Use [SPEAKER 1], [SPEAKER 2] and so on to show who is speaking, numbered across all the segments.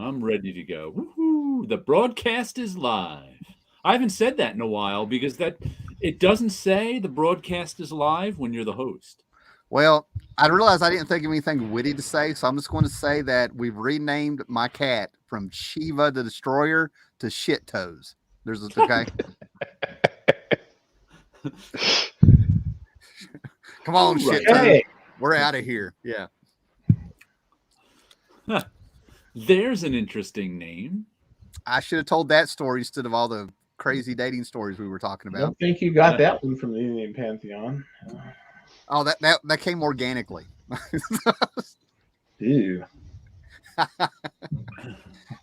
[SPEAKER 1] I'm ready to go. Woohoo! The broadcast is live. I haven't said that in a while because it doesn't say the broadcast is live when you're the host.
[SPEAKER 2] Well, I realized I didn't think of anything witty to say, so I'm just going to say that we've renamed my cat from Shiva the Destroyer to Shit Toes. Okay. Come on, Shit Toes. We're out of here. Yeah.
[SPEAKER 1] There's an interesting name.
[SPEAKER 2] I should have told that story instead of all the crazy dating stories we were talking about.
[SPEAKER 3] I don't think you got that one from the Indian Pantheon.
[SPEAKER 2] Oh, that came organically.
[SPEAKER 3] Ew.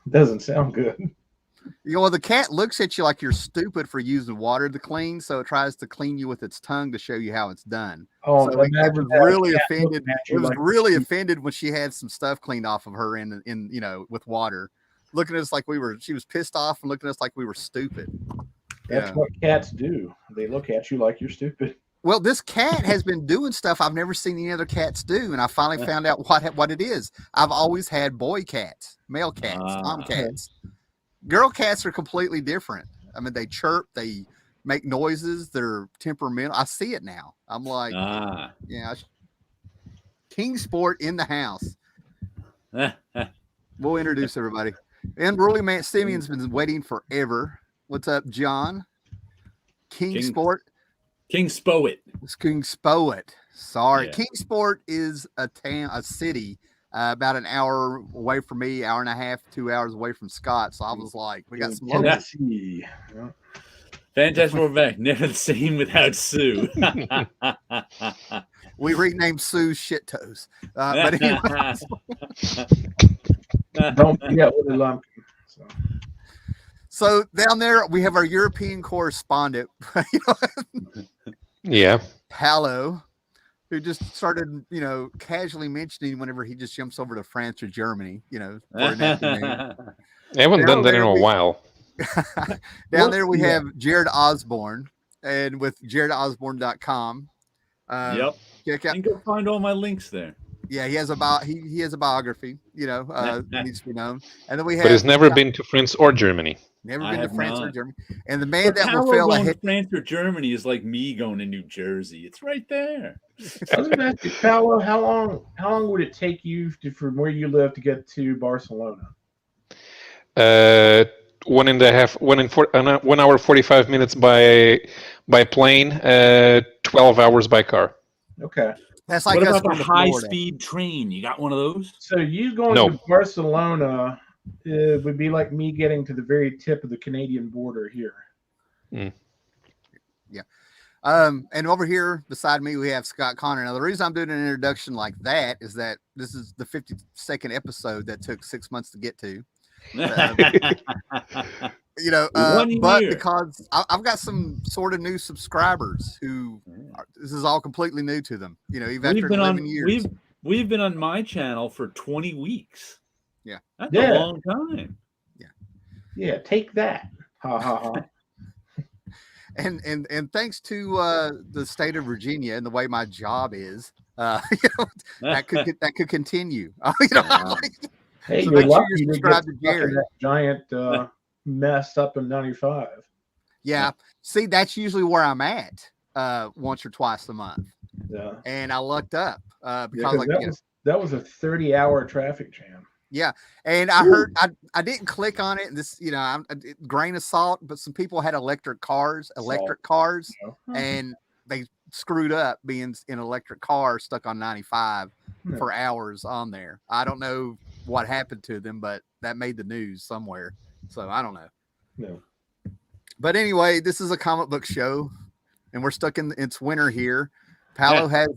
[SPEAKER 3] Doesn't sound good.
[SPEAKER 2] You know, the cat looks at you like you're stupid for using water to clean, so it tries to clean you with its tongue to show you how it's done.
[SPEAKER 3] Oh,
[SPEAKER 2] so it was really offended. It was really offended when she had some stuff cleaned off of her in with water, looking at us like she was pissed off and looking at us like we were stupid.
[SPEAKER 3] That's what cats do. They look at you like you're stupid.
[SPEAKER 2] Well, this cat has been doing stuff I've never seen any other cats do, and I finally found out what it is. I've always had boy cats, male cats, tomcats. Girl cats are completely different. I mean, they chirp, they make noises, they're temperamental. I see it now. I'm like, King Sport in the house. We'll introduce everybody. And Rolly Man Simeon's been waiting forever. What's up, John? King Sport.
[SPEAKER 1] King Spoet.
[SPEAKER 2] It's King Spoet. Sorry. Yeah. Kingsport is a city about an hour away from me, hour and a half, 2 hours away from Scott. So I was like, we got some locals.
[SPEAKER 1] Fantastic. We're back. Never the same without Sue.
[SPEAKER 2] We renamed Sue Shit Toes. But anyway.
[SPEAKER 3] Don't forget Willie Lumpkin.
[SPEAKER 2] So down there, we have our European correspondent.
[SPEAKER 4] Yeah.
[SPEAKER 2] Paolo, who just started, casually mentioning whenever he just jumps over to France or Germany, for an afternoon.
[SPEAKER 4] I haven't done that in a while.
[SPEAKER 2] Down there we have Jared Osborne, and with jaredosborne.com.
[SPEAKER 1] Yep.
[SPEAKER 2] Check out.
[SPEAKER 1] You can go find all my links there.
[SPEAKER 2] Yeah, he has a biography, needs to be known. And then we have,
[SPEAKER 4] but he's never been to France or Germany.
[SPEAKER 2] Never been to France or Germany. And the man that will fail
[SPEAKER 1] ahead. France or Germany is like me going to New Jersey. It's right there.
[SPEAKER 3] I was going to ask you, Paolo, how long would it take you from where you live to get to Barcelona?
[SPEAKER 4] 1 hour 45 minutes by plane, 12 hours by car.
[SPEAKER 3] Okay.
[SPEAKER 2] That's like
[SPEAKER 1] what about the high-speed train? You got one of those?
[SPEAKER 3] So you going to Barcelona would be like me getting to the very tip of the Canadian border here.
[SPEAKER 4] Mm.
[SPEAKER 2] Yeah. And over here beside me, we have Scott Connor. Now, the reason I'm doing an introduction like that is that this is the 52nd episode that took 6 months to get to. But because I've got some sort of new subscribers who this is all completely new to them. Even after 11 years.
[SPEAKER 1] We've been on my channel for 20 weeks.
[SPEAKER 2] Yeah.
[SPEAKER 1] That's a long time.
[SPEAKER 2] Yeah.
[SPEAKER 3] Yeah, take that. Ha ha ha.
[SPEAKER 2] And thanks to the state of Virginia and the way my job is, that could continue.
[SPEAKER 3] Hey, so you're lucky you subscribe to Jerry. That giant mess up in 95.
[SPEAKER 2] Yeah. See, that's usually where I'm at once or twice a month.
[SPEAKER 3] Yeah.
[SPEAKER 2] And I lucked up because
[SPEAKER 3] that was a 30-hour traffic jam.
[SPEAKER 2] Yeah. And I heard I didn't click on it. And this, grain of salt, but some people had electric cars, and they screwed up being in an electric car stuck on 95 for hours on there. I don't know what happened to them, but that made the news somewhere. So I don't know.
[SPEAKER 3] No.
[SPEAKER 2] But anyway, this is a comic book show, and we're stuck in it's winter here. Paolo has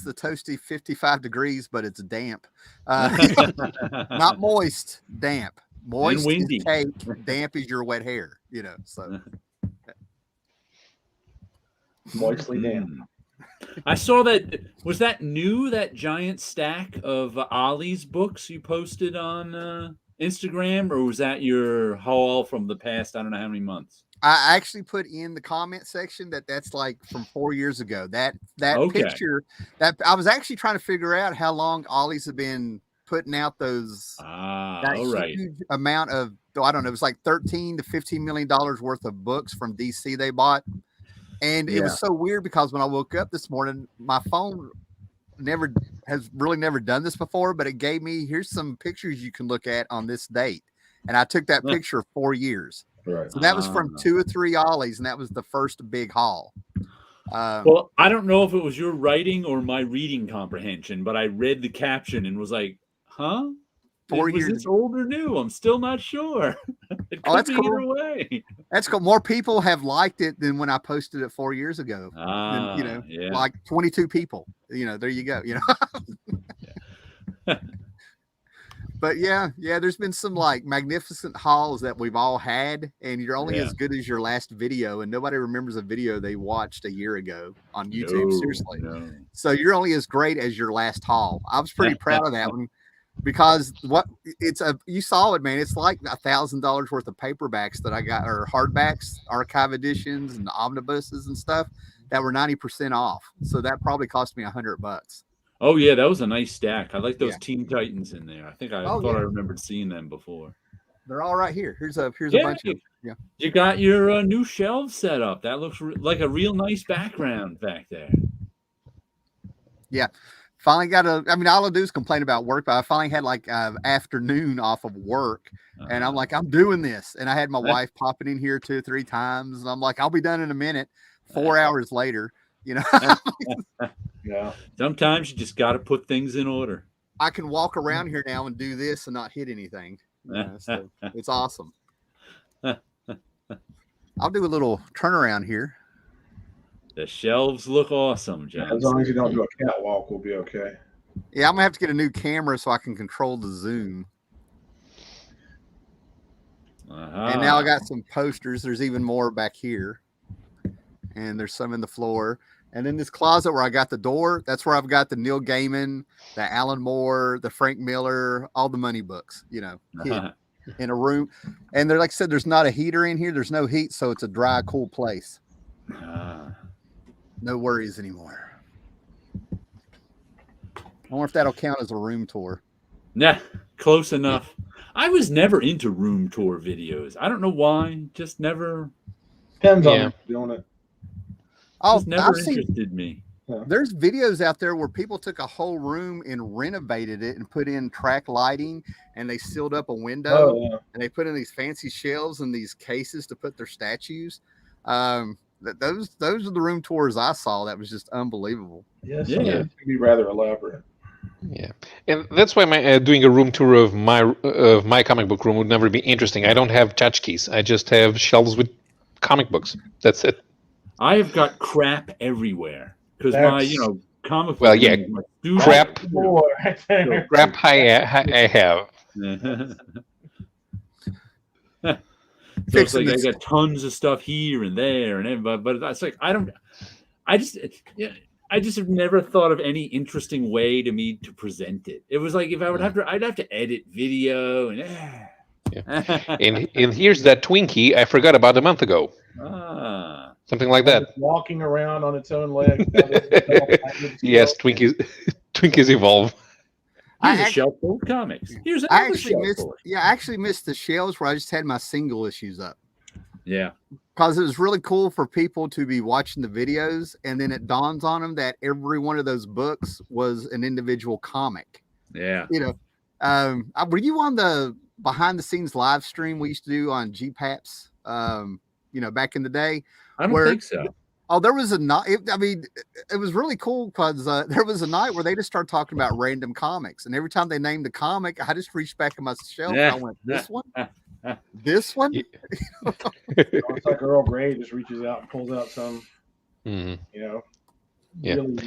[SPEAKER 2] the toasty 55 degrees, but it's damp. Not moist, damp. Moist is cake, damp is your wet hair, so
[SPEAKER 3] moistly damp.
[SPEAKER 1] I saw that. Was that new? That giant stack of Ollie's books you posted on Instagram, or was that your haul from the past? I don't know how many months.
[SPEAKER 2] I actually put in the comment section that's like from 4 years ago. That picture that I was actually trying to figure out how long Ollie's have been putting out those that
[SPEAKER 1] all right.
[SPEAKER 2] huge amount of, I don't know, it was like $13 to $15 million worth of books from DC they bought. And it was so weird because when I woke up this morning, my phone has never done this before, but it gave me, here's some pictures you can look at on this date. And I took that picture 4 years.
[SPEAKER 3] Right.
[SPEAKER 2] So that was from 2 or 3 ollies, and that was the first big haul.
[SPEAKER 1] Well, I don't know if it was your writing or my reading comprehension, but I read the caption and was like, huh?
[SPEAKER 2] 4
[SPEAKER 1] Was
[SPEAKER 2] years.
[SPEAKER 1] this old or new? I'm still not sure. It could
[SPEAKER 2] that's
[SPEAKER 1] be
[SPEAKER 2] cool.
[SPEAKER 1] either way.
[SPEAKER 2] That's cool. More people have liked it than when I posted it 4 years ago. Like 22 people. There you go. But yeah, there's been some like magnificent hauls that we've all had, and you're only as good as your last video, and nobody remembers a video they watched a year ago on YouTube. Seriously.
[SPEAKER 1] No.
[SPEAKER 2] So you're only as great as your last haul. I was pretty proud of that one because you saw it, man. It's like $1,000 worth of paperbacks that I got, or hardbacks, archive editions and omnibuses and stuff that were 90% off. So that probably cost me $100.
[SPEAKER 1] Oh yeah, that was a nice stack. I like those Teen Titans in there. I think I thought I remembered seeing them before.
[SPEAKER 2] They're all right here. Here's a bunch of
[SPEAKER 1] You got your new shelves set up. That looks like a real nice background back there.
[SPEAKER 2] Yeah, finally got all I do is complain about work, but I finally had like afternoon off of work, and I'm like, I'm doing this, and I had my wife popping in here 2 or 3 times, and I'm like, I'll be done in a minute. 4 hours later,
[SPEAKER 3] Yeah.
[SPEAKER 2] Sometimes you just got to put things in order. I can walk around here now and do this and not hit anything. So it's awesome. I'll do a little turnaround here.
[SPEAKER 1] The shelves look awesome, John.
[SPEAKER 3] As long as you don't do a catwalk, we'll be okay.
[SPEAKER 2] Yeah, I'm gonna have to get a new camera so I can control the zoom. And now I got some posters. There's even more back here, and there's some in the floor. And in this closet where I got the door, that's where I've got the Neil Gaiman, the Alan Moore, the Frank Miller, all the money books, in a room. And they're, like I said, there's not a heater in here. There's no heat, so it's a dry, cool place. No worries anymore. I wonder if that'll count as a room tour.
[SPEAKER 1] Yeah, close enough. I was never into room tour videos. I don't know why. Just never.
[SPEAKER 3] Depends on doing it.
[SPEAKER 1] Never interested me.
[SPEAKER 2] There's videos out there where people took a whole room and renovated it and put in track lighting, and they sealed up a window and they put in these fancy shelves and these cases to put their statues. Those are the room tours I saw. That was just unbelievable.
[SPEAKER 3] Yes, it can be rather elaborate.
[SPEAKER 4] Yeah, and that's why doing a room tour of my comic book room would never be interesting. I don't have tchotchkes. I just have shelves with comic books. That's it.
[SPEAKER 1] I have got crap everywhere because my, comic.
[SPEAKER 4] Well, yeah, crap. Crap. I have.
[SPEAKER 1] So it's like I got tons of stuff here and there and everybody, but it's like I just have never thought of any interesting way to me to present it. It was like if I would I'd have to edit video and.
[SPEAKER 4] And here's that Twinkie I forgot about a month ago. Something like that.
[SPEAKER 3] Walking around on its own legs.
[SPEAKER 4] Yes, Twinkies evolve.
[SPEAKER 1] Here's a shelf full of comics. Here's another shelf full.
[SPEAKER 2] I actually missed the shelves where I just had my single issues up.
[SPEAKER 1] Yeah.
[SPEAKER 2] Because it was really cool for people to be watching the videos, and then it dawns on them that every one of those books was an individual comic.
[SPEAKER 1] Yeah.
[SPEAKER 2] Were you on the behind the scenes live stream we used to do on GPAPs, back in the day?
[SPEAKER 1] I don't think so.
[SPEAKER 2] Oh, there was a night. It was really cool because there was a night where they just started talking about random comics, and every time they named the comic, I just reached back in my shelf and I went, "This one, this one."
[SPEAKER 3] It's like Earl Grey just reaches out and pulls out some, really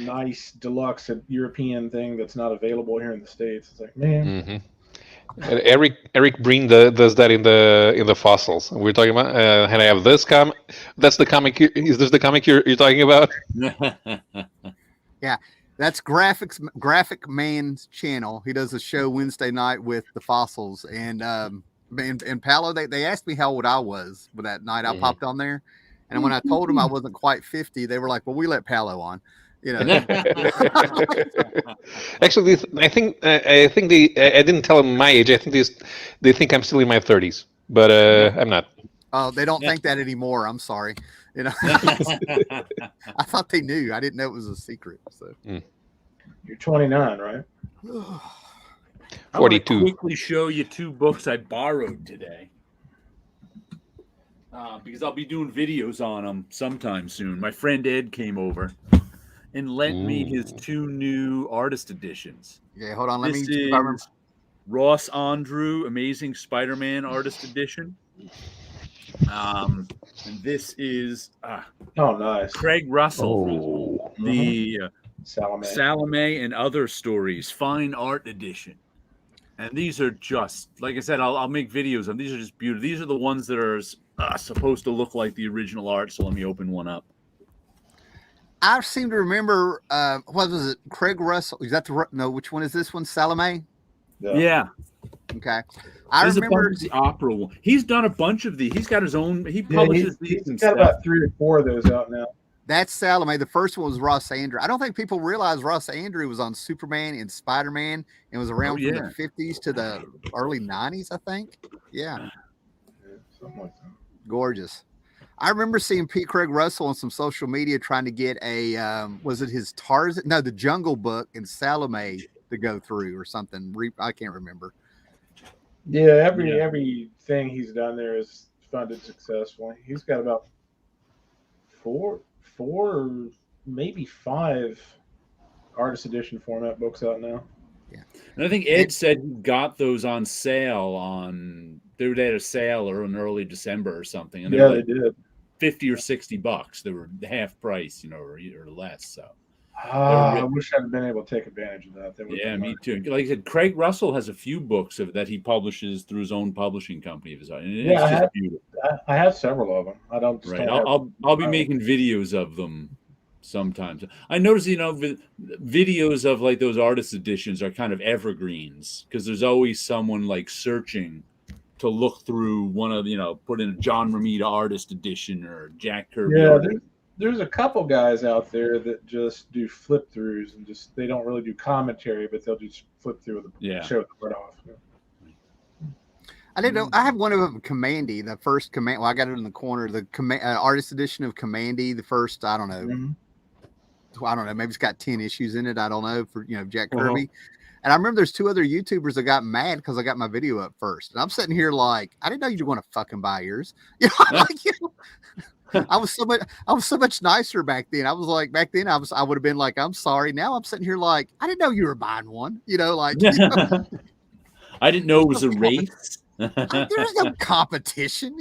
[SPEAKER 3] nice deluxe European thing that's not available here in the States. It's like, man.
[SPEAKER 4] Mm-hmm. Eric Breen does that in the fossils. We're talking about, and I have this comic. That's the comic. Is this the comic you're talking about?
[SPEAKER 2] Yeah, that's Graphic Man's channel. He does a show Wednesday night with the fossils, and Paolo. They asked me how old I was with that night I popped on there, and when I told them I wasn't quite 50, they were like, "Well, we let Paolo on," You know.
[SPEAKER 4] Actually, I think they. I didn't tell them my age. I think they think I'm still in my 30s, but I'm not.
[SPEAKER 2] Oh, they don't think that anymore. I'm sorry. You know, I thought they knew. I didn't know it was a secret. So
[SPEAKER 3] you're 29, right?
[SPEAKER 1] I want to
[SPEAKER 4] 42.
[SPEAKER 1] quickly show you 2 books I borrowed today. Because I'll be doing videos on them sometime soon. My friend Ed came over and lent me his 2 new artist editions.
[SPEAKER 2] Yeah, hold on.
[SPEAKER 1] This is Ross Andrew Amazing Spider-Man artist edition. And this is
[SPEAKER 3] nice.
[SPEAKER 1] Craig Russell, the
[SPEAKER 3] Salome
[SPEAKER 1] and Other Stories Fine Art Edition. And these are just, like I said, I'll make videos of them. These are just beautiful. These are the ones that are supposed to look like the original art. So let me open one up.
[SPEAKER 2] I seem to remember, what was it? Craig Russell. Is that no, which one is this one? Salome?
[SPEAKER 1] Yeah.
[SPEAKER 2] Okay. I remember
[SPEAKER 1] the opera one. He's done a bunch of these. He's got his own, he publishes these.
[SPEAKER 3] He's got about 3 or 4 of those out now.
[SPEAKER 2] That's Salome. The first one was Ross Andrew. I don't think people realize Ross Andrew was on Superman and Spider-Man and was around from the 50s to the early 90s, I think. Yeah.
[SPEAKER 3] Something like that.
[SPEAKER 2] Gorgeous. I remember seeing Craig Russell on some social media trying to get a, was it his Tarzan? No, the Jungle Book and Salome to go through or something. I can't remember.
[SPEAKER 3] Yeah, everything he's done there is funded successfully. He's got about 4 or maybe 5 artist edition format books out now.
[SPEAKER 1] Yeah, and I think Ed said he got those on sale they were at a sale or in early December or something, and
[SPEAKER 3] they did
[SPEAKER 1] $50 or $60. They were half price, or less. So
[SPEAKER 3] I wish I'd been able to take advantage of that.
[SPEAKER 1] Yeah, me too. Like I said, Craig Russell has a few books that he publishes through his own publishing company of his own. And beautiful.
[SPEAKER 3] I have several of them. I don't.
[SPEAKER 1] Right. I'll be making videos of them sometimes. I notice, videos of like those artist editions are kind of evergreens because there's always someone like searching to look through one of, put in a John Romita artist edition or Jack Kirby.
[SPEAKER 3] Yeah, there's a couple guys out there that just do flip throughs and they don't really do commentary, but they'll just flip through show the word off.
[SPEAKER 2] I didn't know. I have one of them, Commandy, the first Command. Well, I got it in the corner. The artist edition of Commandy, the first. I don't know. Mm-hmm. I don't know. Maybe it's got 10 issues in it. I don't know, for Jack Kirby. And I remember there's 2 other YouTubers that got mad because I got my video up first, and I'm sitting here like, I didn't know you'd want to fucking buy yours. I was so much nicer back then. I was like, back then I would have been like, I'm sorry. Now I'm sitting here like, I didn't know you were buying one.
[SPEAKER 1] I didn't know it was a race.
[SPEAKER 2] There's no competition,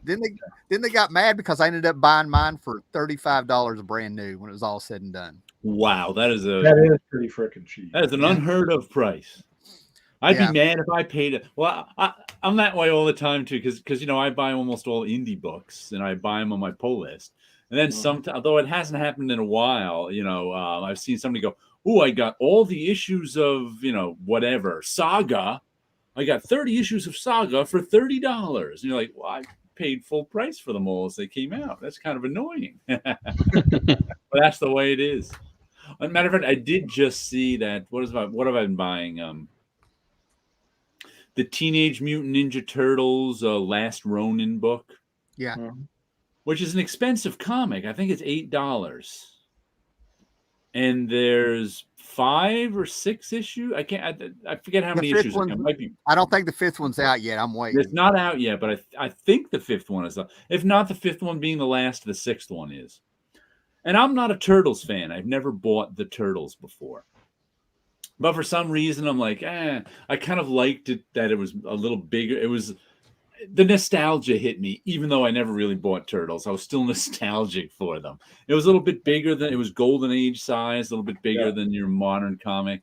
[SPEAKER 2] Then they got mad because I ended up buying mine for $35 brand new when it was all said and done.
[SPEAKER 1] Wow, that is
[SPEAKER 3] pretty freaking cheap.
[SPEAKER 1] That is an unheard of price. I'd be mad if I paid it. Well, I'm that way all the time too, because I buy almost all indie books and I buy them on my pull list. And then sometimes, although it hasn't happened in a while, I've seen somebody go, "Oh, I got all the issues of whatever Saga. I got 30 issues of Saga for $30." And you're like, "Well, I paid full price for them all as they came out. That's kind of annoying." But that's the way it is. As a matter of fact, I did just see that. What have I been buying? The Teenage Mutant Ninja Turtles Last Ronin book.
[SPEAKER 2] Yeah.
[SPEAKER 1] Which is an expensive comic. I think it's $8. And there's 5 or 6 issues. I forget how many issues. It might be.
[SPEAKER 2] I don't think the 5th one's out yet. I'm waiting.
[SPEAKER 1] It's not out yet, but I think the 5th one is. If not the 5th one being the last, the 6th one is. And I'm not a Turtles fan. I've never bought the Turtles before. But for some reason, I'm like, I kind of liked it that it was a little bigger. It was the nostalgia hit me, even though I never really bought Turtles. I was still nostalgic for them. It was a little bit bigger than it was Golden Age size, a little bit bigger than your modern comic.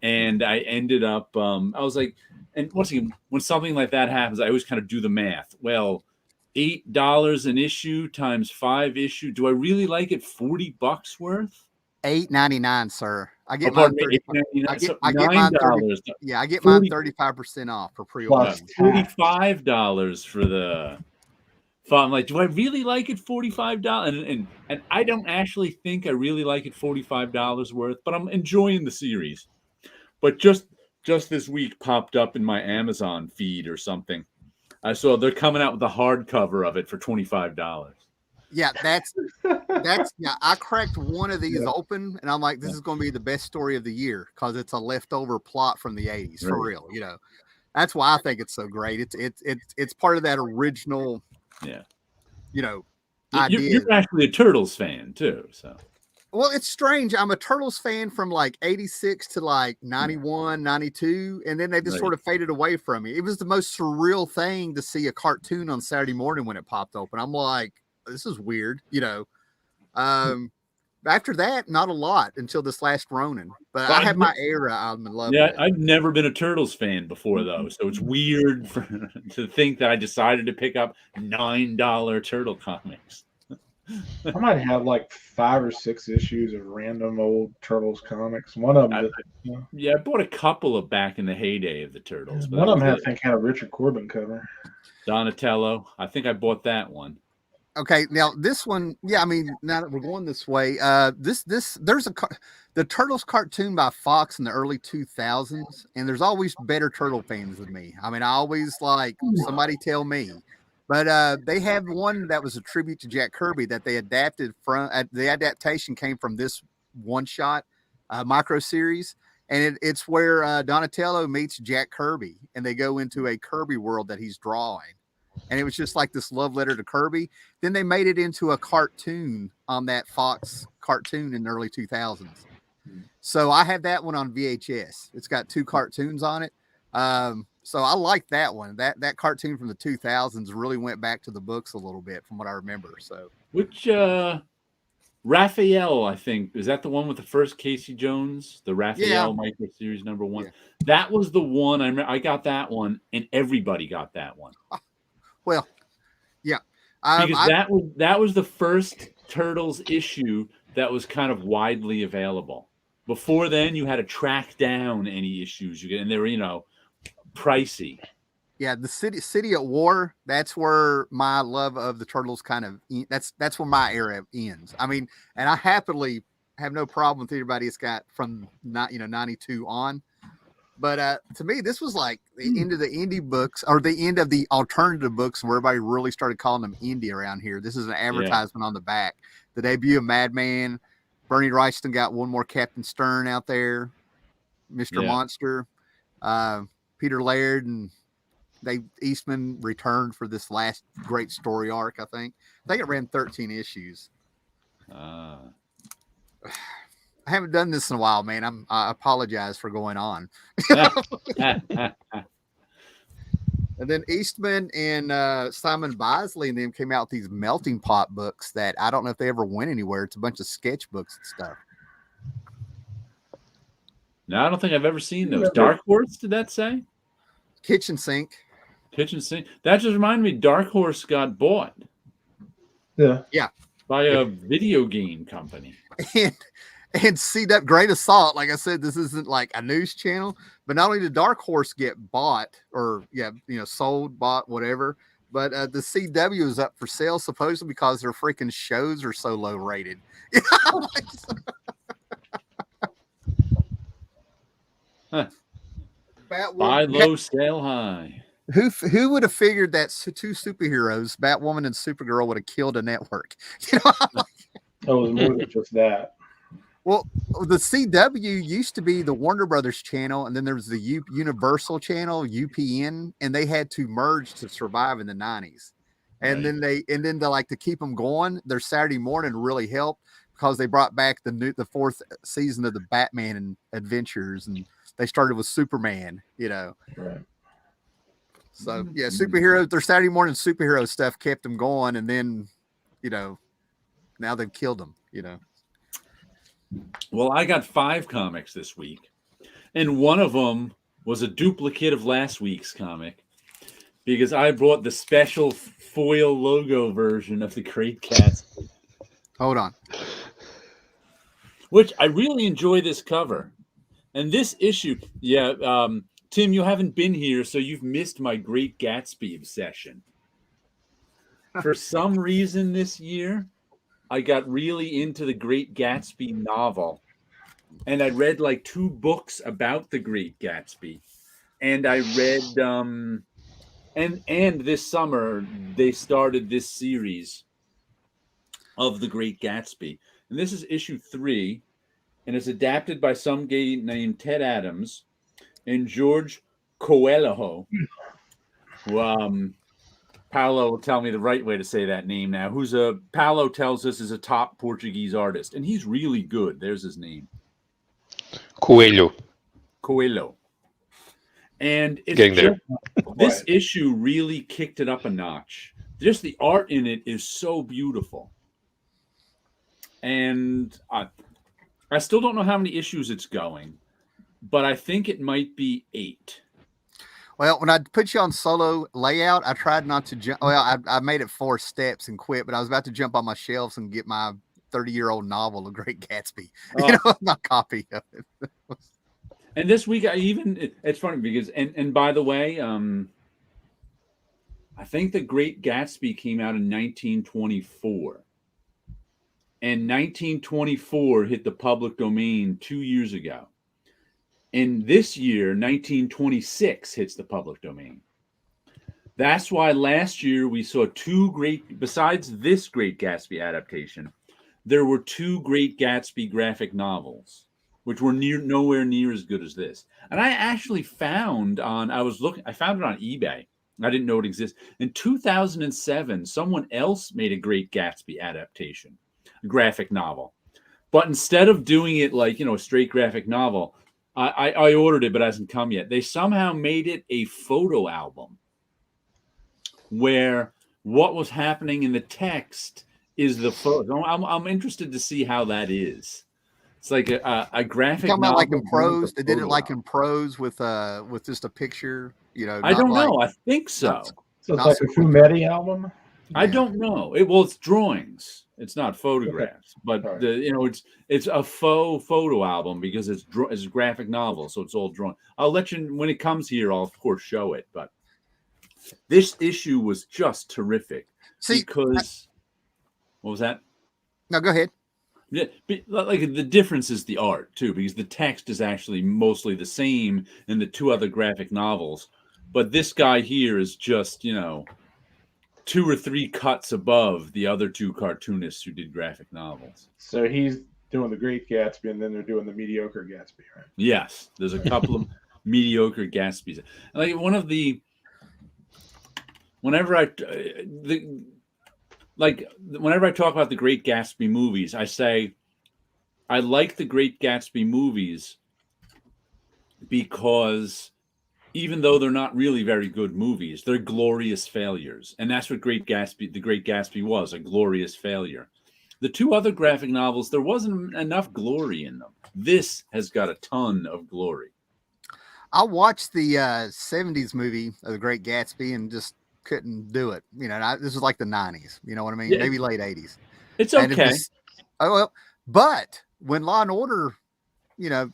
[SPEAKER 1] And I ended up, I was like, and once again, when something like that happens, I always kind of do the math. Well, $8 an issue times 5 issues. Do I really like it? $40 worth?
[SPEAKER 2] $8.99, sir. I get mine. I get mine 30. Yeah, I get mine 35% off for pre-order.
[SPEAKER 1] $45 for the I'm like, do I really like it $45? And I don't actually think I really like it $45 worth, but I'm enjoying the series. But just this week popped up in my Amazon feed or something. I saw they're coming out with the hardcover of it for $25.
[SPEAKER 2] Yeah, that's yeah. I cracked one of these open, and I'm like, this is going to be the best story of the year because it's a leftover plot from the '80s for real. You know, that's why I think it's so great. It's part of that original.
[SPEAKER 1] Yeah.
[SPEAKER 2] You know,
[SPEAKER 1] you're actually a Turtles fan too, so.
[SPEAKER 2] Well, it's strange. I'm a Turtles fan from like 86 to like 91, 92, and then they just sort of faded away from me. It was the most surreal thing to see a cartoon on Saturday morning when it popped open. I'm like, this is weird, you know. After that, not a lot until this last Ronin. But I had my era. I'm in love with it.
[SPEAKER 1] I've never been a Turtles fan before, though, so it's weird to think that I decided to pick up $9 Turtle comics.
[SPEAKER 3] I might have like 5 or 6 issues of random old Turtles comics. One of them,
[SPEAKER 1] I bought a couple of back in the heyday of the Turtles.
[SPEAKER 3] One of them I think had a Richard Corbin cover.
[SPEAKER 1] Donatello. I think I bought that one.
[SPEAKER 2] Okay, now this one, I mean, now that we're going this way, there's the Turtles cartoon by Fox in the early 2000s, and there's always better Turtle fans than me. I mean, I always like somebody tell me. But they have one that was a tribute to Jack Kirby that they adapted from. The adaptation came from this one-shot micro series, and it's where Donatello meets Jack Kirby, and they go into a Kirby world that he's drawing. And it was just like this love letter to Kirby. Then they made it into a cartoon on that Fox cartoon in the early 2000s. So I have that one on VHS. It's got 2 cartoons on it. So I like that one. That cartoon from the 2000s really went back to the books a little bit from what I remember. So
[SPEAKER 1] which Raphael, I think, is that the one with the first Casey Jones, the Raphael micro series #1? Yeah. That was the one I got that one, and everybody got that one.
[SPEAKER 2] Well, yeah,
[SPEAKER 1] because that was the first Turtles issue that was kind of widely available. Before then, you had to track down any issues you get, and they were pricey.
[SPEAKER 2] Yeah, the City at War. That's where my love of the Turtles kind of that's where my era ends. I mean, and I happily have no problem with everybody it's got from 92 on. But to me, this was like the end of the indie books, or the end of the alternative books, where everybody really started calling them indie around here. This is an advertisement on the back. The debut of Madman. Bernie Wrightson got one more Captain Stern out there. Mr. Monster. Peter Laird and Eastman returned for this last great story arc, I think. I think it ran 13 issues. I haven't done this in a while, man. I apologize for going on. And then Eastman and Simon Bisley and them came out with these melting pot books that I don't know if they ever went anywhere. It's a bunch of sketchbooks and stuff.
[SPEAKER 1] No, I don't think I've ever seen those. Dark Horse, did that say?
[SPEAKER 2] Kitchen Sink.
[SPEAKER 1] Kitchen Sink. That just reminded me, Dark Horse got bought.
[SPEAKER 3] Yeah.
[SPEAKER 1] By a video game company.
[SPEAKER 2] And see that Great Assault, like I said, this isn't like a news channel, but not only did Dark Horse get bought or sold, bought, whatever, but the CW is up for sale supposedly because their freaking shows are so low rated.
[SPEAKER 1] Buy low, sell high.
[SPEAKER 2] Who would have figured that 2 superheroes, Batwoman and Supergirl, would have killed a network?
[SPEAKER 3] It was more than just that.
[SPEAKER 2] Well, the CW used to be the Warner Brothers channel, and then there was the Universal channel, UPN, and they had to merge to survive in the 90s. And then to keep them going, their Saturday morning really helped because they brought back the 4th season of the Batman Adventures, and they started with Superman,
[SPEAKER 3] Right.
[SPEAKER 2] So superheroes, their Saturday morning superhero stuff kept them going, and then, now they've killed them,
[SPEAKER 1] Well, I got 5 comics this week, and one of them was a duplicate of last week's comic because I brought the special foil logo version of the Great Gatsby.
[SPEAKER 2] Hold on.
[SPEAKER 1] Which I really enjoy this cover. And this issue, Tim, you haven't been here, so you've missed my Great Gatsby obsession. For some reason this year, I got really into the Great Gatsby novel, and I read like 2 books about the Great Gatsby, and I read and this summer they started this series of the Great Gatsby, and this is issue 3, and it's adapted by some guy named Ted Adams and George Coelho, who Paulo will tell me the right way to say that name now. Paulo tells us is a top Portuguese artist, and he's really good. There's his name.
[SPEAKER 4] Coelho.
[SPEAKER 1] And it's
[SPEAKER 4] Getting there.
[SPEAKER 1] This issue really kicked it up a notch. Just the art in it is so beautiful. And I still don't know how many issues it's going, but I think it might be 8.
[SPEAKER 2] Well, when I put you on solo layout, I tried not to jump. Well, I made it 4 steps and quit, but I was about to jump on my shelves and get my 30-year-old novel, The Great Gatsby. My copy of it.
[SPEAKER 1] And this week, it's funny because, and by the way, I think The Great Gatsby came out in 1924. And 1924 hit the public domain 2 years ago. And this year, 1926 hits the public domain. That's why last year we saw 2 besides this Great Gatsby adaptation, there were 2 Great Gatsby graphic novels, which were nowhere near as good as this. And I actually found I found it on eBay. I didn't know it existed. In 2007, someone else made a Great Gatsby adaptation, a graphic novel. But instead of doing it like, a straight graphic novel, I ordered it, but it hasn't come yet. They somehow made it a photo album where what was happening in the text is the photo. I'm interested to see how that is. It's like a graphic novel.
[SPEAKER 2] About like in prose. They did it like in prose with just a picture.
[SPEAKER 1] I don't know. I think so.
[SPEAKER 3] So it's like a Fumetti album.
[SPEAKER 1] I don't know. It's drawings. It's not photographs, but it's a faux photo album because it's a graphic novel, so it's all drawn. I'll let you when it comes here. I'll of course show it, but this issue was just terrific. Because what was that?
[SPEAKER 2] No, go ahead.
[SPEAKER 1] Yeah, like the difference is the art too, because the text is actually mostly the same in the 2 other graphic novels, but this guy here is just 2 or 3 cuts above the other 2 cartoonists who did graphic novels.
[SPEAKER 3] So he's doing the Great Gatsby, and then they're doing the mediocre Gatsby, right?
[SPEAKER 1] Yes, there's a couple of mediocre Gatsbys. Like whenever I talk about the Great Gatsby movies, I say I like the Great Gatsby movies because even though they're not really very good movies, they're glorious failures. And that's what the Great Gatsby was, a glorious failure. The 2 other graphic novels, there wasn't enough glory in them. This has got a ton of glory.
[SPEAKER 2] I watched the 70s movie of The Great Gatsby and just couldn't do it. This was like the 90s. You know what I mean? Yeah. Maybe late 80s.
[SPEAKER 1] It's okay.
[SPEAKER 2] But when Law and Order,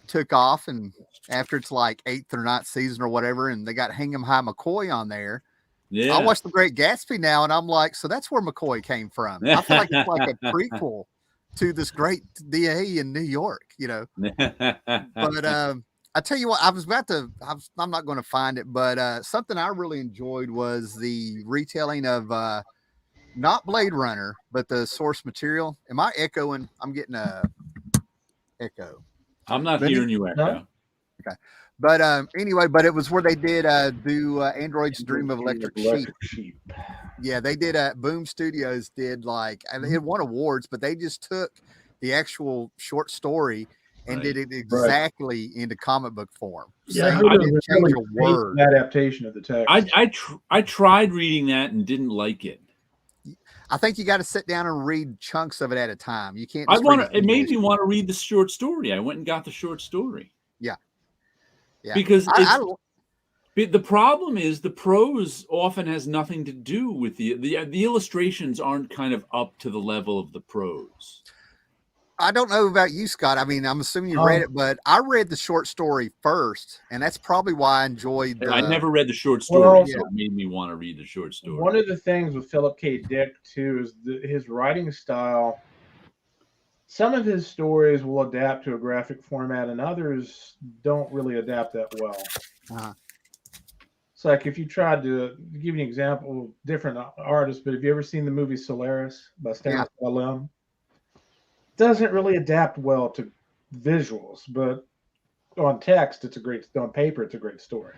[SPEAKER 2] took off, and after it's like 8th or 9th season or whatever, and they got Hingham High McCoy on there. Yeah. I watched The Great Gatsby now, and I'm like, so that's where McCoy came from. I feel like it's like a prequel to this great DA in New York, But I tell you what, I'm not going to find it, but something I really enjoyed was the retelling of not Blade Runner, but the source material. Am I echoing? I'm getting a echo.
[SPEAKER 1] I'm not hearing you echo.
[SPEAKER 2] No? Okay. But anyway, but it was where they did do Android's Dream of Electric Sheep. Yeah, they did Boom Studios did it won awards, but they just took the actual short story and did it exactly into comic book form.
[SPEAKER 3] Yeah, I didn't change a word. Adaptation of the text.
[SPEAKER 1] I tried reading that and didn't like it.
[SPEAKER 2] I think you got to sit down and read chunks of it at a time. You can't.
[SPEAKER 1] It made me want to read the short story. I went and got the short story.
[SPEAKER 2] Yeah.
[SPEAKER 1] Because the problem is the prose often has nothing to do with the illustrations aren't kind of up to the level of the prose.
[SPEAKER 2] I don't know about you, Scott. I mean, I'm assuming you read it, but I read the short story first, and that's probably why I enjoyed
[SPEAKER 1] I never read the short story, so it made me want to read the short story.
[SPEAKER 3] One of the things with Philip K. Dick, too, is his writing style. Some of his stories will adapt to a graphic format, and others don't really adapt that well. It's like if you tried to give you an example of different artists, but have you ever seen the movie Solaris by Stanislaw Lem? Doesn't really adapt well to visuals, but on text, on paper, it's a great story.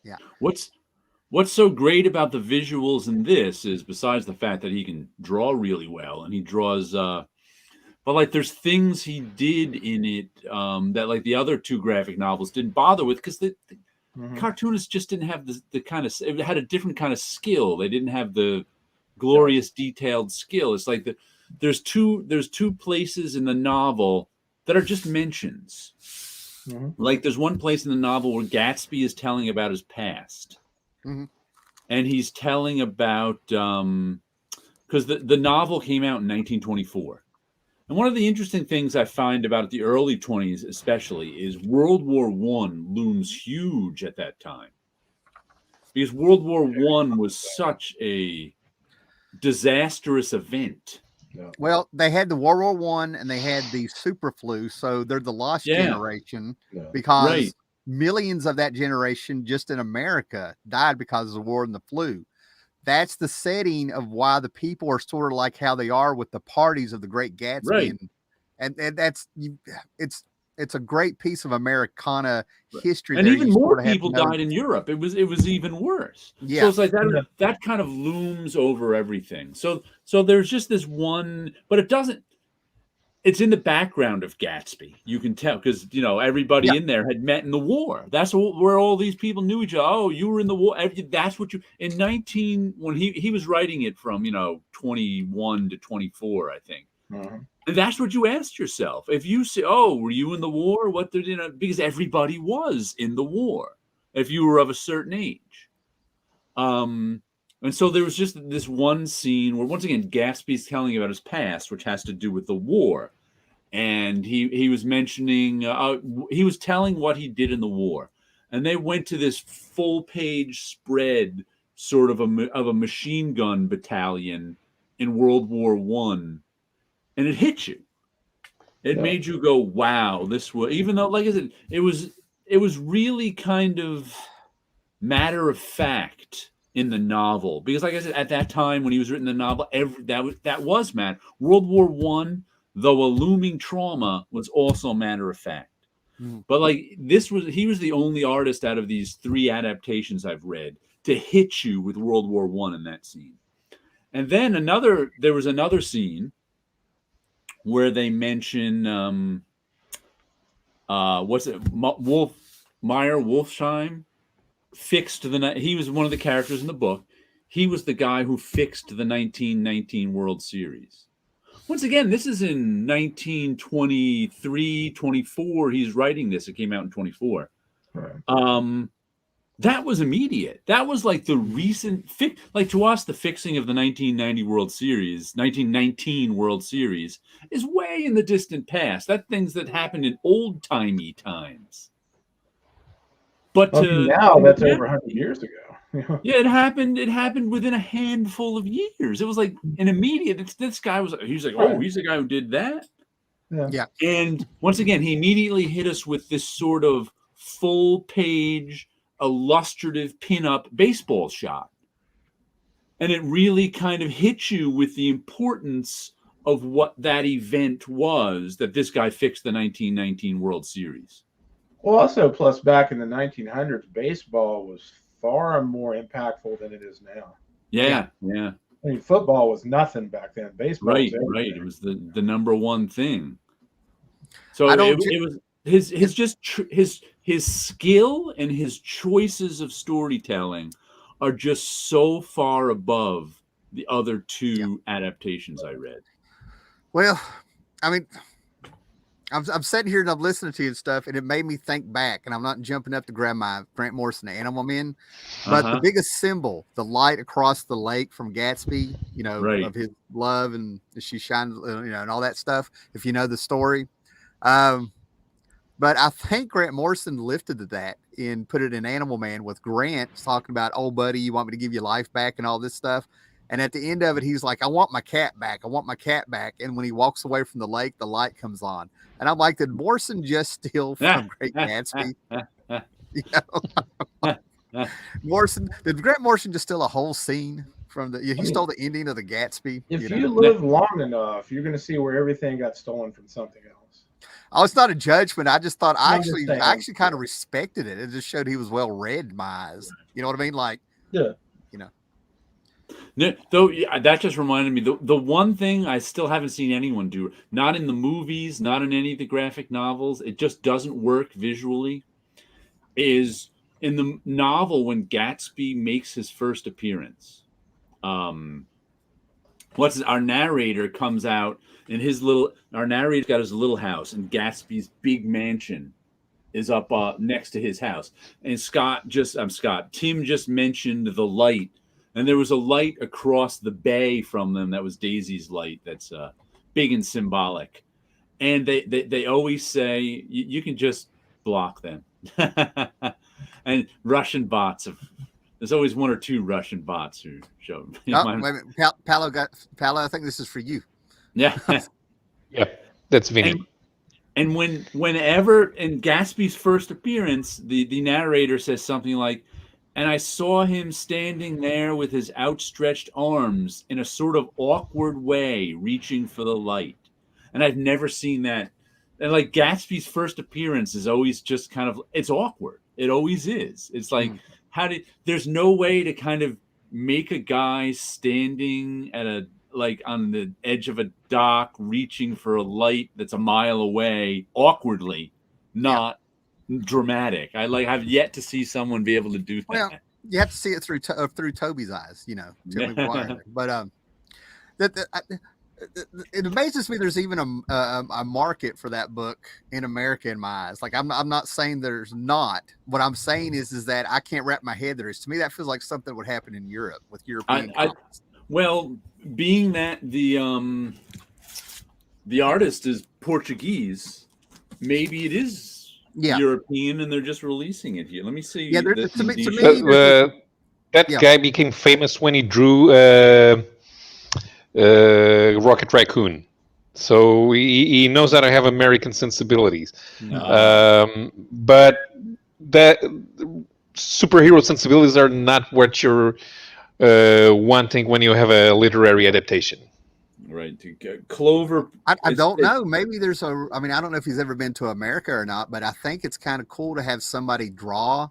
[SPEAKER 2] Yeah.
[SPEAKER 1] What's so great about the visuals in this is, besides the fact that he can draw really well and he draws, but like there's things he did in it that like the other two graphic novels didn't bother with, because the cartoonists just didn't have the kind of, it had a different kind of skill. They didn't have the glorious detailed skill. It's like there's two places in the novel that are just mentions. Like there's one place in the novel where Gatsby is telling about his past. And he's telling about because the novel came out in 1924. And one of the interesting things I find about the early 20s especially is World War I looms huge at that time. Because World War I was such a disastrous event.
[SPEAKER 2] Well, they had the World War I and they had the super flu, so they're the lost generation because millions of that generation just in America died because of the war and the flu. That's the setting of why the people are sort of like how they are with the parties of the Great Gatsby, and that's it's a great piece of Americana history.
[SPEAKER 1] And even more people died in Europe. It was even worse.
[SPEAKER 2] Yeah.
[SPEAKER 1] So it's like that kind of looms over everything. So there's just this one, but it doesn't. It's in the background of Gatsby. You can tell because everybody in there had met in the war. That's where all these people knew each other. Oh, you were in the war. That's what you in 19 when he was writing it from 21 to 24, I think. And that's what you asked yourself. If you say, "Oh, were you in the war?" What did because everybody was in the war if you were of a certain age. And so there was just this one scene where once again Gatsby's telling about his past, which has to do with the war, and he was mentioning he was telling what he did in the war, and they went to this full-page spread sort of a machine gun battalion in World War I. And it hit you. It made you go, "Wow!" This was, even though, like I said, it was really kind of matter of fact in the novel, because, like I said, at that time when he was writing the novel, that was matter. World War I, though a looming trauma, was also matter of fact. But like he was the only artist out of these three adaptations I've read to hit you with World War I in that scene. And then there was another scene where they mention what's it? Meyer Wolfsheim fixed he was one of the characters in the book. He was the guy who fixed the 1919 World Series. Once again, this is in 1923, 24. He's writing this. It came out in 24. Right. That was immediate. That was like the recent fix. Like to us, the fixing of the 1919 World Series is way in the distant past. That's things that happened in old-timey times. But
[SPEAKER 3] now that's over 100 years ago.
[SPEAKER 1] Yeah, it happened within a handful of years. It was like an immediate. This guy he's like, oh, he's the guy who did that.
[SPEAKER 2] Yeah.
[SPEAKER 1] And once again, he immediately hit us with this sort of full-page, illustrative pin-up baseball shot. And it really kind of hit you with the importance of what that event was, that this guy fixed the 1919 World Series.
[SPEAKER 3] Well, also, plus back in the 1900s, baseball was far more impactful than it is now.
[SPEAKER 1] Yeah.
[SPEAKER 3] I mean, football was nothing back then. Baseball was everything.
[SPEAKER 1] Right. It was the number one thing. So it was his skill and his choices of storytelling are just so far above the other two adaptations I read.
[SPEAKER 2] Well, I mean, I'm sitting here and I'm listening to you and stuff, and it made me think back. And I'm not jumping up to grab my Grant Morrison Animal Man, but the biggest symbol, the light across the lake from Gatsby,
[SPEAKER 1] Right.
[SPEAKER 2] of his love and she shines, and all that stuff. If you know the story, but I think Grant Morrison lifted to that and put it in Animal Man with Grant talking about, "Oh, buddy, you want me to give your life back," and all this stuff. And at the end of it, he's like, "I want my cat back. I want my cat back." And when he walks away from the lake, the light comes on. And I'm like, did Morrison just steal from Great Gatsby? Morrison, did Grant Morrison just steal a whole scene from he stole the ending of the Gatsby?
[SPEAKER 3] If you live long enough, you're going to see where everything got stolen from something else.
[SPEAKER 2] Oh, it's not a judgment. I just thought I actually kind of respected it. It just showed he was well read in my eyes. You know what I mean? Like,
[SPEAKER 3] yeah.
[SPEAKER 1] Though that just reminded me, the one thing I still haven't seen anyone do, not in the movies, not in any of the graphic novels, it just doesn't work visually, is in the novel when Gatsby makes his first appearance. Our narrator comes out and our narrator's got his little house, and Gatsby's big mansion is up next to his house. And Tim just mentioned the light. And there was a light across the bay from them that was Daisy's light. That's big and symbolic. And they always say you can just block them. And Russian bots there's always one or two Russian bots who show.
[SPEAKER 2] Wait a minute. Paolo, I think this is for you.
[SPEAKER 1] Yeah.
[SPEAKER 4] Yeah, that's Vinny.
[SPEAKER 1] And whenever in Gatsby's first appearance, the narrator says something like, "And I saw him standing there with his outstretched arms in a sort of awkward way, reaching for the light." And I've never seen that. And like Gatsby's first appearance is always just kind of, it's awkward. It always is. It's like, there's no way to kind of make a guy standing on the edge of a dock, reaching for a light that's a mile away, awkwardly, not dramatic. I've yet to see someone be able to do that.
[SPEAKER 2] Well, you have to see it through Toby's eyes, But it amazes me there's even a market for that book in America in my eyes. Like I'm not saying there's not. What I'm saying is that I can't wrap my head there. To me, that feels like something that would happen in Europe with European comics.
[SPEAKER 1] Well, being that the artist is Portuguese, maybe it is European, and they're just releasing it here. Let me see.
[SPEAKER 2] Yeah,
[SPEAKER 4] that guy became famous when he drew Rocket Raccoon, so he knows how to have American sensibilities. But that superhero sensibilities are not what you're wanting when you have a literary adaptation.
[SPEAKER 1] Right. Clover.
[SPEAKER 2] I don't know. Maybe I don't know if he's ever been to America or not, but I think it's kind of cool to have somebody draw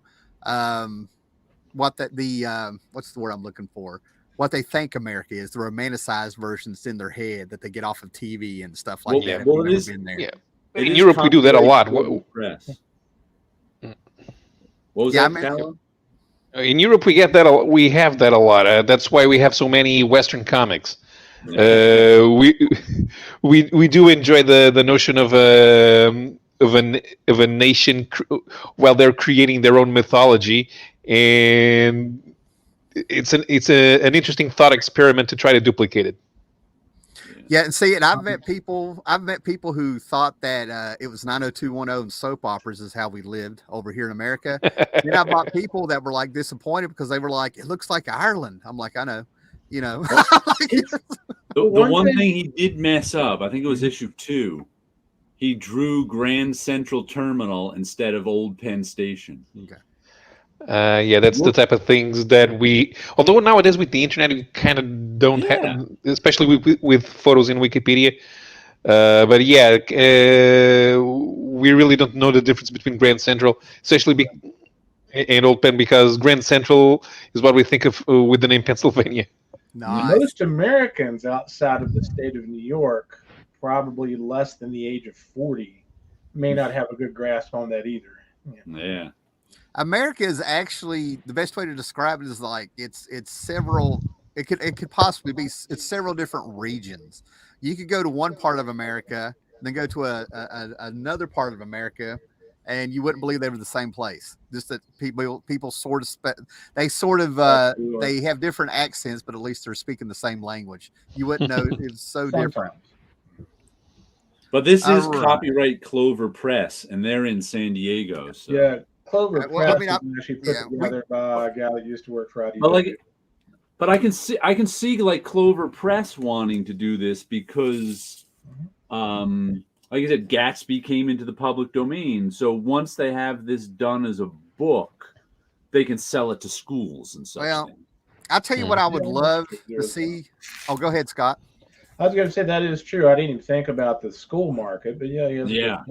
[SPEAKER 2] what's the word I'm looking for? What they think America is, the romanticized versions in their head that they get off of TV and stuff like that.
[SPEAKER 1] Well, it is.
[SPEAKER 2] Been there.
[SPEAKER 4] Yeah. In Europe, we do that a lot.
[SPEAKER 1] What was that, Callum?
[SPEAKER 4] In Europe, we have that a lot. That's why we have so many Western comics. We do enjoy the notion of a nation while they're creating their own mythology, and it's an interesting thought experiment to try to duplicate it.
[SPEAKER 2] Yeah, and see, and I've met people who thought that it was 90210 and soap operas is how we lived over here in America. And I've met people that were like disappointed because they were like, it looks like Ireland. I'm like, I know,
[SPEAKER 1] The one thing he did mess up, I think it was issue 2. He drew Grand Central Terminal instead of Old Penn Station.
[SPEAKER 2] Okay.
[SPEAKER 4] That's the type of things that although nowadays with the internet, we kind of don't have, especially with photos in Wikipedia. We really don't know the difference between Grand Central, especially and Old Penn, because Grand Central is what we think of with the name Pennsylvania.
[SPEAKER 2] Nice.
[SPEAKER 3] Most Americans outside of the state of New York, probably less than the age of 40, may not have a good grasp on that either.
[SPEAKER 1] Yeah.
[SPEAKER 2] America is actually, the best way to describe it is like it's several. It could possibly be, it's several different regions. You could go to one part of America then go to another part of America, and you wouldn't believe they were the same place. Just that people sort of they have different accents, but at least they're speaking the same language. You wouldn't know. It's so different.
[SPEAKER 1] But this is copyright Clover Press, and they're in San Diego. So.
[SPEAKER 3] Yeah, Clover Press is actually put together by a guy that used to work for IDW.
[SPEAKER 1] But I can see like Clover Press wanting to do this because, like I said, Gatsby came into the public domain. So once they have this done as a book, they can sell it to schools and such.
[SPEAKER 2] Well, I'll tell you what I would love to see. Oh, go ahead, Scott.
[SPEAKER 3] I was going to say that is true. I didn't even think about the school market, but yeah,
[SPEAKER 2] yeah,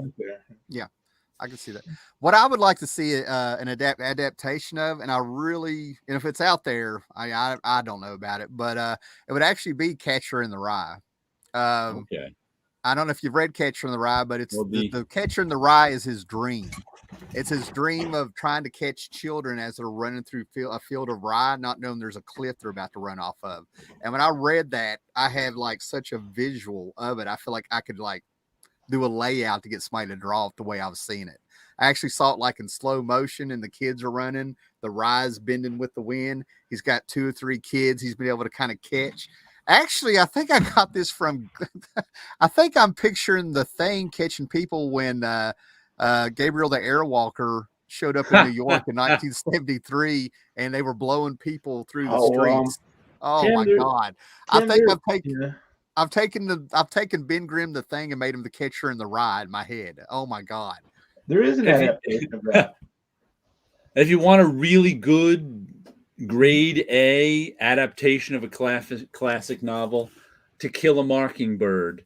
[SPEAKER 2] I can see that. What I would like to see an adaptation of, and if it's out there, I don't know about it, but it would actually be Catcher in the Rye.
[SPEAKER 1] Okay.
[SPEAKER 2] I don't know if you've read Catcher in the Rye, but it's the Catcher in the Rye is his dream. It's his dream of trying to catch children as they're running through a field of rye, not knowing there's a cliff they're about to run off of. And when I read that, I have like such a visual of it. I feel like I could like do a layout to get somebody to draw it the way I was seeing it. I actually saw it like in slow motion, and the kids are running, the rye's bending with the wind. He's got 2 or 3 kids he's been able to kind of catch. Actually, I think I got this from, I think I'm picturing The Thing catching people when Gabriel the Airwalker showed up in New York in 1973, and they were blowing people through the streets. My God. I think I've taken Ben Grimm The Thing and made him the Catcher in the Rye in my head. Oh my God.
[SPEAKER 3] There is an adaptation of that.
[SPEAKER 1] If you want a really good grade A adaptation of a classic novel, To Kill a Mockingbird.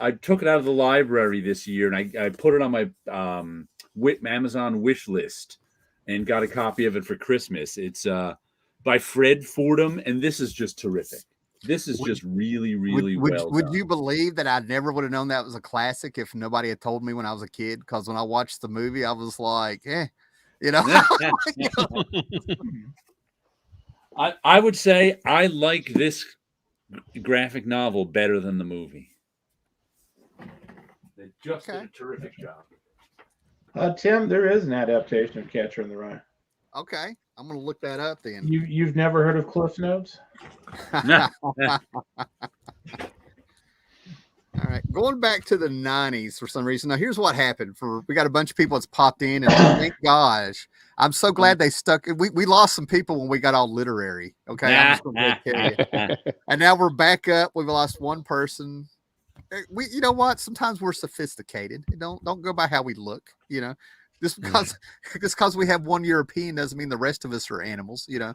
[SPEAKER 1] I took it out of the library this year, and I put it on my Amazon wish list and got a copy of it for Christmas. It's by Fred Fordham, and this is just terrific. This is just really, really well done.
[SPEAKER 2] Would you believe that I never would have known that was a classic if nobody had told me when I was a kid? Because when I watched the movie, I was like, you know.
[SPEAKER 1] I would say I like this graphic novel better than the movie. They just did a terrific job.
[SPEAKER 3] Tim, there is an adaptation of Catcher in the Rye.
[SPEAKER 2] Okay, I'm going to look that up then.
[SPEAKER 3] You've never heard of Cliff Notes?
[SPEAKER 2] All right, going back to the 90s for some reason. Now, here's what happened. We got a bunch of people that's popped in, and thank gosh, I'm so glad they stuck. We lost some people when we got all literary. Okay, I'm just gonna tell you. And now we're back up. We've lost one person. You know what? Sometimes we're sophisticated. Don't go by how we look. You know, just because we have one European doesn't mean the rest of us are animals. You know,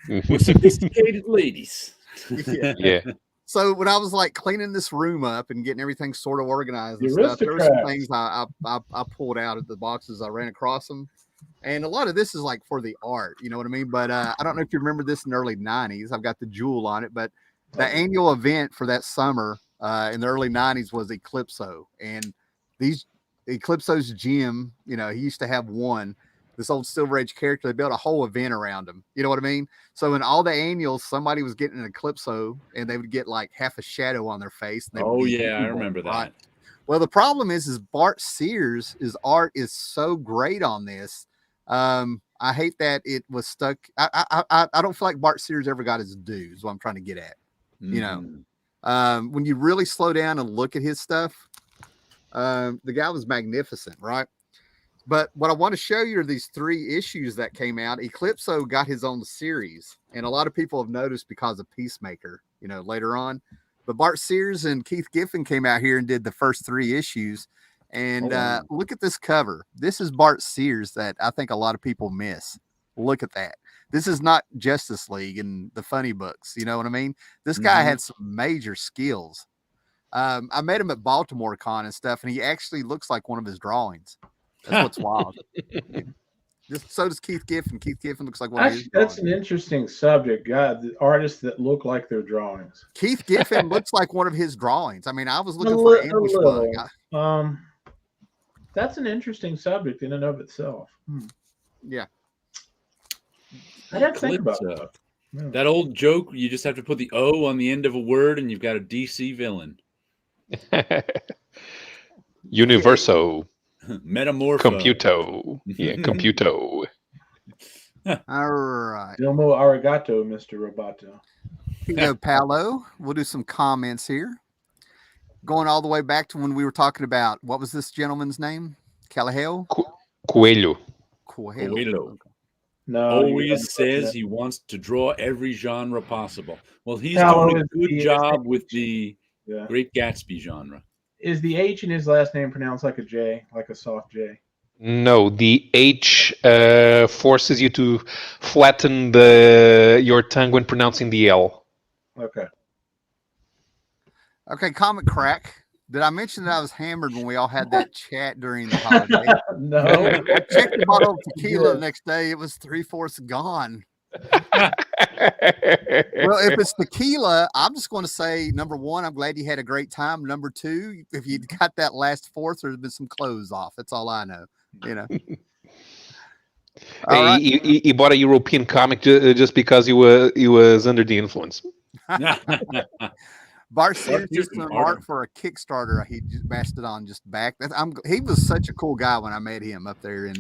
[SPEAKER 1] we're sophisticated ladies.
[SPEAKER 4] Yeah.
[SPEAKER 2] So when I was like cleaning this room up and getting everything sort of organized and stuff, there were some things I pulled out of the boxes. I ran across them. And a lot of this is like for the art, you know what I mean? But I don't know if you remember this in the early 90s. I've got the jewel on it, but the annual event for that summer in the early 90s was Eclipso. And Eclipso's gym, you know, he used to have this old Silver Age character. They built a whole event around him. You know what I mean? So in all the annuals, somebody was getting an Eclipso, and they would get like half a shadow on their face.
[SPEAKER 1] I remember that. Right?
[SPEAKER 2] Well, the problem is Bart Sears' art is so great on this. I hate that it was stuck. I don't feel like Bart Sears ever got his due, is what I'm trying to get at. You know, when you really slow down and look at his stuff, the guy was magnificent, right? But what I want to show you are these 3 issues that came out. Eclipso got his own series, and a lot of people have noticed because of Peacemaker, you know, later on. But Bart Sears and Keith Giffen came out here and did the first 3 issues. And look at this cover. This is Bart Sears that I think a lot of people miss. Look at that. This is not Justice League and the funny books. You know what I mean? This guy had some major skills. I met him at Baltimore Con and stuff, and he actually looks like one of his drawings. That's what's wild. So does Keith Giffen. Keith Giffen looks like one of his drawings.
[SPEAKER 3] That's an interesting subject. God, the artists that look like their drawings.
[SPEAKER 2] Keith Giffen looks like one of his drawings. I mean, I was looking for ambush bug.
[SPEAKER 3] That's an interesting subject in and of itself.
[SPEAKER 2] Yeah.
[SPEAKER 3] I'd have to think about that.
[SPEAKER 1] That old joke, you just have to put the O on the end of a word and you've got a DC villain.
[SPEAKER 4] Universo.
[SPEAKER 1] Metamorpho.
[SPEAKER 4] Computo. Yeah, computo.
[SPEAKER 2] All right.
[SPEAKER 3] Domo arigato, Mr. Roboto.
[SPEAKER 2] Here you go, Paolo. We'll do some comments here. Going all the way back to when we were talking about, what was this gentleman's name? Calaheo?
[SPEAKER 4] Coelho.
[SPEAKER 1] Coelho.
[SPEAKER 2] Okay.
[SPEAKER 3] No,
[SPEAKER 1] Always says he wants to draw every genre possible. Well, he's
[SPEAKER 3] Paolo
[SPEAKER 1] doing a
[SPEAKER 3] is
[SPEAKER 1] good
[SPEAKER 3] the-
[SPEAKER 1] job with the
[SPEAKER 3] Yeah.
[SPEAKER 1] Great Gatsby genre.
[SPEAKER 3] Is the H in his last name pronounced like a J, like a soft J?
[SPEAKER 4] No, the H forces you to flatten your tongue when pronouncing the L.
[SPEAKER 3] Okay.
[SPEAKER 2] Okay, Comic Crack. Did I mention that I was hammered when we all had that chat during the holiday?
[SPEAKER 3] No.
[SPEAKER 2] I checked the bottle of tequila the next day. It was 3/4 gone. Well, if it's tequila, I'm just going to say, number one, I'm glad you had a great time. Number two, if you got that last fourth, there's been some clothes off. That's all I know. All right.
[SPEAKER 4] He bought a European comic just because he was under the influence.
[SPEAKER 2] Bart sent
[SPEAKER 1] Newton,
[SPEAKER 2] just an art for a Kickstarter. He just bashed it on just back. He was such a cool guy when I met him up there in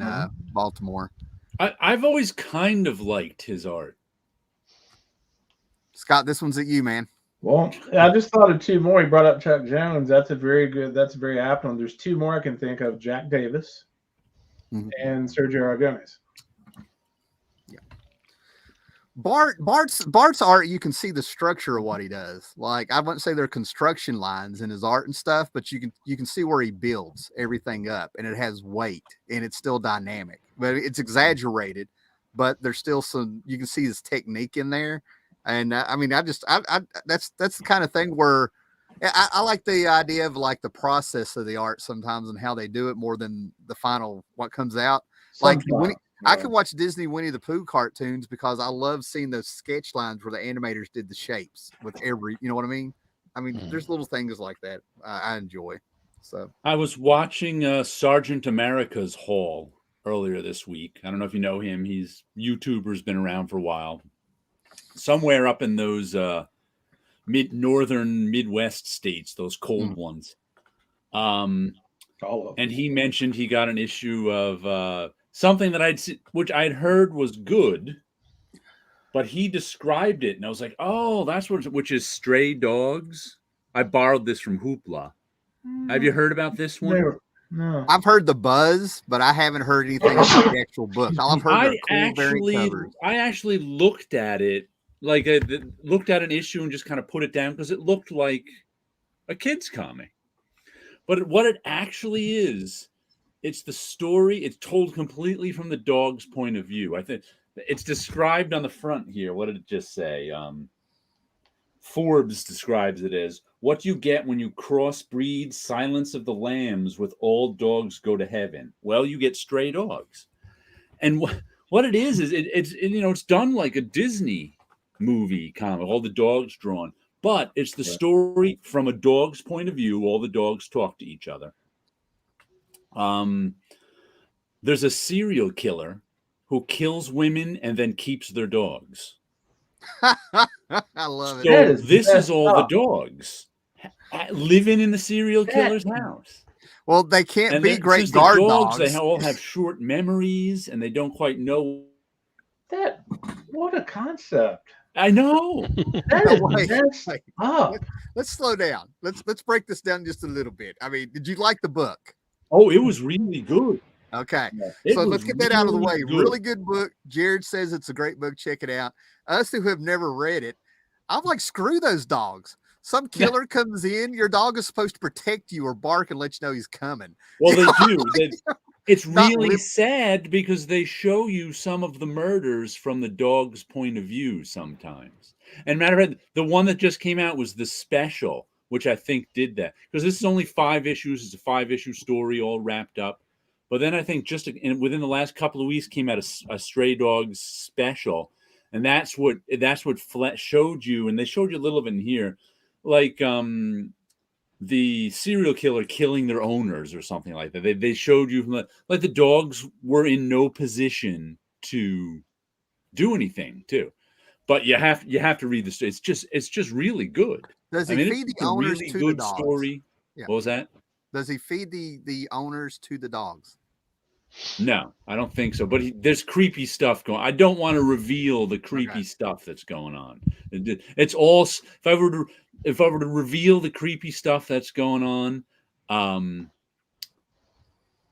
[SPEAKER 2] Baltimore.
[SPEAKER 1] I've always kind of liked his art.
[SPEAKER 2] Scott, this one's at you, man.
[SPEAKER 3] Well, I just thought of two more. He brought up Chuck Jones. That's a very apt one. There's two more I can think of: Jack Davis and Sergio Aragones.
[SPEAKER 2] Bart's art, you can see the structure of what he does. Like, I wouldn't say there are construction lines in his art and stuff, but you can see where he builds everything up, and it has weight, and it's still dynamic. But it's exaggerated, but there's still some, you can see his technique in there. And I mean, that's the kind of thing where I like the idea of like the process of the art sometimes and how they do it more than the final what comes out. Like I could watch Disney Winnie the Pooh cartoons because I love seeing those sketch lines where the animators did the shapes with every, you know what I mean? I mean, there's little things like that I enjoy. So
[SPEAKER 1] I was watching Sergeant America's haul earlier this week. I don't know if you know him. He's YouTuber's been around for a while. Somewhere up in those northern Midwest states, those cold ones. And he mentioned he got an issue of something that which I'd heard was good, but he described it, and I was like, "Oh, that's which is Stray Dogs." I borrowed this from Hoopla. Have you heard about this one?
[SPEAKER 3] No.
[SPEAKER 2] I've heard the buzz, but I haven't heard anything about the actual book. I've heard
[SPEAKER 1] I actually looked at it, like I looked at an issue and just kind of put it down because it looked like a kid's comic. But what it actually is, it's the story. It's told completely from the dog's point of view. I think it's described on the front here. What did it just say? Forbes describes it as what you get when you crossbreed Silence of the Lambs with All Dogs Go to Heaven. Well, you get stray dogs. And what it is it's done like a Disney movie comic, all the dogs drawn. But it's the story from a dog's point of view. All the dogs talk to each other. There's a serial killer who kills women and then keeps their dogs.
[SPEAKER 2] I love it.
[SPEAKER 1] So this is all the dogs living in the serial killer's house.
[SPEAKER 2] Well, they can't be great guard dogs.
[SPEAKER 1] They all have short memories and they don't quite know.
[SPEAKER 3] What a concept.
[SPEAKER 1] I know.
[SPEAKER 2] Let's slow down. Let's break this down just a little bit. I mean, did you like the book?
[SPEAKER 1] Oh, it was really good.
[SPEAKER 2] Okay. So let's get that out of the way. Really good book. Jared says it's a great book. Check it out. Us who have never read it, I'm like, screw those dogs. Some killer comes in, your dog is supposed to protect you or bark and let you know he's coming.
[SPEAKER 1] Well, they do. It's really sad because they show you some of the murders from the dog's point of view sometimes. And matter of fact, the one that just came out was the special, which I think did that. Because this is only 5 issues. It's a 5-issue story all wrapped up. But then I think just within the last couple of weeks came out a Stray Dogs special. And that's what showed you. And they showed you a little of it in here. Like the serial killer killing their owners or something like that. They showed you like the dogs were in no position to do anything too. But you have to read the story. It's just really good.
[SPEAKER 2] Does he feed the owners to the dogs? Story. Yeah.
[SPEAKER 1] What was that?
[SPEAKER 2] Does he feed the owners to the dogs?
[SPEAKER 1] No, I don't think so. But there's creepy stuff going. I don't want to reveal the creepy stuff that's going on. It's all. If I were to reveal the creepy stuff that's going on,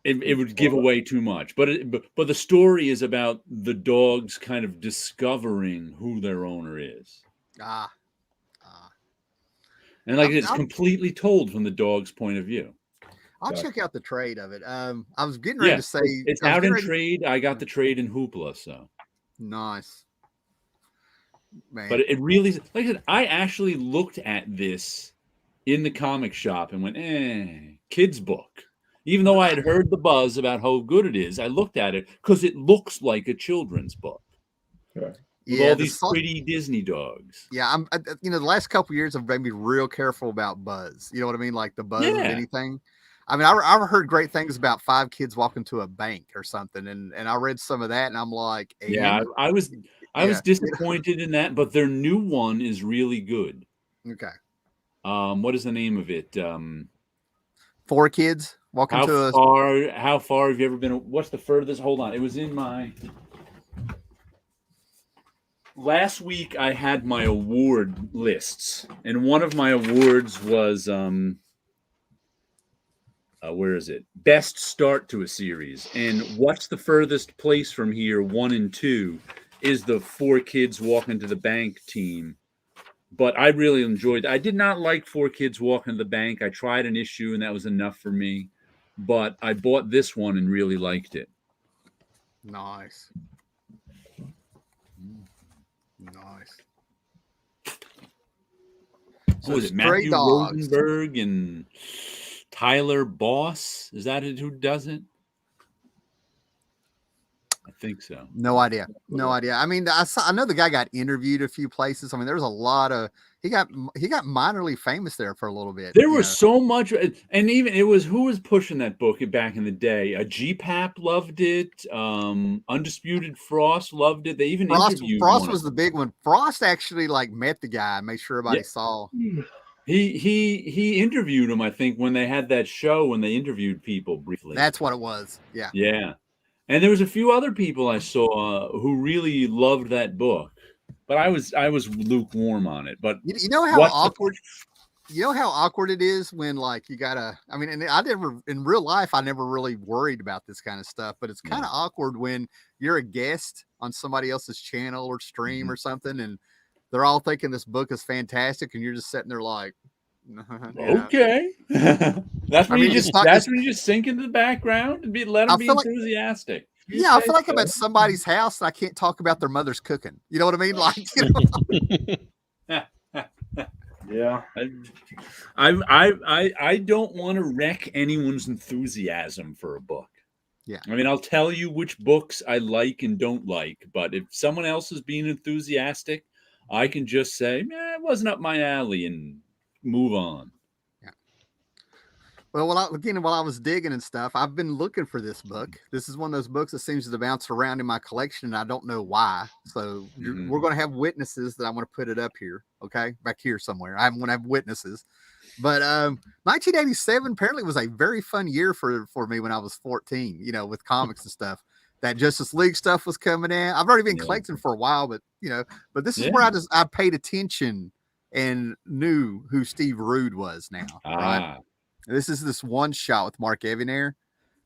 [SPEAKER 1] it would give away too much. But the story is about the dogs kind of discovering who their owner is. And like it's completely told from the dog's point of view.
[SPEAKER 2] I'll check out the trade of it. I was getting ready to say
[SPEAKER 1] it's out in trade. I got the trade in Hoopla, so
[SPEAKER 2] nice. Man.
[SPEAKER 1] But it really, like I said, I actually looked at this in the comic shop and went, kids book. Even though I had heard the buzz about how good it is, I looked at it because it looks like a children's book.
[SPEAKER 3] Okay.
[SPEAKER 1] With all these pretty Disney dogs.
[SPEAKER 2] Yeah, the last couple of years I've made me real careful about buzz. You know what I mean? Like the buzz of anything. I mean, I've heard great things about 5 kids walking to a bank or something, and I read some of that, and I'm like,
[SPEAKER 1] I was disappointed in that, but their new one is really good.
[SPEAKER 2] Okay.
[SPEAKER 1] What is the name of it?
[SPEAKER 2] 4 kids walking to a.
[SPEAKER 1] How far have you ever been? What's the furthest? Hold on, it was in my. Last week I had my award lists, and one of my awards was where is it? Best start to a series. And what's the furthest place from here? 1 and 2 is the 4 kids walking to the bank team. But I really enjoyed it. I did not like 4 kids walking to the bank. I tried an issue and that was enough for me. But I bought this one and really liked it.
[SPEAKER 2] Nice. Nice.
[SPEAKER 1] So was it Matthew Rosenberg and Tyler Boss? Is that who does it? I think so.
[SPEAKER 2] No idea. I mean, I know the guy got interviewed a few places. I mean, there was a lot of he got minorly famous there for a little bit.
[SPEAKER 1] There was so much, and even it was who was pushing that book back in the day. GPAP loved it. Undisputed Frost loved it. They even interviewed
[SPEAKER 2] Frost was the big one. Frost actually met the guy, made sure everybody saw.
[SPEAKER 1] He interviewed him, I think, when they had that show when they interviewed people briefly.
[SPEAKER 2] That's what it was. Yeah.
[SPEAKER 1] Yeah. And there was a few other people I saw who really loved that book, but I was lukewarm on it. But
[SPEAKER 2] you know how awkward. You know how awkward it is when you gotta. I mean, and I never in real life I never really worried about this kind of stuff, but it's kind of awkward when you're a guest on somebody else's channel or stream or something, and they're all thinking this book is fantastic, and you're just sitting there like.
[SPEAKER 1] Okay. That's when you just sink into the background and let them be enthusiastic.
[SPEAKER 2] I feel like I'm at somebody's house and I can't talk about their mother's cooking. You know what I mean?
[SPEAKER 3] Yeah.
[SPEAKER 1] I don't want to wreck anyone's enthusiasm for a book.
[SPEAKER 2] Yeah.
[SPEAKER 1] I mean, I'll tell you which books I like and don't like, but if someone else is being enthusiastic, I can just say, it wasn't up my alley and move on.
[SPEAKER 2] Yeah. Well, while I was digging and stuff, I've been looking for this book. This is one of those books that seems to bounce around in my collection, and I don't know why. So we're going to have witnesses that I'm going to put it up here, okay, back here somewhere. I'm going to have witnesses. But 1987 apparently was a very fun year for me when I was 14. With comics and stuff. That Justice League stuff was coming in. I've already been collecting for a while, but this is where I paid attention. And knew who Steve Rude was now. Right? This is this one shot with Mark Evanier.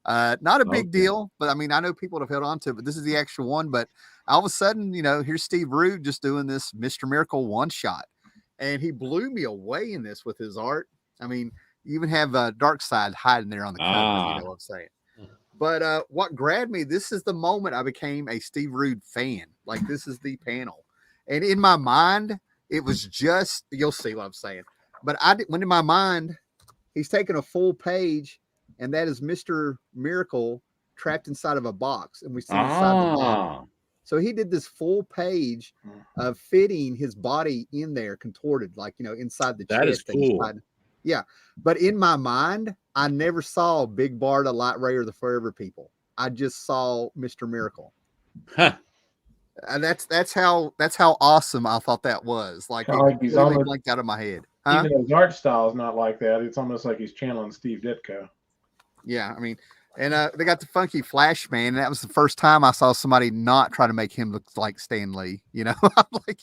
[SPEAKER 2] Not a big deal, but I mean, I know people have held on to it, but this is the actual one. But all of a sudden, here's Steve Rude just doing this Mr. Miracle one shot. And he blew me away in this with his art. I mean, you even have Darkseid hiding there on the cover, you know what I'm saying? But what grabbed me, this is the moment I became a Steve Rude fan. Like, this is the panel. And in my mind, it was just, you'll see what I'm saying. But when in my mind, he's taking a full page, and that is Mr. Miracle trapped inside of a box. And we see inside the box. So he did this full page of fitting his body in there, contorted, inside the chest.
[SPEAKER 1] That is cool.
[SPEAKER 2] Yeah. But in my mind, I never saw Big Barda, Light Ray, or the Forever People. I just saw Mr. Miracle.
[SPEAKER 1] Huh.
[SPEAKER 2] And that's how awesome I thought that was. Like, it completely blanked out of my head. Huh?
[SPEAKER 3] Even though his art style is not like that, it's almost like he's channeling Steve Ditko.
[SPEAKER 2] Yeah, I mean, and they got the funky Flash Man. And that was the first time I saw somebody not try to make him look like Stan Lee. You know, I'm like,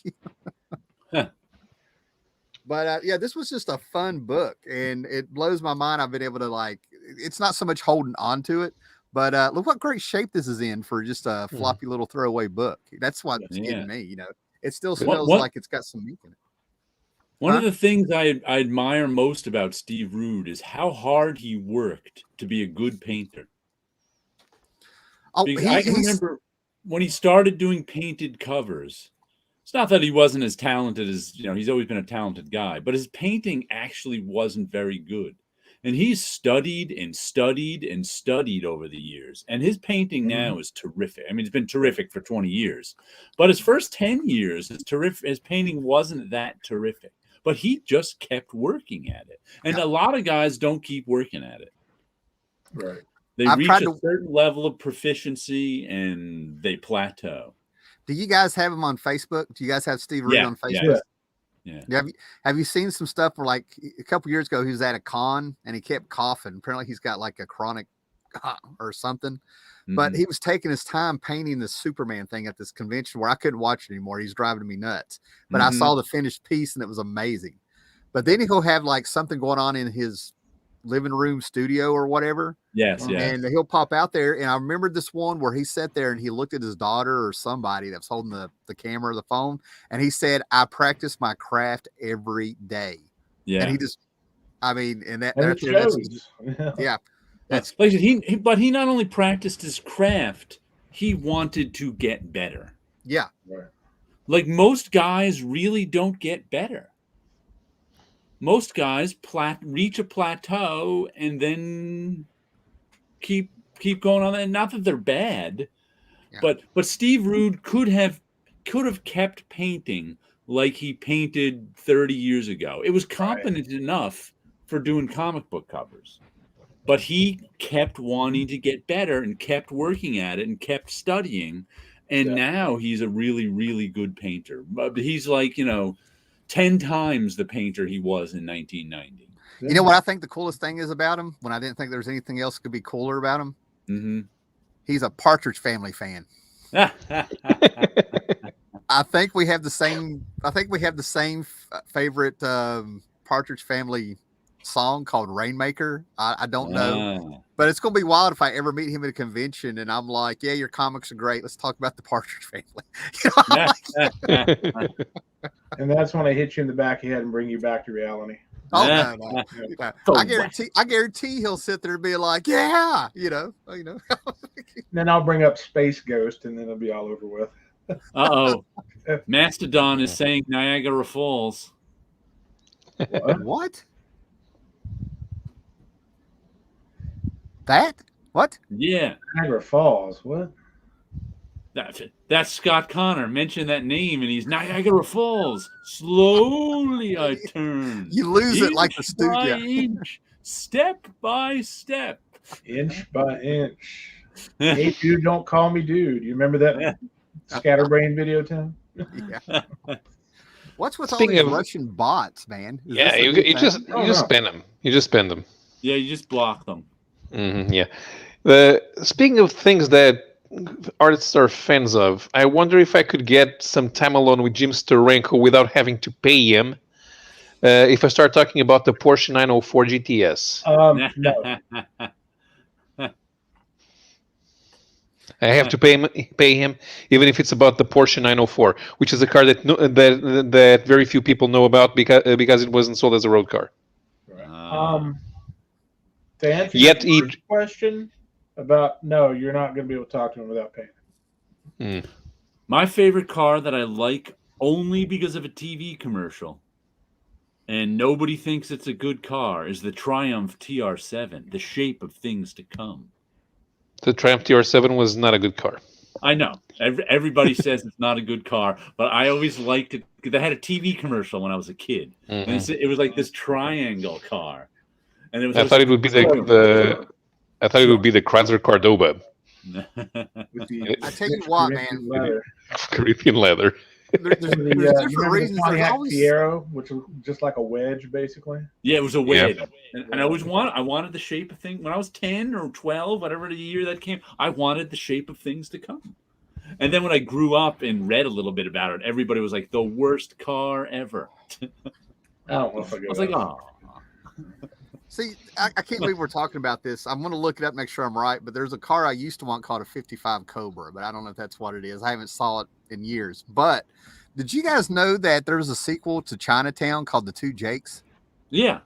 [SPEAKER 2] but yeah, this was just a fun book, and it blows my mind. I've been able to like, it's not so much holding on to it, but look what great shape this is in for just a floppy little throwaway book. That's what's getting me. You know, it still smells like it's got some ink in it.
[SPEAKER 1] One of the things I admire most about Steve Rude is how hard he worked to be a good painter.
[SPEAKER 2] Oh,
[SPEAKER 1] because I can remember when he started doing painted covers. It's not that he wasn't as talented as, you know, he's always been a talented guy, but his painting actually wasn't very good. And he's studied and studied and studied over the years. And his painting now is terrific. I mean, it's been terrific for 20 years. But his first 10 years, his painting wasn't that terrific. But he just kept working at it. And a lot of guys don't keep working at it.
[SPEAKER 3] Right.
[SPEAKER 1] They reach a certain level of proficiency and they plateau.
[SPEAKER 2] Do you guys have him on Facebook? Do you guys have Steve Rude on Facebook? Yeah. Have you seen some stuff where, like, a couple years ago he was at a con and he kept coughing? Apparently he's got like a chronic or something. But he was taking his time painting the Superman thing at this convention where I couldn't watch it anymore. He's driving me nuts. But I saw the finished piece and it was amazing. But then he'll have like something going on in his living room studio or whatever.
[SPEAKER 1] Yes.
[SPEAKER 2] And he'll pop out there. And I remember this one where he sat there and he looked at his daughter or somebody that was holding the camera or the phone. And he said, I practice my craft every day. Yeah. And he just, I mean, and that's yeah.
[SPEAKER 1] That's like but he not only practiced his craft, he wanted to get better.
[SPEAKER 2] Yeah.
[SPEAKER 1] Like most guys really don't get better. Most guys reach a plateau and then keep going on that. Not that they're bad, but Steve Rude could have kept painting like he painted 30 years ago. It was competent enough for doing comic book covers. But he kept wanting to get better and kept working at it and kept studying. And now he's a really, really good painter. But he's like, 10 times the painter he was in 1990.
[SPEAKER 2] You know what I think the coolest thing is about him? When I didn't think there was anything else could be cooler about him? Mm-hmm. He's a Partridge Family fan. I think we have the same favorite Partridge Family song called Rainmaker. I don't know, but it's gonna be wild if I ever meet him at a convention and I'm like, yeah, your comics are great, let's talk about the Partridge Family.
[SPEAKER 3] And that's when I hit you in the back of the head and bring you back to reality.
[SPEAKER 2] No. I guarantee he'll sit there and be like, yeah,
[SPEAKER 3] Then I'll bring up Space Ghost and then it'll be all over with.
[SPEAKER 1] Mastodon is saying Niagara Falls.
[SPEAKER 2] What? That? What?
[SPEAKER 1] Yeah.
[SPEAKER 3] Niagara Falls. What?
[SPEAKER 1] That's Scott Connor. Mentioned that name, and he's Niagara Falls. Slowly I turn.
[SPEAKER 2] You lose it like the studio.
[SPEAKER 1] Inch, step by step.
[SPEAKER 3] Inch by inch. Hey, dude, don't call me dude. You remember that Scatterbrain video, Tim?
[SPEAKER 2] Yeah. What's with all these Russian bots, man?
[SPEAKER 4] You just spend them. You just spend them.
[SPEAKER 1] Yeah, you just block them.
[SPEAKER 4] Speaking of things that artists are fans of, I wonder if I could get some time alone with Jim Steranko without having to pay him. If I start talking about the Porsche 904 GTS,
[SPEAKER 3] no.
[SPEAKER 4] I have to pay him, even if it's about the Porsche 904, which is a car that very few people know about because it wasn't sold as a road car.
[SPEAKER 3] To answer your first question about you're not going to be able to talk to him without paying.
[SPEAKER 1] My favorite car that I like only because of a TV commercial, and nobody thinks it's a good car, is the Triumph TR7, the shape of things to come.
[SPEAKER 4] The Triumph TR7 was not a good car.
[SPEAKER 1] I know. Everybody says it's not a good car, but I always liked it. They had a TV commercial when I was a kid. And it was like this triangle car. And it was
[SPEAKER 4] I thought it would be the Chrysler Cordoba.
[SPEAKER 2] I tell you what, man.
[SPEAKER 4] Caribbean leather.
[SPEAKER 2] there's
[SPEAKER 3] You
[SPEAKER 2] different
[SPEAKER 3] remember the
[SPEAKER 2] reasons. There's
[SPEAKER 3] Pontiac
[SPEAKER 2] always
[SPEAKER 3] Fiero, which was just like a wedge, basically.
[SPEAKER 1] Yeah, it was a
[SPEAKER 4] Yeah.
[SPEAKER 1] wedge. And I always wanted the shape of things. When I was 10 or 12, whatever the year that came, I wanted the shape of things to come. And then when I grew up and read a little bit about it, everybody was like, the worst car ever.
[SPEAKER 3] I don't know if I
[SPEAKER 1] I was like, oh.
[SPEAKER 2] See, I can't believe we're talking about this. I'm going to look it up, make sure I'm right. But there's a car I used to want called a 55 Cobra, but I don't know if that's what it is. I haven't saw it in years. But did you guys know that there was a sequel to Chinatown called The Two Jakes?
[SPEAKER 1] Yeah.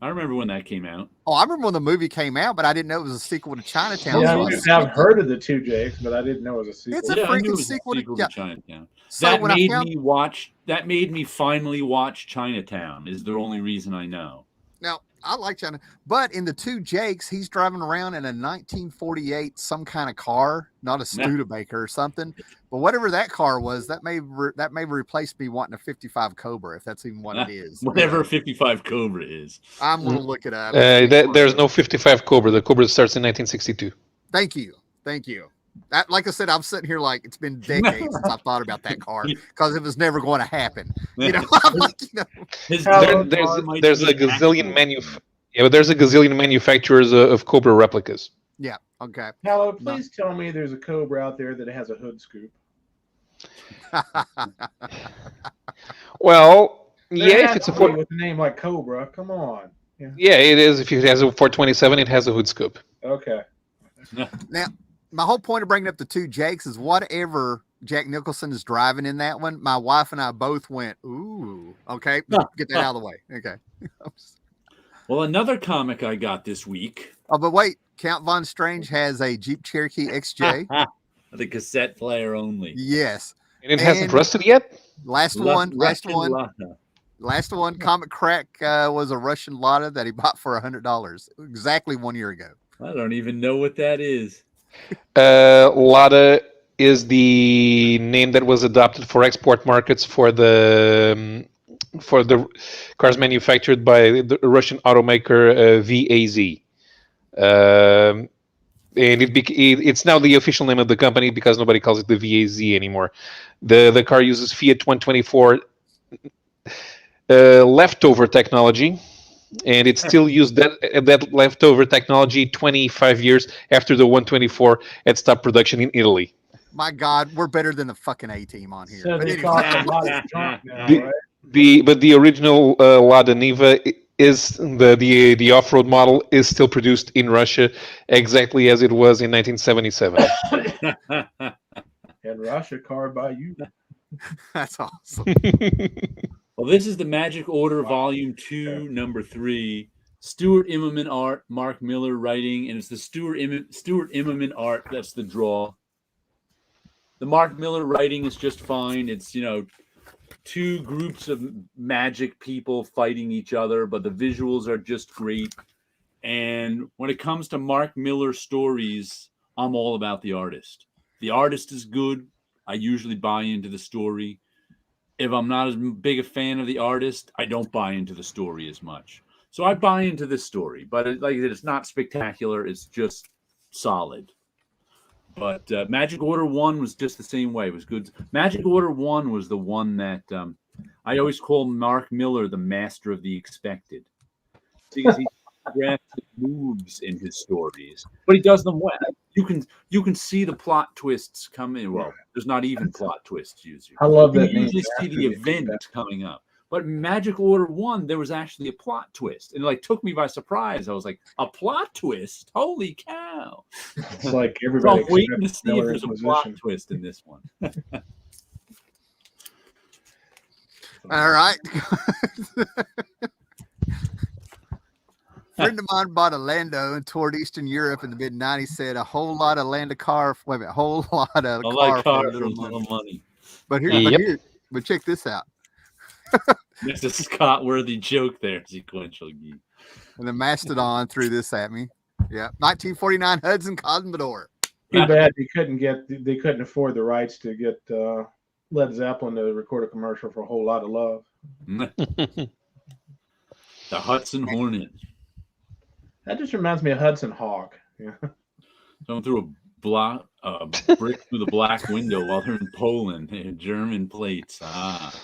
[SPEAKER 1] I remember when that came out.
[SPEAKER 2] Oh, I remember when the movie came out, but I didn't know it was a sequel to Chinatown.
[SPEAKER 3] Yeah,
[SPEAKER 2] So
[SPEAKER 3] I've heard of the Two Jakes, but I didn't know it was a sequel.
[SPEAKER 2] It's a
[SPEAKER 1] Yeah, I knew
[SPEAKER 2] freaking
[SPEAKER 1] it was a
[SPEAKER 2] sequel
[SPEAKER 1] sequel
[SPEAKER 2] to
[SPEAKER 1] to Chinatown.
[SPEAKER 2] So
[SPEAKER 1] That
[SPEAKER 2] when I
[SPEAKER 1] made
[SPEAKER 2] found
[SPEAKER 1] me watch. That made me finally watch Chinatown. Is the only reason I know.
[SPEAKER 2] now, I like China, but in The Two Jakes, he's driving around in a 1948 some kind of car, not a Studebaker or something, but whatever that car was, that may replace me wanting a 55 Cobra, if that's even what it is.
[SPEAKER 1] Whatever 55 Cobra is.
[SPEAKER 2] I'm gonna look it up.
[SPEAKER 4] There's no 55 Cobra. The Cobra starts in 1962.
[SPEAKER 2] Thank you. That, like I said, I'm sitting here like it's been decades since I've thought about that car because it was never going to happen. You know, I'm like,
[SPEAKER 4] There's a gazillion there's a gazillion manufacturers of Cobra replicas.
[SPEAKER 2] Yeah. Okay.
[SPEAKER 3] Hello, please tell me there's a Cobra out there that has a hood scoop.
[SPEAKER 4] Well,
[SPEAKER 3] There
[SPEAKER 4] if
[SPEAKER 3] has
[SPEAKER 4] it's a
[SPEAKER 3] to be with a name like Cobra, come on.
[SPEAKER 4] Yeah, it is. If it has a 427, it has a hood scoop.
[SPEAKER 3] Okay.
[SPEAKER 2] Now, my whole point of bringing up The Two Jakes is whatever Jack Nicholson is driving in that one, my wife and I both went, ooh, okay, get that out of the way. Okay.
[SPEAKER 1] Well, another comic I got this week.
[SPEAKER 2] Oh, but wait, Count Von Strange has a Jeep Cherokee XJ.
[SPEAKER 1] The cassette player only.
[SPEAKER 2] Yes.
[SPEAKER 4] And it hasn't rusted yet?
[SPEAKER 2] Last one. Comic Crack was a Russian Lada that he bought for $100 exactly 1 year ago.
[SPEAKER 1] I don't even know what that is.
[SPEAKER 4] Lada is the name that was adopted for export markets for the cars manufactured by the Russian automaker VAZ. And it's now the official name of the company because nobody calls it the VAZ anymore. The car uses Fiat 124 leftover technology, and it still used that leftover technology 25 years after the 124 had stopped production in Italy.
[SPEAKER 2] My God, we're better than the fucking A-Team on here.
[SPEAKER 3] So
[SPEAKER 2] But
[SPEAKER 3] they
[SPEAKER 2] anyway.
[SPEAKER 3] cost a lot of junk now, right?
[SPEAKER 4] The original Lada Niva is the off-road model is still produced in Russia exactly as it was in 1977.
[SPEAKER 3] And Russia car by you.
[SPEAKER 2] That's awesome.
[SPEAKER 1] Well, this is the Magic Order Volume 2, Number 3. Stuart Immonen art, Mark Miller writing, and it's the Stuart Immonen art that's the draw. The Mark Miller writing is just fine. It's, two groups of magic people fighting each other, but the visuals are just great. And when it comes to Mark Miller stories, I'm all about the artist. The artist is good. I usually buy into the story. If I'm not as big a fan of the artist, I don't buy into the story as much. So I buy into this story, but like I said, it's not spectacular. It's just solid. But Magic Order 1 was just the same way. It was good. Magic Order 1 was the one that I always call Mark Miller the master of the expected. Because he grabs moves in his stories, but he does them well. You can see the plot twists coming. Well, there's not even plot twists usually.
[SPEAKER 3] I love that.
[SPEAKER 1] You usually see the event coming up. But Magic Order 1, there was actually a plot twist. And it took me by surprise. I was like, a plot twist? Holy cow.
[SPEAKER 3] It's like everybody.
[SPEAKER 1] So I'm waiting to see if there's a plot twist in this one.
[SPEAKER 2] All right. A friend of mine bought a Lando and toured Eastern Europe in the mid-90s, said a whole lot of Lando car. Wait a minute, a whole lot of car
[SPEAKER 1] for a little money.
[SPEAKER 2] But check this out.
[SPEAKER 1] It's a Scott-worthy joke there, sequential geek.
[SPEAKER 2] And the Mastodon threw this at me. Yeah, 1949 Hudson Commodore.
[SPEAKER 3] Too bad they couldn't afford the rights to get Led Zeppelin to record a commercial for A Whole Lot of Love.
[SPEAKER 1] The Hudson Hornet.
[SPEAKER 3] That just reminds me of Hudson Hawk. Yeah.
[SPEAKER 1] Someone threw brick through the black window while they're in Poland. German plates. Ah.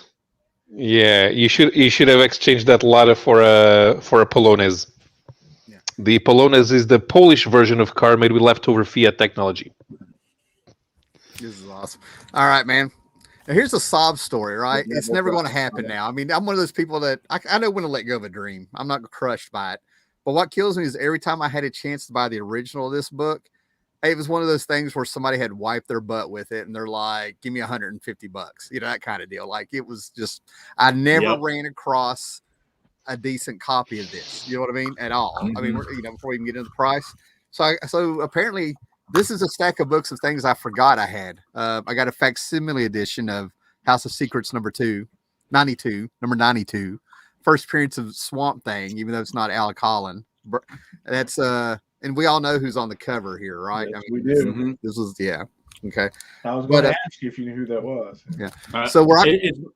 [SPEAKER 4] Yeah, you should have exchanged that Lada for a Polonez.
[SPEAKER 2] Yeah.
[SPEAKER 4] The Polonez is the Polish version of car made with leftover Fiat technology.
[SPEAKER 2] This is awesome. All right, man. Now here's a sob story, right? It's never going to happen now. I mean, I'm one of those people that I know when to let go of a dream. I'm not crushed by it. But what kills me is every time I had a chance to buy the original of this book, it was one of those things where somebody had wiped their butt with it and they're like, give me $150, that kind of deal. Like it was just, I never ran across a decent copy of this. You know what I mean? At all. I mean, before we even get into the price. So apparently this is a stack of books of things I forgot I had. I got a facsimile edition of House of Secrets number 92. First appearance of Swamp Thing, even though it's not Alec Holland. That's and we all know who's on the cover here, right?
[SPEAKER 3] Yes, we do.
[SPEAKER 2] This was okay.
[SPEAKER 3] I was going to ask you if you knew who that was.
[SPEAKER 2] Yeah.
[SPEAKER 1] So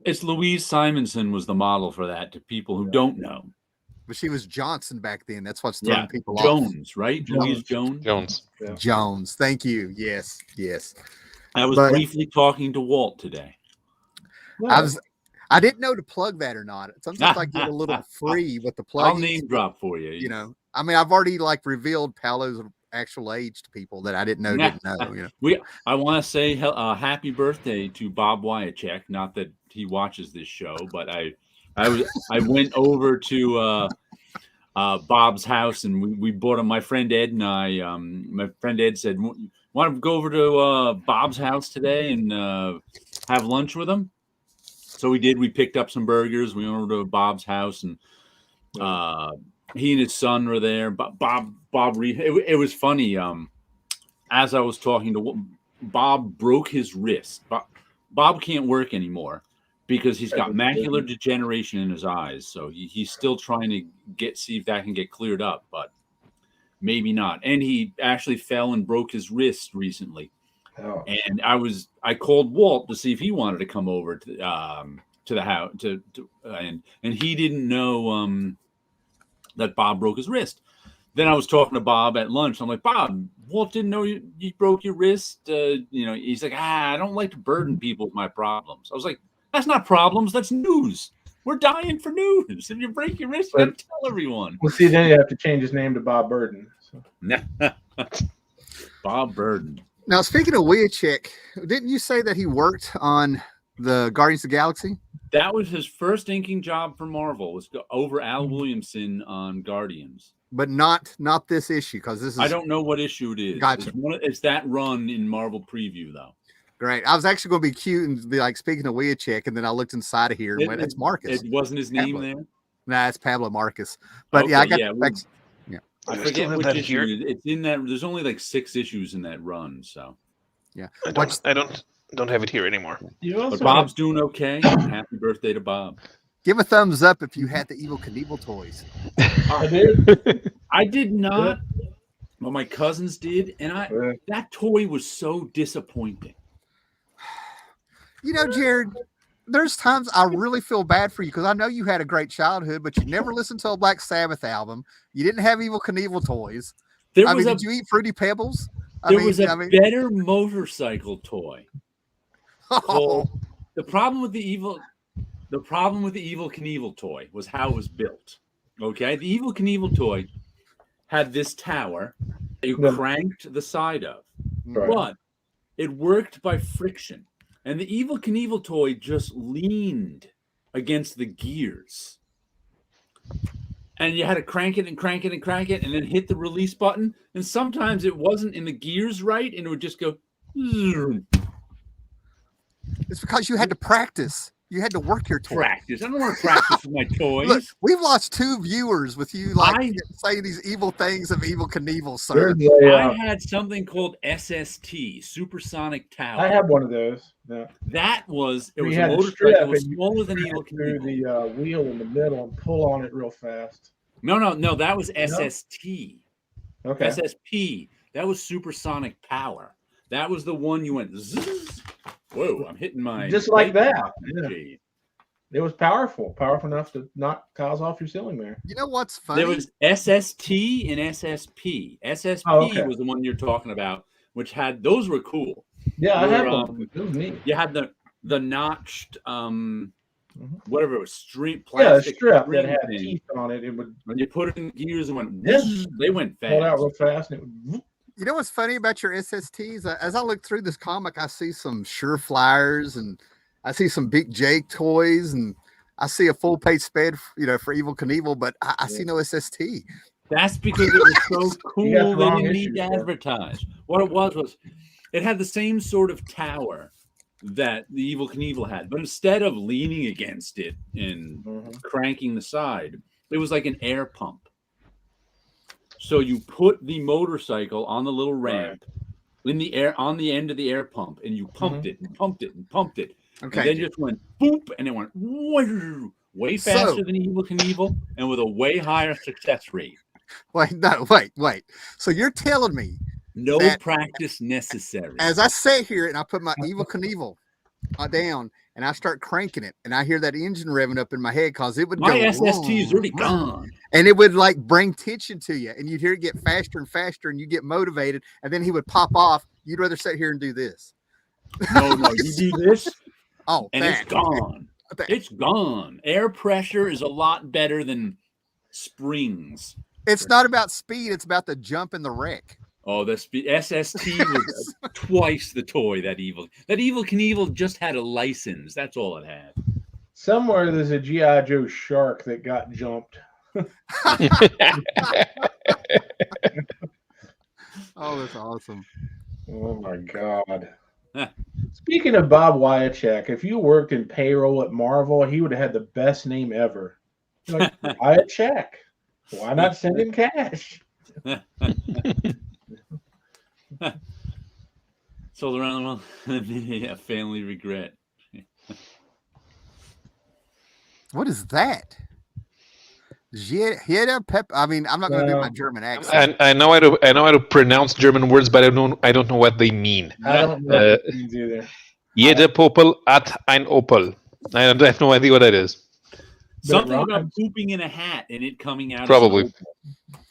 [SPEAKER 1] it's Louise Simonson was the model for that. To people who don't know,
[SPEAKER 2] but she was Johnson back then. That's what's throwing people
[SPEAKER 1] Jones,
[SPEAKER 2] off.
[SPEAKER 1] Right? Louise Jones.
[SPEAKER 3] Yeah.
[SPEAKER 2] Jones. Thank you. Yes.
[SPEAKER 1] I was briefly talking to Walt today.
[SPEAKER 2] Well, I didn't know to plug that or not. Sometimes I get a little free with the plug.
[SPEAKER 1] I'll name drop for you.
[SPEAKER 2] You know, I mean, I've already revealed Paolo's actual age to people that I didn't know. You know,
[SPEAKER 1] I want to say happy birthday to Bob Wyachek. Not that he watches this show, but I went over to Bob's house and we bought him. My friend Ed and I. My friend Ed said, "Want to go over to Bob's house today and have lunch with him?" So we did. We picked up some burgers. We went over to Bob's house, and he and his son were there. Bob it was funny. As I was talking to Bob, broke his wrist. Bob can't work anymore because he's got macular degeneration in his eyes. So he's still trying to see if that can get cleared up, but maybe not. And he actually fell and broke his wrist recently. Oh. And I called Walt to see if he wanted to come over to the house and he didn't know that Bob broke his wrist. Then I was talking to Bob at lunch. I'm like, Bob, Walt didn't know you broke your wrist. He's like, I don't like to burden people with my problems. I was like, that's not problems. That's news. We're dying for news. If you break your wrist, you got to tell everyone.
[SPEAKER 3] Well, see, then you have to change his name to Bob Burden. So.
[SPEAKER 1] Bob Burden.
[SPEAKER 2] Now, speaking of Wyachek, didn't you say that he worked on the Guardians of the Galaxy?
[SPEAKER 1] That was his first inking job for Marvel, was over Al Williamson on Guardians.
[SPEAKER 2] But not this issue, because this is...
[SPEAKER 1] I don't know what issue it is.
[SPEAKER 2] Gotcha.
[SPEAKER 1] It's that run in Marvel Preview, though.
[SPEAKER 2] Great. I was actually going to be cute and be like, speaking of Wyachek, and then I looked inside of here and went, it's Marcus.
[SPEAKER 1] It wasn't his name there?
[SPEAKER 2] Nah, it's Pablo Marcus. But
[SPEAKER 1] okay,
[SPEAKER 2] I got
[SPEAKER 1] I forget which issue. It's in that. There's only like 6 issues in that run, so...
[SPEAKER 4] Yeah, I don't have it here anymore.
[SPEAKER 1] But Bob's doing okay. Happy birthday to Bob.
[SPEAKER 2] Give a thumbs up if you had the Evil Knievel toys.
[SPEAKER 3] I did.
[SPEAKER 1] I did not, but my cousins did, and that toy was so disappointing.
[SPEAKER 2] You know, Jared, there's times I really feel bad for you because I know you had a great childhood, but you never listened to a Black Sabbath album. You didn't have Evil Knievel toys. Did you eat Fruity Pebbles?
[SPEAKER 1] There was a better motorcycle toy.
[SPEAKER 2] Oh.
[SPEAKER 1] The problem with the Evil Knievel toy was how it was built. Okay, the Evil Knievel toy had this tower that you cranked the side of, but it worked by friction, and the Evil Knievel toy just leaned against the gears. And you had to crank it and crank it and crank it and then hit the release button. And sometimes it wasn't in the gears right and it would just go.
[SPEAKER 2] It's because you had to practice. You had to work your toy.
[SPEAKER 1] Practice. I don't want to practice with my toys.
[SPEAKER 2] Look, we've lost 2 viewers with you saying these evil things of Evil Knievel, sir.
[SPEAKER 1] I had something called SST, Supersonic Tower.
[SPEAKER 3] I had one of those. Yeah.
[SPEAKER 1] It was a motorcycle. It was smaller than Evil Knievel.
[SPEAKER 3] The wheel in the middle and pull on it real fast.
[SPEAKER 1] No. That was SST.
[SPEAKER 3] Okay.
[SPEAKER 1] SSP. That was Supersonic Power. That was the one you went zzz. Whoa, I'm hitting my...
[SPEAKER 3] Just like that. Yeah. It was powerful enough to knock tiles off your ceiling there.
[SPEAKER 2] You know what's funny?
[SPEAKER 1] There was SST and SSP. SSP was the one you're talking about, which had those were cool.
[SPEAKER 3] Yeah, I had
[SPEAKER 1] Were,
[SPEAKER 3] one. It was neat.
[SPEAKER 1] You had the notched whatever it was,
[SPEAKER 3] Yeah, a
[SPEAKER 1] plastic
[SPEAKER 3] strip that
[SPEAKER 1] string
[SPEAKER 3] had
[SPEAKER 1] thing.
[SPEAKER 3] teeth on it. It would
[SPEAKER 1] When you put it in gears and went,
[SPEAKER 3] Yeah.
[SPEAKER 1] they went
[SPEAKER 3] pull out
[SPEAKER 1] fast.
[SPEAKER 3] real fast, and it would.
[SPEAKER 2] You know what's funny about your SSTs? As I look through this comic, I see some Sureflyers and I see some Big Jake toys and I see a full page spread, for Evil Knievel, but I see no SST.
[SPEAKER 1] That's because it was so
[SPEAKER 3] You got
[SPEAKER 1] cool.
[SPEAKER 3] the
[SPEAKER 1] They
[SPEAKER 3] wrong
[SPEAKER 1] didn't need
[SPEAKER 3] issue,
[SPEAKER 1] to
[SPEAKER 3] sir.
[SPEAKER 1] advertise. What it was it had the same sort of tower that the Evil Knievel had, but instead of leaning against it and cranking the side, it was like an air pump. So you put the motorcycle on the little ramp in the air on the end of the air pump, and you pumped it and pumped it and pumped it.
[SPEAKER 2] Okay.
[SPEAKER 1] And then just went boop, and it went way faster than Evil Knievel and with a way higher success rate.
[SPEAKER 2] Wait. So you're telling me
[SPEAKER 1] No
[SPEAKER 2] that
[SPEAKER 1] practice necessary.
[SPEAKER 2] as I sit here and I put my Evil Knievel down and I start cranking it and I hear that engine revving up in my head because it would
[SPEAKER 1] My
[SPEAKER 2] go.
[SPEAKER 1] SST is already gone.
[SPEAKER 2] And it would like bring tension to you and you'd hear it get faster and faster and you get motivated and then he would pop off. You'd rather sit here and do this.
[SPEAKER 1] No, you do this and
[SPEAKER 2] that.
[SPEAKER 1] it's gone. It's gone. Air pressure is a lot better than springs.
[SPEAKER 2] It's not about speed. It's about the jump and the wreck.
[SPEAKER 1] Oh, the SST was twice the toy that Evil Knievel just had a license. That's all it had.
[SPEAKER 3] Somewhere there's a G.I. Joe shark that got jumped.
[SPEAKER 2] Oh, that's awesome.
[SPEAKER 3] Oh my God. Speaking of Bob Wyachek, if you worked in payroll at Marvel, he would have had the best name ever. Like, Wyachek. Why not send him cash?
[SPEAKER 1] Sold around the world. Yeah, family regret.
[SPEAKER 2] What is that? I mean, I'm not going to do my German accent.
[SPEAKER 4] I know how to pronounce German words, but I don't know what they mean.
[SPEAKER 3] I don't know what it means either.
[SPEAKER 4] Jeder Popel hat ein Opel. I have no idea what that is.
[SPEAKER 1] Something about pooping in a hat and it coming out.
[SPEAKER 4] Probably.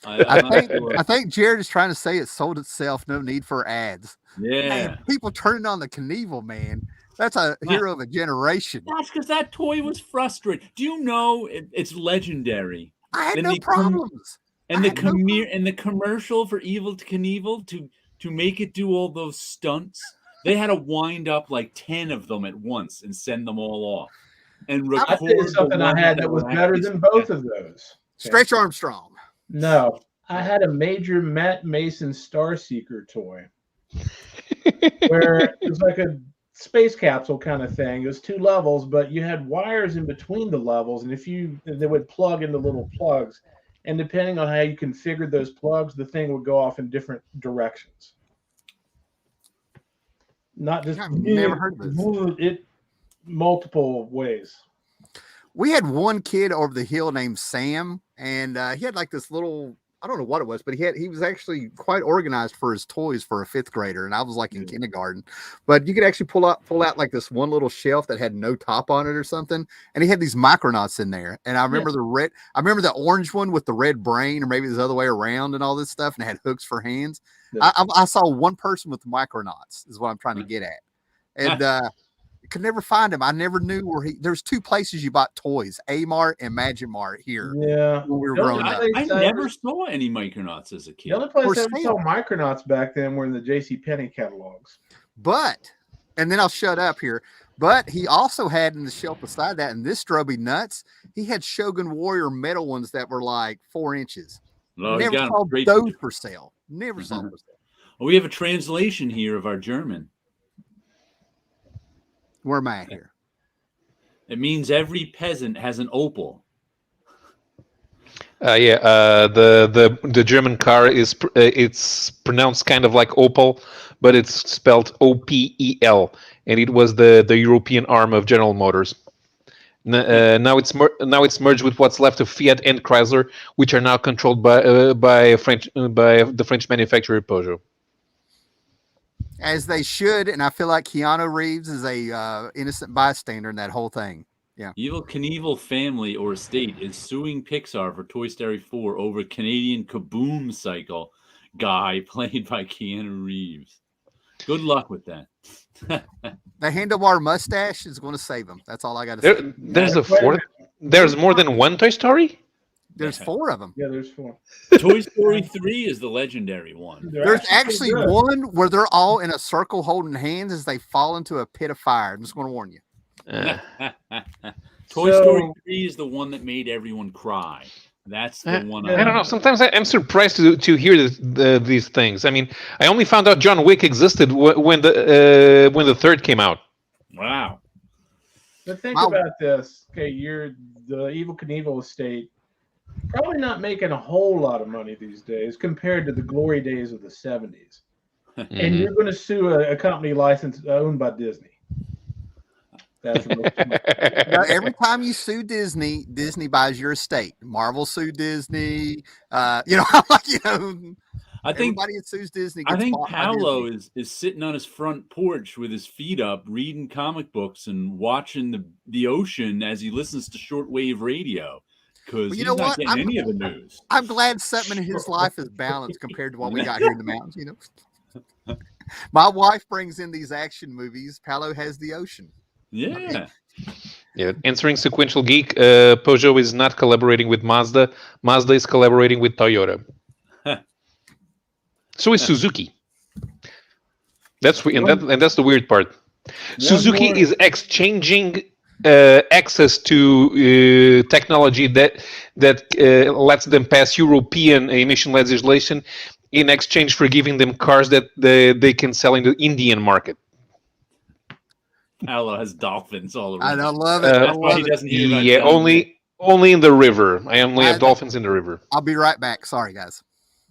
[SPEAKER 2] I think Jared is trying to say it sold itself. No need for ads.
[SPEAKER 1] Yeah.
[SPEAKER 2] Man, people turning on the Knievel, man. That's a hero of a generation.
[SPEAKER 1] That's because that toy was frustrating. Do you know it's legendary?
[SPEAKER 2] I had no problems.
[SPEAKER 1] And the commercial for Evil Knievel to make it do all those stunts, they had to wind up like 10 of them at once and send them all off. And record
[SPEAKER 3] something I had that was better than both of those.
[SPEAKER 2] Stretch Armstrong.
[SPEAKER 3] No, I had a Major Matt Mason Star Seeker toy where it was like a space capsule kind of thing. It was 2 levels, but you had wires in between the levels, and they would plug into little plugs, and depending on how you configured those plugs, the thing would go off in different directions. Not just
[SPEAKER 2] I've never heard of this.
[SPEAKER 3] It multiple ways.
[SPEAKER 2] We had one kid over the hill named Sam, and he had like this little, I don't know what it was, but he was actually quite organized for his toys for a 5th grader, and I was like in kindergarten. But you could actually pull out like this one little shelf that had no top on it or something, and he had these Micronauts in there. And I remember the orange one with the red brain, or maybe it was the other way around, and all this stuff, and it had hooks for hands. Yeah. I saw one person with Micronauts, is what I'm trying to get at, and could never find him. I never knew where there's 2 places you bought toys, A-Mart and Magimart here.
[SPEAKER 3] Yeah.
[SPEAKER 2] When we were growing up.
[SPEAKER 1] I never saw any Micronauts as a kid.
[SPEAKER 3] The only place I ever saw Micronauts back then were in the JCPenney catalogs.
[SPEAKER 2] And then I'll shut up here. But he also had in the shelf beside that, and this drove me nuts, he had Shogun Warrior metal ones that were like 4 inches. Never saw those for sale. Never saw them for sale.
[SPEAKER 1] Well, we have a translation here of our German.
[SPEAKER 2] Where am I at here?
[SPEAKER 1] It means every peasant has an Opel.
[SPEAKER 4] The German car it's pronounced kind of like Opel, but it's spelled OPEL, and it was the European arm of General Motors. Now it's merged with what's left of Fiat and Chrysler, which are now controlled by the French manufacturer Peugeot.
[SPEAKER 2] As they should, and I feel like Keanu Reeves is a innocent bystander in that whole thing. Yeah.
[SPEAKER 1] Evil Knievel family or estate is suing Pixar for Toy Story 4 over Canadian Kaboom Cycle guy played by Keanu Reeves. Good luck with that.
[SPEAKER 2] The handlebar mustache is going to save him. That's all I got to say.
[SPEAKER 4] There's a fourth. There's more than one Toy Story?
[SPEAKER 2] There's 4 of them.
[SPEAKER 3] Yeah, there's 4.
[SPEAKER 1] Toy Story 3 is the legendary one.
[SPEAKER 2] There's actually one where they're all in a circle holding hands as they fall into a pit of fire. I'm just going to warn you.
[SPEAKER 1] Toy Story 3 is the one that made everyone cry. That's the one.
[SPEAKER 4] I don't know. Sometimes I'm surprised to hear these things. I mean, I only found out John Wick existed when the third came out.
[SPEAKER 1] Wow.
[SPEAKER 3] But think about this. Okay, you're the Evel Knievel estate. Probably not making a whole lot of money these days compared to the glory days of the 70s. And you're going to sue a company licensed owned by Disney. That's
[SPEAKER 2] Now, every time you sue Disney, Disney buys your estate. Marvel sued Disney. I think everybody that sues Disney.
[SPEAKER 1] I think Paolo is sitting on his front porch with his feet up, reading comic books and watching the ocean as he listens to shortwave radio. Because he's not getting any of the news.
[SPEAKER 2] I'm glad something in his life is balanced compared to what we got here in the mountains. My wife brings in these action movies. Paolo has the ocean.
[SPEAKER 1] Yeah.
[SPEAKER 4] Yeah. Answering Sequential Geek, Peugeot is not collaborating with Mazda. Mazda is collaborating with Toyota. So is Suzuki. That's the weird part. Suzuki is exchanging access to technology that lets them pass European emission legislation in exchange for giving them cars that they can sell in the Indian market.
[SPEAKER 1] Paolo has dolphins all around.
[SPEAKER 2] I love it.
[SPEAKER 4] Yeah, only in the river. I only have dolphins in the river.
[SPEAKER 2] I'll be right back. Sorry, guys.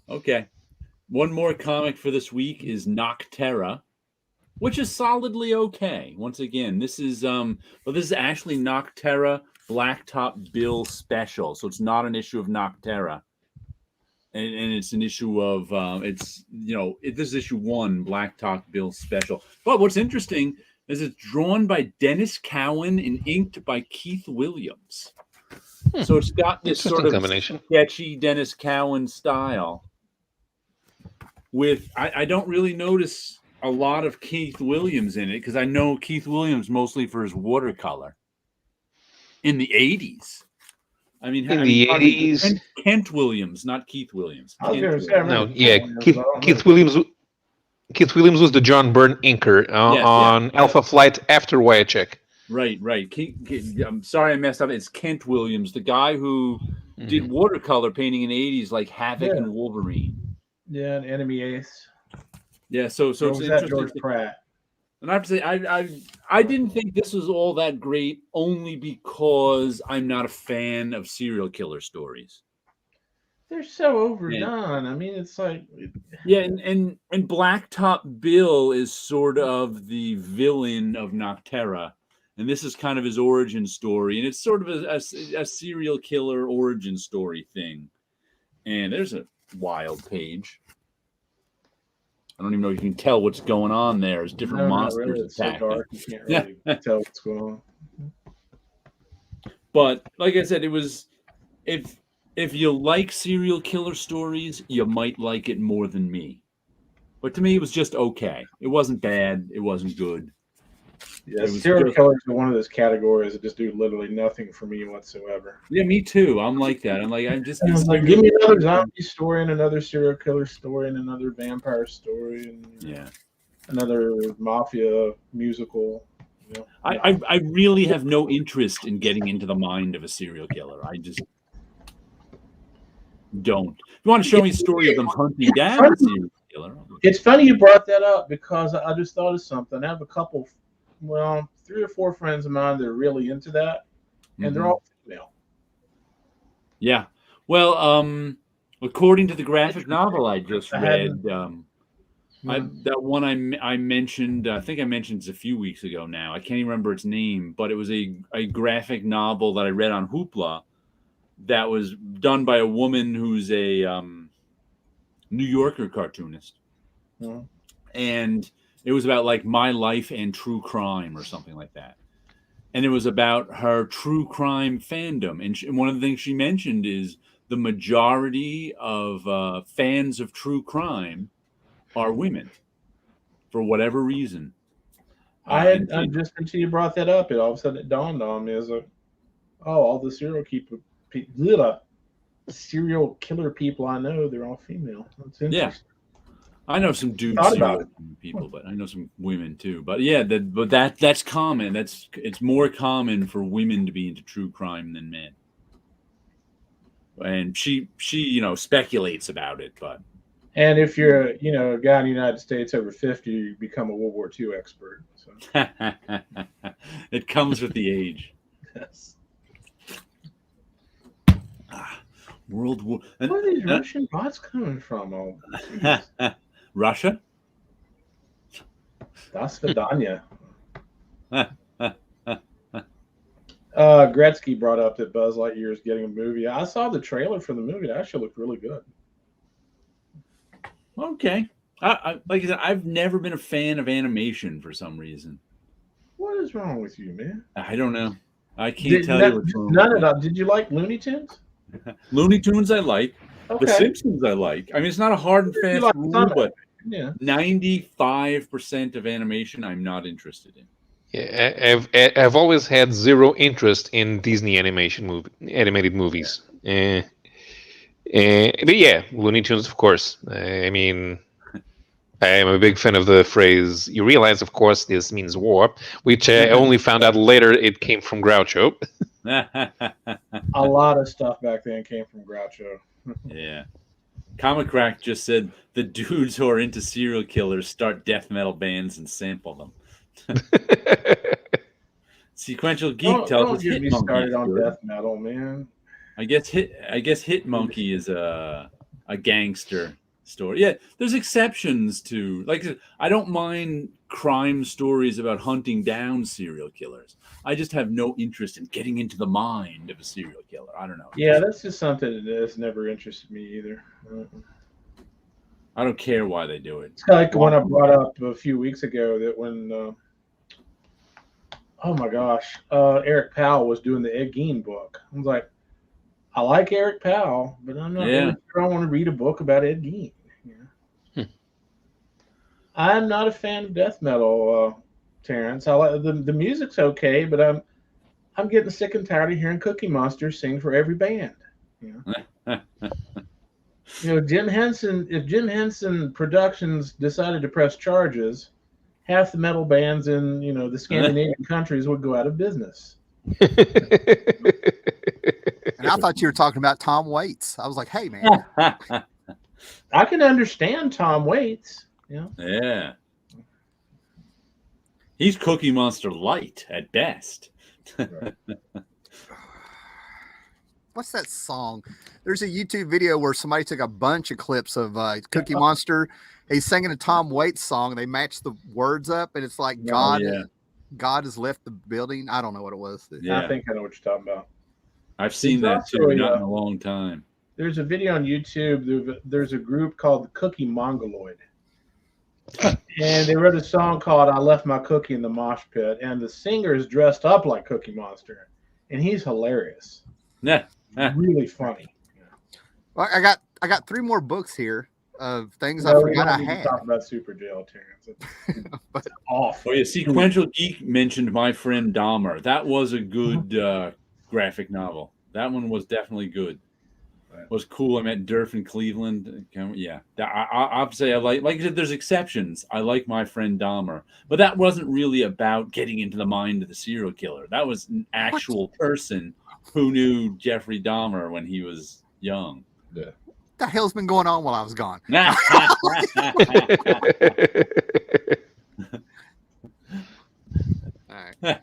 [SPEAKER 1] Okay. One more comic for this week is Nocterra, which is solidly okay. Once again, this is actually Nocterra Blacktop Bill special, so it's not an issue of Nocterra, and it's an issue of this is issue 1 Blacktop Bill special. But what's interesting is it's drawn by Dennis Cowan and inked by Keith Williams. So it's got this sort of
[SPEAKER 4] combination.
[SPEAKER 1] Sketchy Dennis Cowan style. With I don't really notice a lot of Keith Williams in it because I know Keith Williams mostly for his watercolor in the 80s. I mean,
[SPEAKER 4] in the 80s,
[SPEAKER 1] Kent Williams, not Keith Williams.
[SPEAKER 4] Keith Williams. Keith Williams was the John Byrne inker on Alpha Flight after Wyachek.
[SPEAKER 1] Right. I'm sorry I messed up. It's Kent Williams, the guy who did watercolor painting in the 80s, like Havoc and Wolverine.
[SPEAKER 3] Yeah, and Enemy Ace.
[SPEAKER 1] Yeah, so it's interesting.
[SPEAKER 3] George Pratt.
[SPEAKER 1] And I have to say, I didn't think this was all that great, only because I'm not a fan of serial killer stories.
[SPEAKER 3] They're so overdone. I mean, it's like
[SPEAKER 1] and Blacktop Bill is sort of the villain of Nocterra, and this is kind of his origin story, and it's sort of a serial killer origin story thing. And there's a wild page. I don't even know if you can tell what's going on there. There's different monsters
[SPEAKER 3] really.
[SPEAKER 1] attacking.
[SPEAKER 3] So dark, you can't really tell what's going on.
[SPEAKER 1] But like I said, it was if you like serial killer stories, you might like it more than me. But to me, it was just okay. It wasn't bad. It wasn't good.
[SPEAKER 3] Yeah, serial killers are one of those categories that just do literally nothing for me whatsoever.
[SPEAKER 1] Yeah, me too. I'm like that. I'm just
[SPEAKER 3] give me another zombie story and another serial killer story and another vampire story and another mafia musical. You know?
[SPEAKER 1] I really have no interest in getting into the mind of a serial killer. I just don't. If you want to show me a story of them hunting down a serial killer.
[SPEAKER 3] It's funny you brought that up because I just thought of something. I have a couple, 3 or 4 friends of mine that are really into that, and they're all female.
[SPEAKER 1] Yeah. Well, according to the graphic novel I just read, that one I mentioned, I think I mentioned it a few weeks ago now. I can't even remember its name, but it was a graphic novel that I read on Hoopla that was done by a woman who's a New Yorker cartoonist.
[SPEAKER 3] Mm-hmm.
[SPEAKER 1] And it was about like my life and true crime or something like that. And it was about her true crime fandom. And one of the things she mentioned is the majority of fans of true crime are women. for whatever reason.
[SPEAKER 3] I just until you brought that up, all of a sudden it dawned on me as all the serial killer people I know, they're all female. That's interesting.
[SPEAKER 1] Yeah. I know some dudes people, but I know some women too. But yeah, that's common. It's more common for women to be into true crime than men. And she speculates about it, but.
[SPEAKER 3] And if you're a guy in the United States over 50, you become a World War II expert. So.
[SPEAKER 1] It comes with the age.
[SPEAKER 3] Yes.
[SPEAKER 1] World War.
[SPEAKER 3] Where are these Russian bots coming from?
[SPEAKER 1] Russia?
[SPEAKER 3] Das Vidanya. Gretzky brought up that Buzz Lightyear is getting a movie. I saw the trailer for the movie. It actually looked really good.
[SPEAKER 1] Okay. Like I said, I've never been a fan of animation for some reason.
[SPEAKER 3] What is wrong with you, man?
[SPEAKER 1] I don't know. I can't tell you what's wrong.
[SPEAKER 3] None of that. Did you like Looney Tunes?
[SPEAKER 1] Looney Tunes I like.
[SPEAKER 3] Okay.
[SPEAKER 1] The Simpsons I like. I mean, it's not a hard and fast rule, but
[SPEAKER 3] yeah.
[SPEAKER 1] 95% of animation I'm not interested in.
[SPEAKER 4] Yeah, I've always had zero interest in Disney animated movies. But yeah, Looney Tunes, of course. I mean, I am a big fan of the phrase, you realize, of course, this means war, which I only found out later it came from Groucho.
[SPEAKER 3] A lot of stuff back then came from Groucho.
[SPEAKER 1] Yeah. Comic Crack just said the dudes who are into serial killers start death metal bands and sample them. Sequential Geek tells us
[SPEAKER 3] Don't get me
[SPEAKER 1] Hit
[SPEAKER 3] started
[SPEAKER 1] Monkey
[SPEAKER 3] on death metal, man.
[SPEAKER 1] I guess Hit Monkey is a gangster story. Yeah, there's exceptions to, like, I don't mind crime stories about hunting down serial killers. I just have no interest in getting into the mind of a serial killer. I don't know.
[SPEAKER 3] Yeah, that's just something that's never interested me either.
[SPEAKER 1] I don't care why they do it.
[SPEAKER 3] It's like when I brought up a few weeks ago that when, oh my gosh, Eric Powell was doing the Ed Gein book. I was like, I like Eric Powell, but I'm not really sure I want to read a book about Ed Gein. Yeah. I'm not a fan of death metal, Terrence. I like the music's okay, but I'm getting sick and tired of hearing Cookie Monster sing for every band. Jim Henson. If Jim Henson Productions decided to press charges, half the metal bands in the Scandinavian countries would go out of business.
[SPEAKER 2] And I thought you were talking about Tom Waits. I was like, hey, man.
[SPEAKER 3] I can understand Tom Waits.
[SPEAKER 1] Yeah. He's Cookie Monster light at best.
[SPEAKER 3] Right.
[SPEAKER 2] What's that song? There's a YouTube video where somebody took a bunch of clips of Cookie Monster. He's singing a Tom Waits song. They match the words up, and it's like God has left the building. I don't know what it was.
[SPEAKER 3] Yeah. I think I know what you're talking about.
[SPEAKER 1] I've seen that too, not in a long time.
[SPEAKER 3] There's a video on YouTube. There's a group called the Cookie Mongoloid. And they wrote a song called I Left My Cookie in the Mosh Pit. And the singer is dressed up like Cookie Monster. And he's hilarious.
[SPEAKER 1] Yeah.
[SPEAKER 3] Really funny.
[SPEAKER 2] Well, I got 3 more books here of things I forgot I had.
[SPEAKER 3] Talk about Super Jail, Terrence. It's awful.
[SPEAKER 1] Oh yeah, Sequential Geek mentioned My Friend Dahmer. That was a good graphic novel. That one was definitely good. It was cool. I met Durf in Cleveland. Yeah, obviously I like I said, there's exceptions. I like My Friend Dahmer, but that wasn't really about getting into the mind of the serial killer. That was an actual person who knew Jeffrey Dahmer when he was young.
[SPEAKER 3] Yeah.
[SPEAKER 2] What the hell's been going on while I was gone? All right.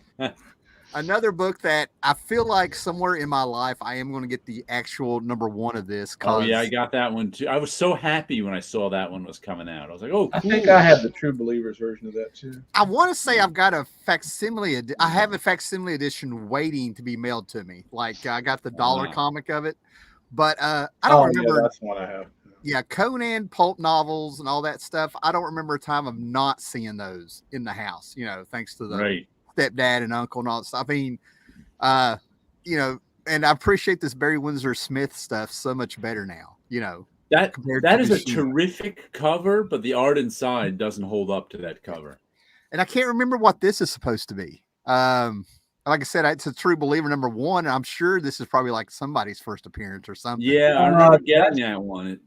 [SPEAKER 2] Another book that I feel like somewhere in my life I am going to get the actual number 1 of this.
[SPEAKER 1] Oh yeah, I got that one too. I was so happy when I saw that one was coming out. I was like, oh, cool.
[SPEAKER 3] I think I have the True Believers version of that too.
[SPEAKER 2] I want to say I've got a facsimile. I have a facsimile edition waiting to be mailed to me. Like I got the dollar comic of it, but I don't remember.
[SPEAKER 3] Yeah, that's the one I have.
[SPEAKER 2] Yeah, Conan pulp novels and all that stuff. I don't remember a time of not seeing those in the house. Thanks to the stepdad and uncle and all that stuff. I mean, and I appreciate this Barry Windsor Smith stuff so much better now. compared
[SPEAKER 1] That
[SPEAKER 2] to
[SPEAKER 1] is
[SPEAKER 2] the
[SPEAKER 1] a
[SPEAKER 2] Shield.
[SPEAKER 1] terrific cover, but the art inside doesn't hold up to that cover.
[SPEAKER 2] And I can't remember what this is supposed to be. Like I said, it's a True Believer #1. And I'm sure this is probably like somebody's first appearance or something.
[SPEAKER 1] Yeah, I remember getting that one.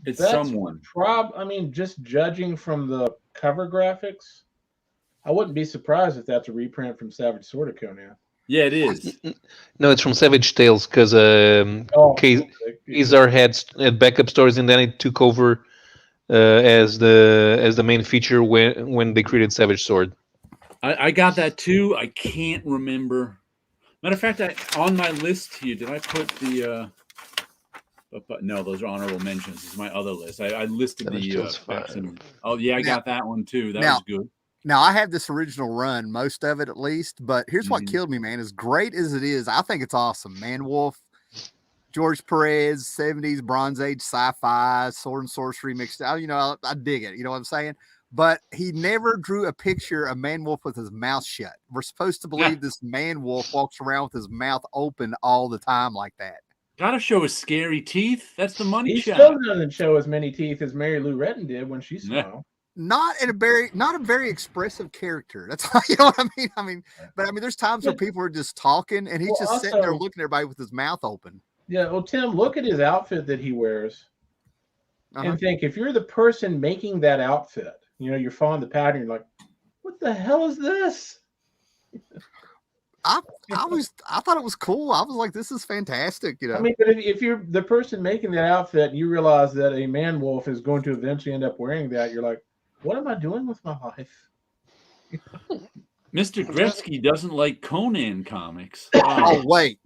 [SPEAKER 1] It's
[SPEAKER 3] That's
[SPEAKER 1] someone.
[SPEAKER 3] I mean, just judging from the cover graphics, I wouldn't be surprised if that's a reprint from Savage Sword of Conan.
[SPEAKER 1] Yeah, it is.
[SPEAKER 4] No, it's from Savage Tales because Kazar had backup stories, and then it took over as the main feature when they created Savage Sword.
[SPEAKER 1] I got that too. I can't remember. Matter of fact, on my list here, did I put the? But no, those are honorable mentions. This is my other list. I listed oh yeah, I got that one too. That was good.
[SPEAKER 2] Now I have this original run, most of it at least. But here's what killed me, man. As great as it is, I think it's awesome. Man Wolf, George Perez, 70s Bronze Age sci-fi, sword and sorcery mixed out. You know, I dig it. You know what I'm saying? But he never drew a picture of Man Wolf with his mouth shut. We're supposed to believe this Man Wolf walks around with his mouth open all the time like that.
[SPEAKER 1] Gotta show his scary teeth. That's the money shot.
[SPEAKER 3] He still doesn't show as many teeth as Mary Lou Retton did when she smiled.
[SPEAKER 2] Not a very expressive character. That's you know what I mean. But there's times where people are just talking and he's just sitting there looking at everybody with his mouth open.
[SPEAKER 3] Yeah, well, Tim, look at his outfit that he wears, and think if you're the person making that outfit, you know, you're following the pattern. You're like, what the hell is this?
[SPEAKER 2] I thought it was cool. I was like, this is fantastic. You know,
[SPEAKER 3] I mean, but if you're the person making that outfit, and you realize that a man wolf is going to eventually end up wearing that, you're like, what am I doing with my life?
[SPEAKER 1] Mr. Gretzky doesn't like Conan comics.
[SPEAKER 2] Oh, wait.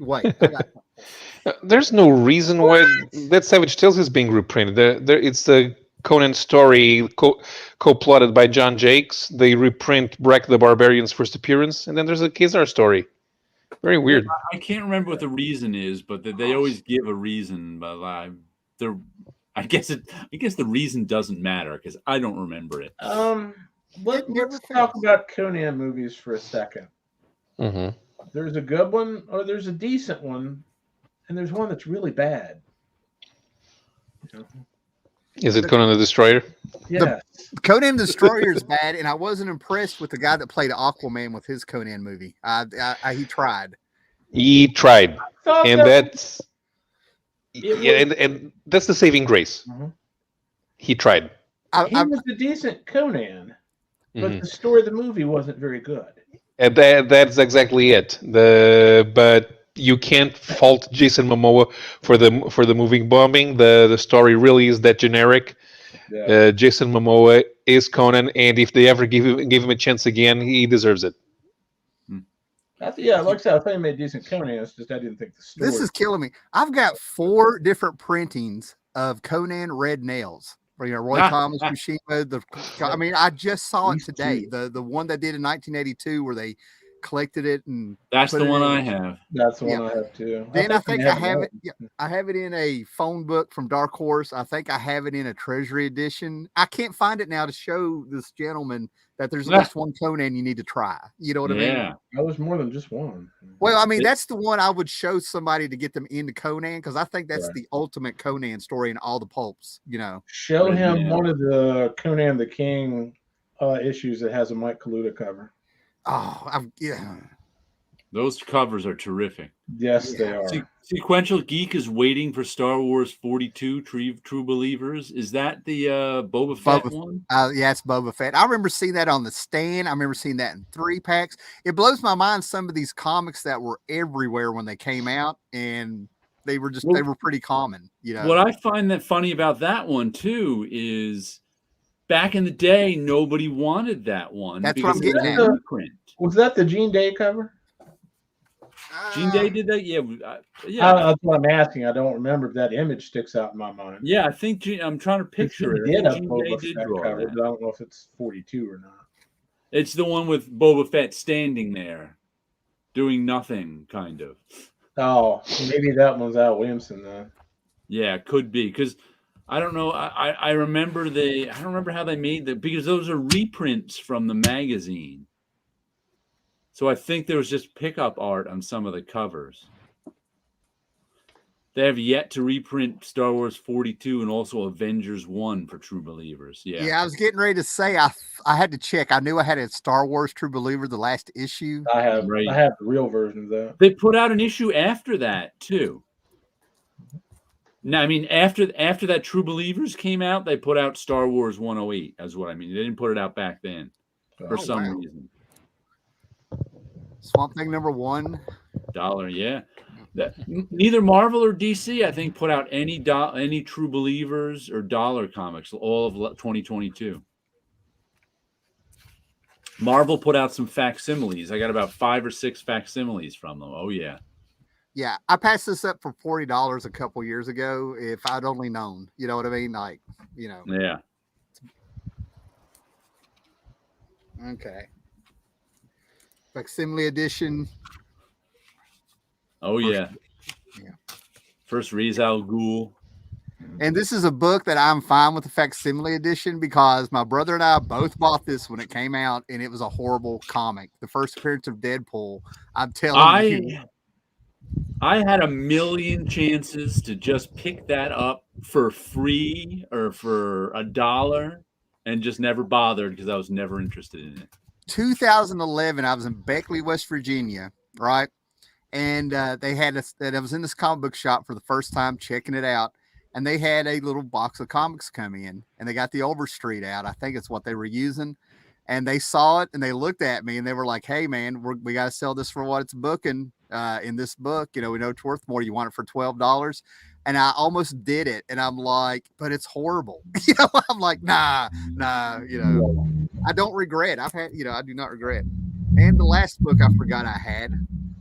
[SPEAKER 4] There's no reason why that Savage Tales is being reprinted. It's the Conan story co-plotted by John Jakes. They reprint Brack the Barbarian's first appearance, and then there's a Kazar story. Very weird.
[SPEAKER 1] I can't remember what the reason is, but they always give a reason. But I guess the reason doesn't matter because I don't remember it.
[SPEAKER 3] Let's talk about Conan movies for a second.
[SPEAKER 4] Mm-hmm.
[SPEAKER 3] There's a good one, or there's a decent one, and there's one that's really bad.
[SPEAKER 4] Is it Conan the Destroyer?
[SPEAKER 3] Yeah.
[SPEAKER 2] Conan the Destroyer is bad, and I wasn't impressed with the guy that played Aquaman with his Conan movie. He tried.
[SPEAKER 4] He tried, and that's and that's the saving grace.
[SPEAKER 3] Mm-hmm.
[SPEAKER 4] He tried.
[SPEAKER 3] He was a decent Conan, but the story of the movie wasn't very good.
[SPEAKER 4] And that's exactly it. But you can't fault Jason Momoa for the movie bombing. The story really is that generic. Yeah. Jason Momoa is Conan, and if they ever give him a chance again, he deserves it.
[SPEAKER 3] Like I said, I thought he made decent Conan. It's just I didn't think the story.
[SPEAKER 2] This is killing me. I've got 4 different printings of Conan Red Nails. Roy Thomas, Mishima. I just saw it today. The one they did in 1982 where they collected it and
[SPEAKER 1] that's the one I have.
[SPEAKER 3] That's the one I have too.
[SPEAKER 2] Then I think I have it. Yeah, I have it in a phone book from Dark Horse. I think I have it in a Treasury edition. I can't find it now to show this gentleman that there's at least one Conan you need to try. You know what I mean?
[SPEAKER 3] Yeah, that was more than just one.
[SPEAKER 2] Well, that's the one I would show somebody to get them into Conan because I think that's the ultimate Conan story in all the pulps. You know,
[SPEAKER 3] show him one of the Conan the King issues that has a Mike Kaluta cover.
[SPEAKER 2] Oh,
[SPEAKER 1] those covers are terrific.
[SPEAKER 3] Yes, they are.
[SPEAKER 1] Sequential Geek is waiting for Star Wars 42 True Believers. Is that the Boba Fett one?
[SPEAKER 2] Yeah, it's Boba Fett. I remember seeing that on the stand. I remember seeing that in 3-packs. It blows my mind some of these comics that were everywhere when they came out, and they were they were pretty common. You know,
[SPEAKER 1] what I find that funny about that one too is back in the day, nobody wanted that one.
[SPEAKER 2] That's what I'm getting at.
[SPEAKER 3] Was that the Gene Day cover?
[SPEAKER 1] Gene Day did that? Yeah.
[SPEAKER 3] That's what I'm asking. I don't remember if that image sticks out in my mind.
[SPEAKER 1] Yeah, I think I'm trying to picture it.
[SPEAKER 3] Gene Day did draw cover, but I don't know if it's 42 or not.
[SPEAKER 1] It's the one with Boba Fett standing there, doing nothing, kind of.
[SPEAKER 3] Oh, maybe that one's Al Williamson then.
[SPEAKER 1] Yeah, it could be because I don't know. I remember I don't remember how they made that because those are reprints from the magazine. So I think there was just pickup art on some of the covers. They have yet to reprint Star Wars 42 and also Avengers 1 for True Believers. Yeah.
[SPEAKER 2] Yeah, I was getting ready to say I had to check. I knew I had a Star Wars True Believer, the last issue.
[SPEAKER 3] I have
[SPEAKER 1] Right.
[SPEAKER 3] the real version of that.
[SPEAKER 1] They put out an issue after that too. Now, I mean, after that True Believers came out, they put out Star Wars 108. That's what I mean. They didn't put it out back then for some reason.
[SPEAKER 2] Swamp Thing #1.
[SPEAKER 1] $1, yeah. Neither Marvel or DC, I think, put out any True Believers or dollar comics all of 2022. Marvel put out some facsimiles. I got about 5 or 6 facsimiles from them. Oh yeah.
[SPEAKER 2] Yeah, I passed this up for $40 a couple years ago. If I'd only known, you know what I mean? Like, you know.
[SPEAKER 1] Yeah.
[SPEAKER 2] Okay. Facsimile edition.
[SPEAKER 1] Oh yeah. First Ra's al Ghul.
[SPEAKER 2] And this is a book that I'm fine with the facsimile edition because my brother and I both bought this when it came out, and it was a horrible comic. The first appearance of Deadpool. I'm telling you.
[SPEAKER 1] I had a million chances to just pick that up for free or for $1 and just never bothered because I was never interested in it.
[SPEAKER 2] 2011, I was in Beckley, West Virginia, right? And they had I was in this comic book shop for the first time checking it out. And they had a little box of comics come in, and they got the Overstreet out. I think it's what they were using. And they saw it, and they looked at me, and they were like, "Hey, man, we got to sell this for what it's booking in this book. You know, we know it's worth more. You want it for $12?" And I almost did it, and I'm like, "But it's horrible." You know, I'm like, nah. You know, I don't regret. I do not regret. And the last book I forgot I had,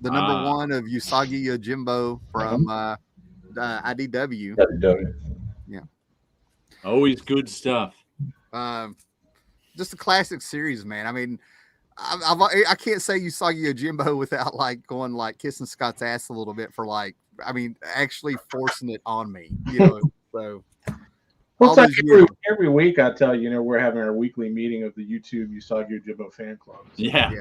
[SPEAKER 2] the #1 of Usagi Yojimbo from IDW. Yeah.
[SPEAKER 1] Always good stuff.
[SPEAKER 2] Just a classic series, man. I mean, I can't say Usagi Yojimbo without like going like kissing Scott's ass a little bit for like, I mean, actually forcing it on me, you know. So
[SPEAKER 3] well, every week I tell you, we're having our weekly meeting of the YouTube Usagi Yojimbo fan club. So.
[SPEAKER 1] Yeah.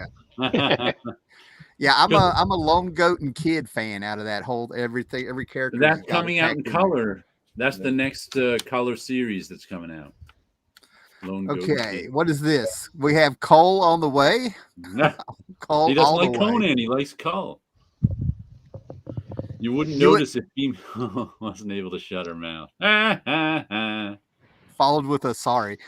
[SPEAKER 2] Yeah, I'm a Lone Goat and Kid fan out of that whole every character.
[SPEAKER 1] That's coming out in color. That's the next color series that's coming out.
[SPEAKER 2] Okay, what is this? We have Cole on the way. Cole,
[SPEAKER 1] he doesn't like Conan. He likes Cole. You wouldn't notice if he wasn't able to shut her mouth.
[SPEAKER 2] Followed with a sorry.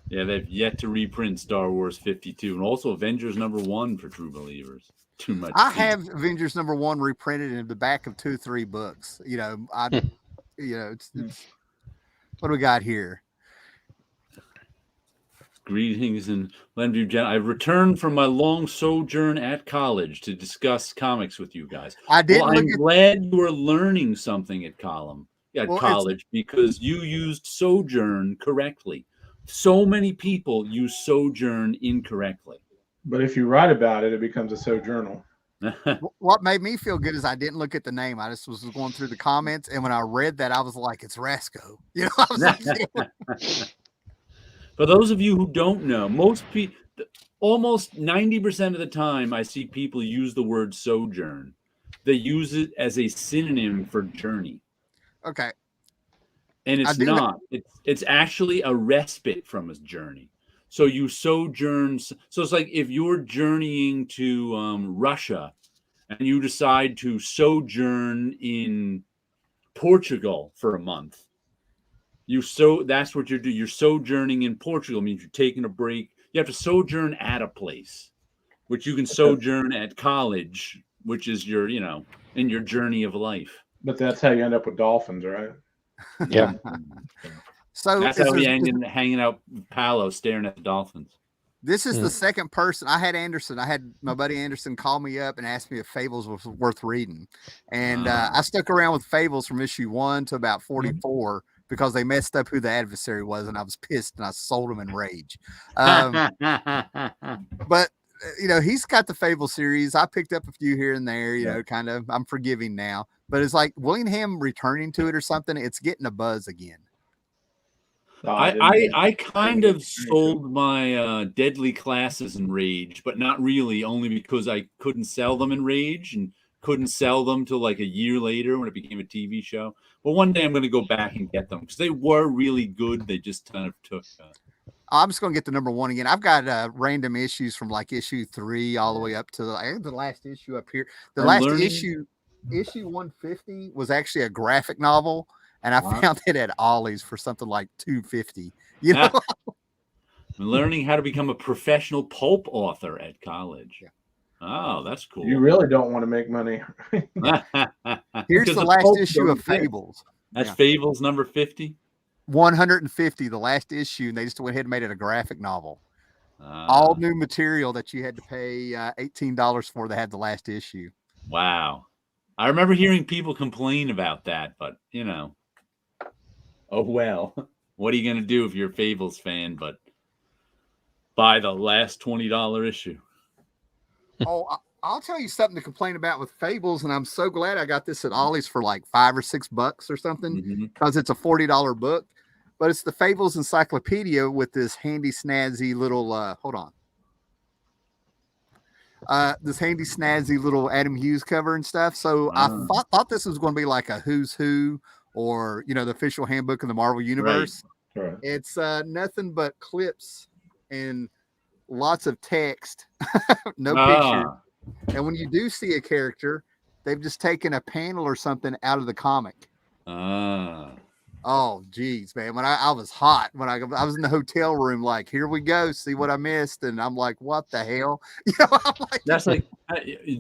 [SPEAKER 1] Yeah, they've yet to reprint Star Wars 52 and also Avengers #1 for True Believers. Too much.
[SPEAKER 2] I have Avengers #1 reprinted in the back of 2-3 books. You know, it's what do we got here?
[SPEAKER 1] Greetings and Glenview. I've returned from my long sojourn at college to discuss comics with you guys. I'm glad you are learning something at college because you used sojourn correctly. So many people use sojourn incorrectly.
[SPEAKER 3] But if you write about it, it becomes a sojournal.
[SPEAKER 2] What made me feel good is I didn't look at the name. I just was going through the comments, and when I read that, I was like, "It's Rasco." You know, I was like,
[SPEAKER 1] For those of you who don't know, almost 90% of the time, I see people use the word sojourn. They use it as a synonym for journey.
[SPEAKER 2] Okay.
[SPEAKER 1] And it's not. It's actually a respite from a journey. So you sojourn. So it's like if you're journeying to Russia and you decide to sojourn in Portugal for a month. That's what you're doing. You're sojourning in Portugal. It means you're taking a break. You have to sojourn at a place, which you can sojourn at college, which is your, in your journey of life.
[SPEAKER 3] But that's how you end up with dolphins, right?
[SPEAKER 4] Yeah.
[SPEAKER 2] So
[SPEAKER 1] that's how we ended hanging out with Palo staring at the dolphins.
[SPEAKER 2] This is the second person. I had my buddy Anderson call me up and ask me if Fables was worth reading. And I stuck around with Fables from issue 1 to about 44 because they messed up who the adversary was. And I was pissed and I sold them in rage. But, he's got the Fable series. I picked up a few here and there, kind of, I'm forgiving now. But it's like Willingham returning to it or something. It's getting a buzz again.
[SPEAKER 1] I kind of sold my Deadly Classes in Rage, but not really, only because I couldn't sell them in Rage, and couldn't sell them till like a year later when it became a TV show. But one day I'm going to go back and get them because they were really good. They just kind of took.
[SPEAKER 2] I'm just going to get the number 1 again. I've got random issues from like issue 3 all the way up to the last issue up here. The last issue 150 was actually a graphic novel, and I found it at Ollie's for something like $2.50. You know,
[SPEAKER 1] I'm learning how to become a professional pulp author at college.
[SPEAKER 2] Yeah.
[SPEAKER 1] Oh, that's cool.
[SPEAKER 3] You really don't want to make money.
[SPEAKER 2] Here's the last issue of Fables.
[SPEAKER 1] That's Fables number 50.
[SPEAKER 2] 150, the last issue, and they just went ahead and made it a graphic novel. All new material that you had to pay $18 for. They had the last issue.
[SPEAKER 1] Wow. I remember hearing people complain about that, but you know, oh well. What are you going to do if you're a Fables fan, but buy the last $20 issue?
[SPEAKER 2] Oh, I'll tell you something to complain about with Fables, and I'm so glad I got this at Ollie's for like $5 or $6 or something, because it's a $40 book. But it's the Fables Encyclopedia with this handy snazzy little this handy snazzy little Adam Hughes cover and stuff. So I thought this was going to be like a Who's Who, or you know, the official handbook of the Marvel Universe.
[SPEAKER 3] Right.
[SPEAKER 2] It's nothing but clips and lots of text, no picture. And when you do see a character, they've just taken a panel or something out of the comic. Oh, geez, man. When I was hot, when I was in the hotel room, like, here we go, see what I missed. And I'm like, what the hell? You know, I'm like,
[SPEAKER 1] that's like,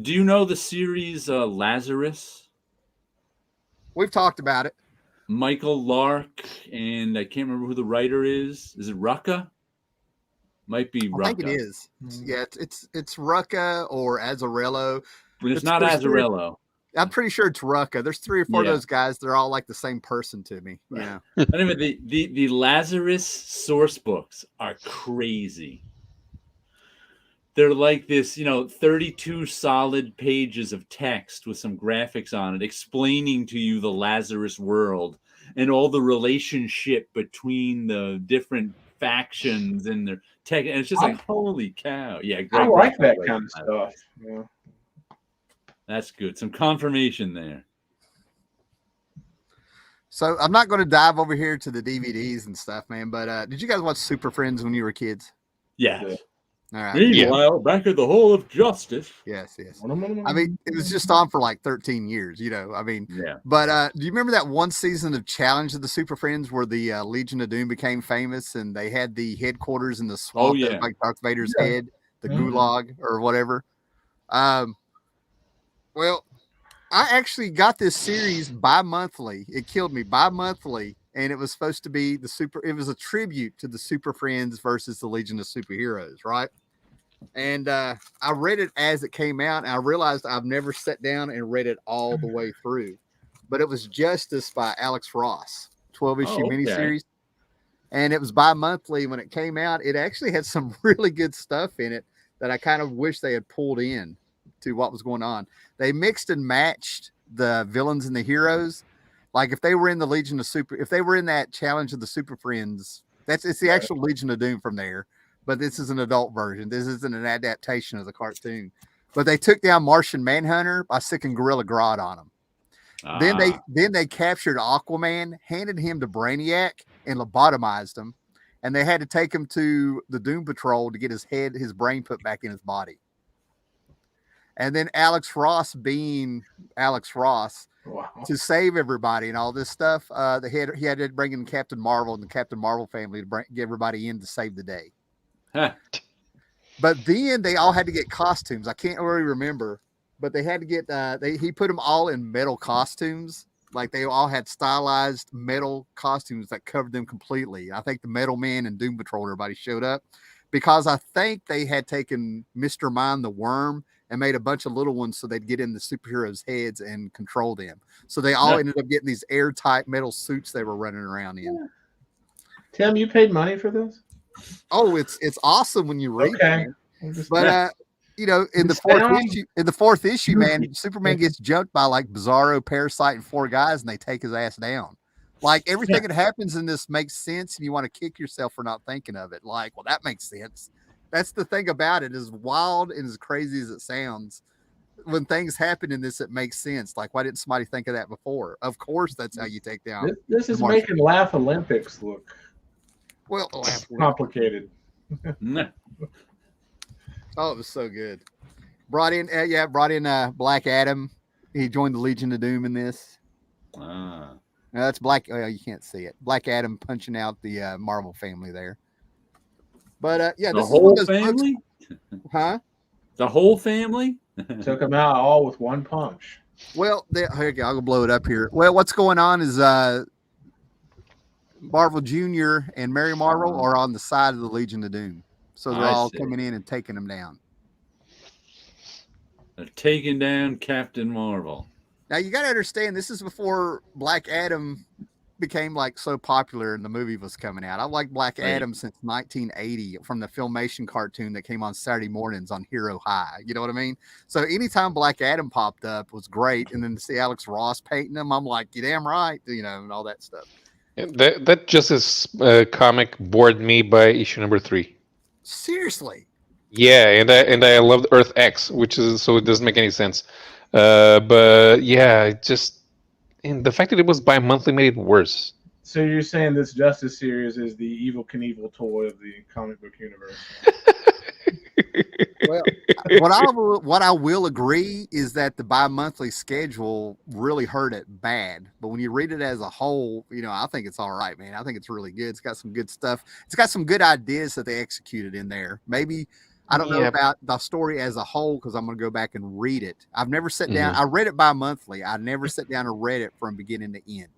[SPEAKER 1] do you know the series Lazarus?
[SPEAKER 2] We've talked about it.
[SPEAKER 1] Michael Lark, and I can't remember who the writer is. Is it Rucka? Might be Rucka.
[SPEAKER 2] I think it is. Yeah, it's Rucka or Azzarello.
[SPEAKER 1] But it's not Azzarello.
[SPEAKER 2] I'm pretty sure it's Rucka. There's 3 or 4 of those guys. They're all like the same person to me. Yeah.
[SPEAKER 1] Anyway, the Lazarus source books are crazy. They're like this, 32 solid pages of text with some graphics on it explaining to you the Lazarus world and all the relationship between the different factions and their tech. And it's just like, holy cow. Yeah,
[SPEAKER 3] I like that kind of stuff. Yeah.
[SPEAKER 1] That's good. Some confirmation there.
[SPEAKER 2] So I'm not going to dive over here to the DVDs and stuff, man. But did you guys watch Super Friends when you were kids?
[SPEAKER 1] Yeah.
[SPEAKER 2] All right.
[SPEAKER 1] Meanwhile, back at the Hall of Justice.
[SPEAKER 2] Yes. I mean, it was just on for like 13 years, I mean,
[SPEAKER 1] yeah.
[SPEAKER 2] But do you remember that one season of Challenge of the Super Friends where the Legion of Doom became famous and they had the headquarters in the swamp, like Darth Vader's head, the gulag or whatever? Well, I actually got this series bi-monthly. It killed me bi-monthly. And it was supposed to be it was a tribute to the Super Friends versus the Legion of Superheroes, right? And I read it as it came out, and I realized I've never sat down and read it all the way through. But it was Justice by Alex Ross, 12-issue miniseries. And it was bi-monthly when it came out. It actually had some really good stuff in it that I kind of wish they had pulled in to what was going on. They mixed and matched the villains and the heroes. Like if they were in the Legion of if they were in that Challenge of the Super Friends, it's the actual Legion of Doom from there. But this is an adult version. This isn't an adaptation of the cartoon. But they took down Martian Manhunter by sticking Gorilla Grodd on him. Then they captured Aquaman, handed him to Brainiac, and lobotomized him. And they had to take him to the Doom Patrol to get his brain put back in his body. And then Alex Ross, being Alex Ross, to save everybody and all this stuff, he had to bring in Captain Marvel and the Captain Marvel family to get everybody in to save the day. But then they all had to get costumes. I can't really remember, but they had to get he put them all in metal costumes. Like they all had stylized metal costumes that covered them completely. I think the Metal Men and Doom Patrol, everybody showed up because I think they had taken Mr. Mind the Worm and made a bunch of little ones so they'd get in the superheroes' heads and control them. So they all ended up getting these airtight metal suits they were running around in.
[SPEAKER 3] Tim, you paid money for this?
[SPEAKER 2] Oh, it's awesome when you read it. But in the fourth issue, man, Superman gets jumped by like Bizarro, Parasite, and 4 guys, and they take his ass down. Like everything that happens in this makes sense, and you want to kick yourself for not thinking of it. Like, well, that makes sense. That's the thing about it. As wild and as crazy as it sounds, when things happen in this, it makes sense. Like, why didn't somebody think of that before? Of course, that's how you take down.
[SPEAKER 3] This is making Laugh Olympics look complicated.
[SPEAKER 2] Oh, it was so good. Brought in Black Adam. He joined the Legion of Doom in this.
[SPEAKER 1] Ah.
[SPEAKER 2] That's Black. Oh, you can't see it. Black Adam punching out the Marvel family there. But
[SPEAKER 1] the
[SPEAKER 2] this
[SPEAKER 1] whole
[SPEAKER 2] is
[SPEAKER 1] family,
[SPEAKER 2] huh?
[SPEAKER 1] The whole family
[SPEAKER 3] took them out all with one punch.
[SPEAKER 2] Well, I'll go blow it up here. Well, what's going on is Marvel Jr. and Mary Marvel are on the side of the Legion of Doom, so they're all coming in and taking them down.
[SPEAKER 1] They're taking down Captain Marvel.
[SPEAKER 2] Now you got to understand, this is before Black Adam became like so popular and the movie was coming out. I liked Black Adam since 1980 from the Filmation cartoon that came on Saturday mornings on Hero High. You know what I mean? So anytime Black Adam popped up was great. And then to see Alex Ross painting him, I'm like, you damn right, you know, and all that stuff.
[SPEAKER 4] That Justice comic bored me by issue number 3.
[SPEAKER 2] Seriously?
[SPEAKER 4] Yeah, and I loved Earth X, which is so it doesn't make any sense. But yeah, it just, and the fact that it was bi-monthly made it worse.
[SPEAKER 3] So you're saying this Justice series is the Evel Knievel toy of the comic book universe?
[SPEAKER 2] Well, what I will agree is that the bi-monthly schedule really hurt it bad. But when you read it as a whole, you know, I think it's all right, man. I think it's really good. It's got some good stuff. It's got some good ideas that they executed in there. Maybe I don't know about the story as a whole because I'm going to go back and read it. I've never sat down. I read it bi-monthly. I never sat down and read it from beginning to end.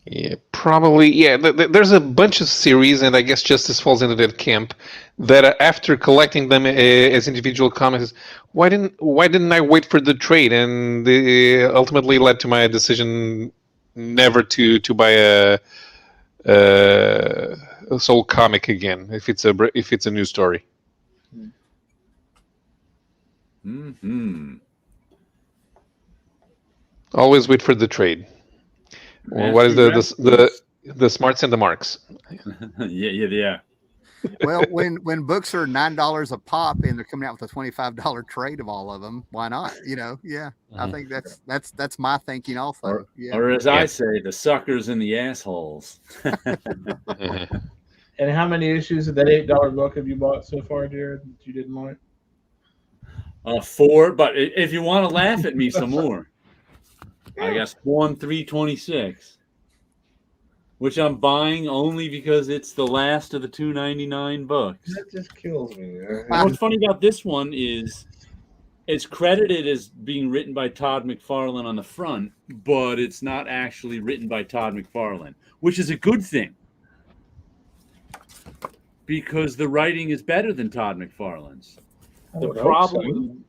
[SPEAKER 4] Yeah, probably. Yeah, there's a bunch of series, and I guess Justice falls into that camp. That after collecting them as individual comics, why didn't I wait for the trade? And ultimately led to my decision never to buy a sole comic again if it's a new story.
[SPEAKER 1] Mm-hmm.
[SPEAKER 4] Always wait for the trade. Well, what is the smarts and the marks?
[SPEAKER 1] yeah.
[SPEAKER 2] Well, when books are $9 a pop and they're coming out with a $25 trade of all of them, why not? You know, I think that's my thinking also.
[SPEAKER 1] Or as I say, the suckers and the assholes.
[SPEAKER 3] And how many issues of that $8 book have you bought so far, Jared, that you didn't like?
[SPEAKER 1] 4, but if you want to laugh at me some more, I got Spawn 326, which I'm buying only because it's the last of the $2.99 books.
[SPEAKER 3] That just kills me.
[SPEAKER 1] What's funny about this one is it's credited as being written by Todd McFarlane on the front, but it's not actually written by Todd McFarlane, which is a good thing because the writing is better than Todd McFarlane's. The problem,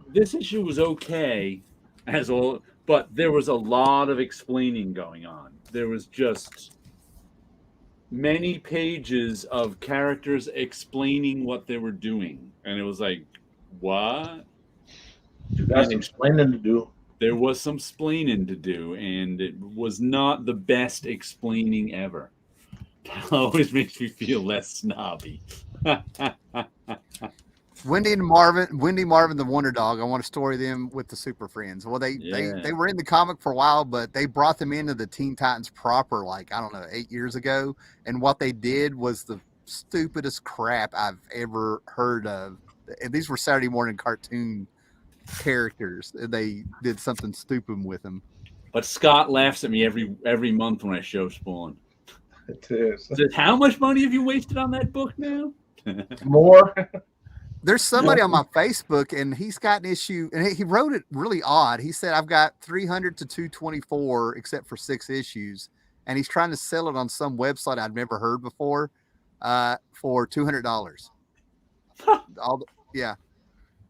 [SPEAKER 1] this issue was okay, but there was a lot of explaining going on. There was just many pages of characters explaining what they were doing, and it was like, what?
[SPEAKER 3] You got some explaining to do.
[SPEAKER 1] There was some explaining to do, and it was not the best explaining ever. That always makes me feel less snobby.
[SPEAKER 2] Wendy Marvin, the Wonder Dog. I want to story them with the Super Friends. Well, they were in the comic for a while, but they brought them into the Teen Titans proper, like, I don't know, 8 years ago. And what they did was the stupidest crap I've ever heard of. And these were Saturday morning cartoon characters. They did something stupid with them. But
[SPEAKER 1] Scott laughs at me every month when I show Spawn.
[SPEAKER 3] It is.
[SPEAKER 1] Says, how much money have you wasted on that book now?
[SPEAKER 3] More.
[SPEAKER 2] There's somebody on my Facebook, and he's got an issue, and he wrote it really odd. He said, I've got 300 to 224, except for 6 issues, and he's trying to sell it on some website I'd never heard before for $200.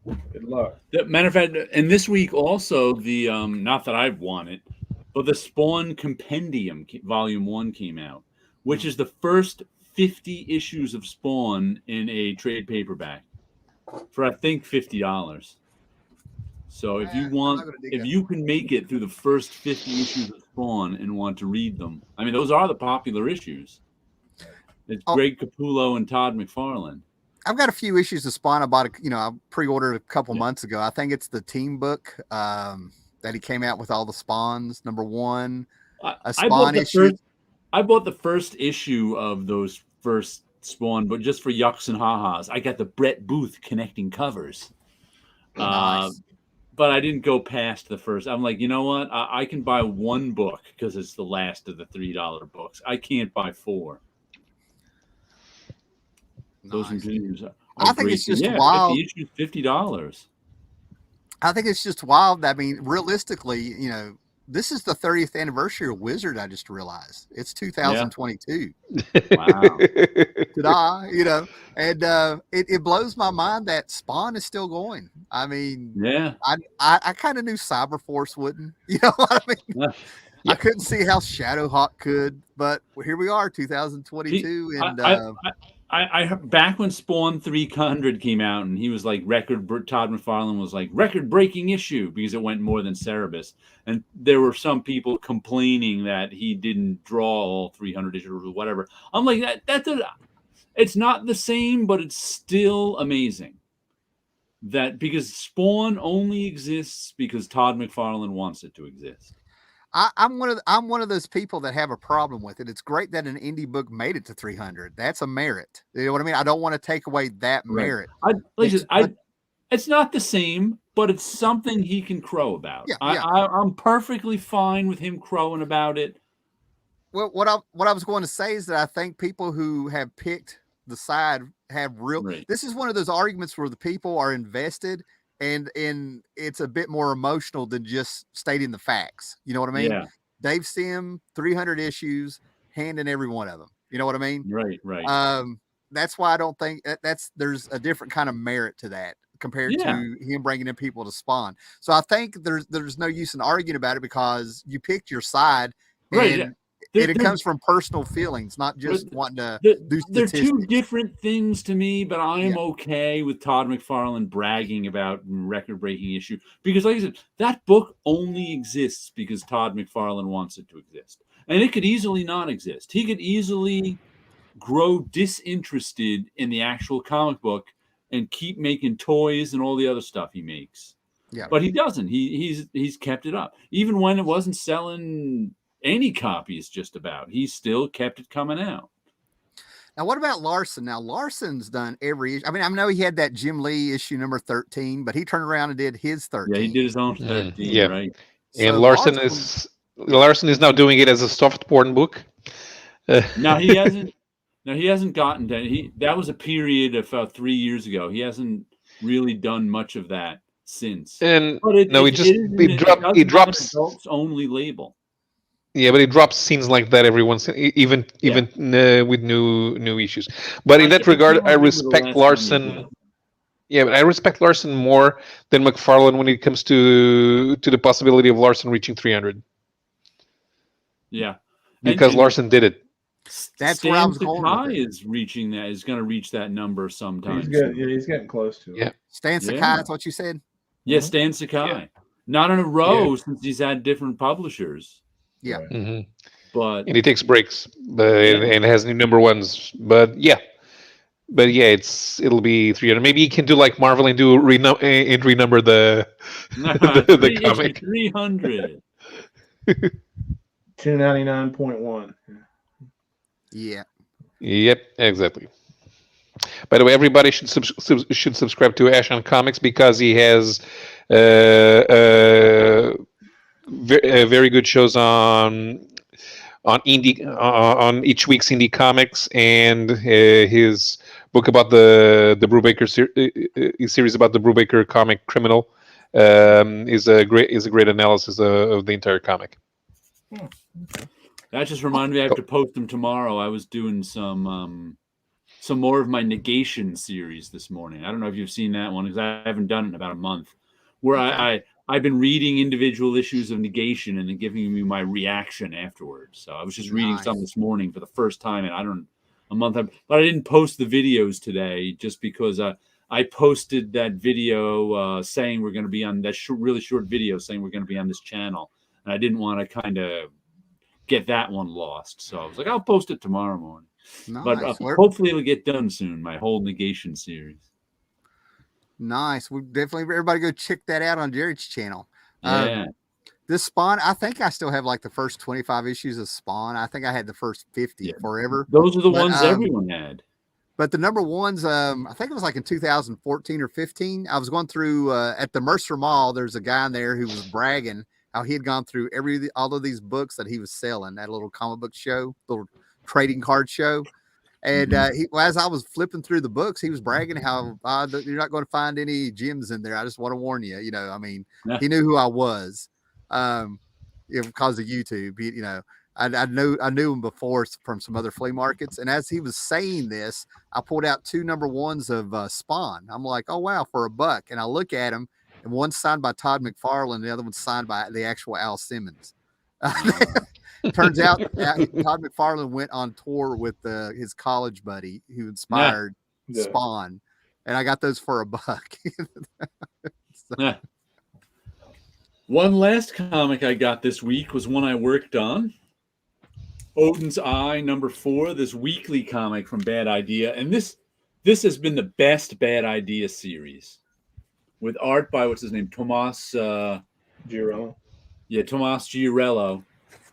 [SPEAKER 3] Good luck.
[SPEAKER 1] Matter of fact, and this week also, the not that I've won it, but the Spawn Compendium Volume 1 came out, which is the first 50 issues of Spawn in a trade paperback. For I think $50. So if you can make it through the first 50 issues of Spawn and want to read them, I mean, those are the popular issues. It's Greg Capullo and Todd McFarlane.
[SPEAKER 2] I've got a few issues of Spawn. I bought I pre-ordered a couple months ago. I think it's the team book that he came out with all the Spawns. Number 1, a Spawn issue.
[SPEAKER 1] I bought the first issue of those first Spawn, but just for yucks and ha-has. I got the Brett Booth connecting covers.
[SPEAKER 2] Nice.
[SPEAKER 1] But I didn't go past the first. I'm like, you know what? I can buy one book because it's the last of the $3 books. I can't buy 4. Those issues.
[SPEAKER 2] I think it's just wild.
[SPEAKER 1] 50 issues, $50.
[SPEAKER 2] I think it's just wild. I mean, realistically, this is the 30th anniversary of Wizard. I just realized it's 2022.
[SPEAKER 1] Wow.
[SPEAKER 2] Ta-da, and it blows my mind that Spawn is still going. I mean, I kind of knew Cyberforce wouldn't. You know what I mean? I couldn't see how Shadowhawk could, but here we are, 2022, and
[SPEAKER 1] I back when Spawn 300 came out, and he was like Todd McFarlane was like record-breaking issue because it went more than Cerebus, and there were some people complaining that he didn't draw all 300 issues or whatever. I'm like it's not the same, but it's still amazing that because Spawn only exists because Todd McFarlane wants it to exist.
[SPEAKER 2] I'm one of those people that have a problem with it. It's great that an indie book made it to 300. That's a merit. You know what I mean? I don't want to take away that merit.
[SPEAKER 1] It's not the same, but it's something he can crow about. I'm perfectly fine with him crowing about it.
[SPEAKER 2] Well, what I was going to say is that I think people who have picked the side have this is one of those arguments where the people are invested. And it's a bit more emotional than just stating the facts. You know what I mean?
[SPEAKER 1] Yeah.
[SPEAKER 2] Dave Sim, 300 issues, handing every one of them. You know what I mean?
[SPEAKER 1] Right.
[SPEAKER 2] That's why I don't think there's a different kind of merit to that compared to him bringing in people to Spawn. So I think there's no use in arguing about it because you picked your side. And it comes from personal feelings, not just wanting to do statistics.
[SPEAKER 1] They're two different things to me, but I am okay with Todd McFarlane bragging about record-breaking issue because, like I said, that book only exists because Todd McFarlane wants it to exist. And it could easily not exist. He could easily grow disinterested in the actual comic book and keep making toys and all the other stuff he makes.
[SPEAKER 2] Yeah.
[SPEAKER 1] But he doesn't. He's kept it up. Even when it wasn't selling any copies just about, he still kept it coming out.
[SPEAKER 2] Now, what about Larson? Now, Larson's done every issue. I mean, I know he had that Jim Lee issue number 13, but he turned around and did his 13.
[SPEAKER 1] Yeah, he did his own 13, right?
[SPEAKER 4] And so Larson is now doing it as a soft porn book.
[SPEAKER 1] No, he hasn't. No, he hasn't gotten to. That was a period of 3 years ago. He hasn't really done much of that since.
[SPEAKER 4] And
[SPEAKER 1] he drops adults only label.
[SPEAKER 4] Yeah, but it drops scenes like that every once, even with new issues. But in that regard, I respect Larson. Yeah, but I respect Larson more than McFarlane when it comes to the possibility of Larson reaching 300.
[SPEAKER 1] Yeah,
[SPEAKER 4] because Larson did it.
[SPEAKER 2] That's
[SPEAKER 1] Stan
[SPEAKER 2] where I was
[SPEAKER 1] Sakai is reaching that. Is going to reach that number sometime.
[SPEAKER 3] He's getting close to it.
[SPEAKER 4] Yeah,
[SPEAKER 2] Stan Sakai. That's what you said.
[SPEAKER 1] Yeah, Stan Sakai. Yeah. Not in a row since he's had different publishers.
[SPEAKER 2] Yeah,
[SPEAKER 1] but
[SPEAKER 4] and he takes breaks, and has new number ones. But it'll be 300. Maybe he can do like Marvel and do renumber the comic.
[SPEAKER 1] 300.
[SPEAKER 3] 299.1.
[SPEAKER 2] Yeah.
[SPEAKER 4] Yep. Exactly. By the way, everybody should subscribe to Ash on Comics because he has very good shows on indie on each week's indie comics, and his book about the Brubaker series about the Brubaker comic Criminal is a great analysis of the entire comic.
[SPEAKER 1] That just reminded me I have to post them tomorrow. I was doing some more of my Negation series this morning. I don't know if you've seen that one because I haven't done it in about a month. Where I've been reading individual issues of Negation and then giving me my reaction afterwards. So I was just reading some this morning for the first time in a month. But I didn't post the videos today just because I posted that video saying we're going to be on that really short video saying we're going to be on this channel, and I didn't want to kind of get that one lost. So I was like, I'll post it tomorrow morning. But
[SPEAKER 2] Nice.
[SPEAKER 1] hopefully it'll get done soon. My whole Negation series.
[SPEAKER 2] Nice. We definitely everybody go check that out on Jared's channel.
[SPEAKER 1] Yeah.
[SPEAKER 2] This Spawn, I think I still have like the first 25 issues of Spawn. I think I had the first 50 forever.
[SPEAKER 1] Those are the ones everyone had.
[SPEAKER 2] But the number ones, I think it was like in 2014 or 15. I was going through at the Mercer Mall. There's a guy in there who was bragging how he had gone through all of these books that he was selling at a little comic book show, little trading card show. And as I was flipping through the books, he was bragging how you're not going to find any gems in there. I just want to warn you. I mean, he knew who I was because of YouTube. I knew him before from some other flea markets. And as he was saying this, I pulled out 2 number ones of Spawn. I'm like, oh, wow, for $1. And I look at them, and one's signed by Todd McFarlane, and the other one's signed by the actual Al Simmons. Turns out Todd McFarlane went on tour with his college buddy who inspired Spawn, and I got those for $1.
[SPEAKER 1] So. One last comic I got this week was one I worked on. Odin's Eye #4, this weekly comic from Bad Idea, and this has been the best Bad Idea series, with art by what's his name, Tomas
[SPEAKER 3] Giorello.
[SPEAKER 1] Yeah, Tomas Giorello.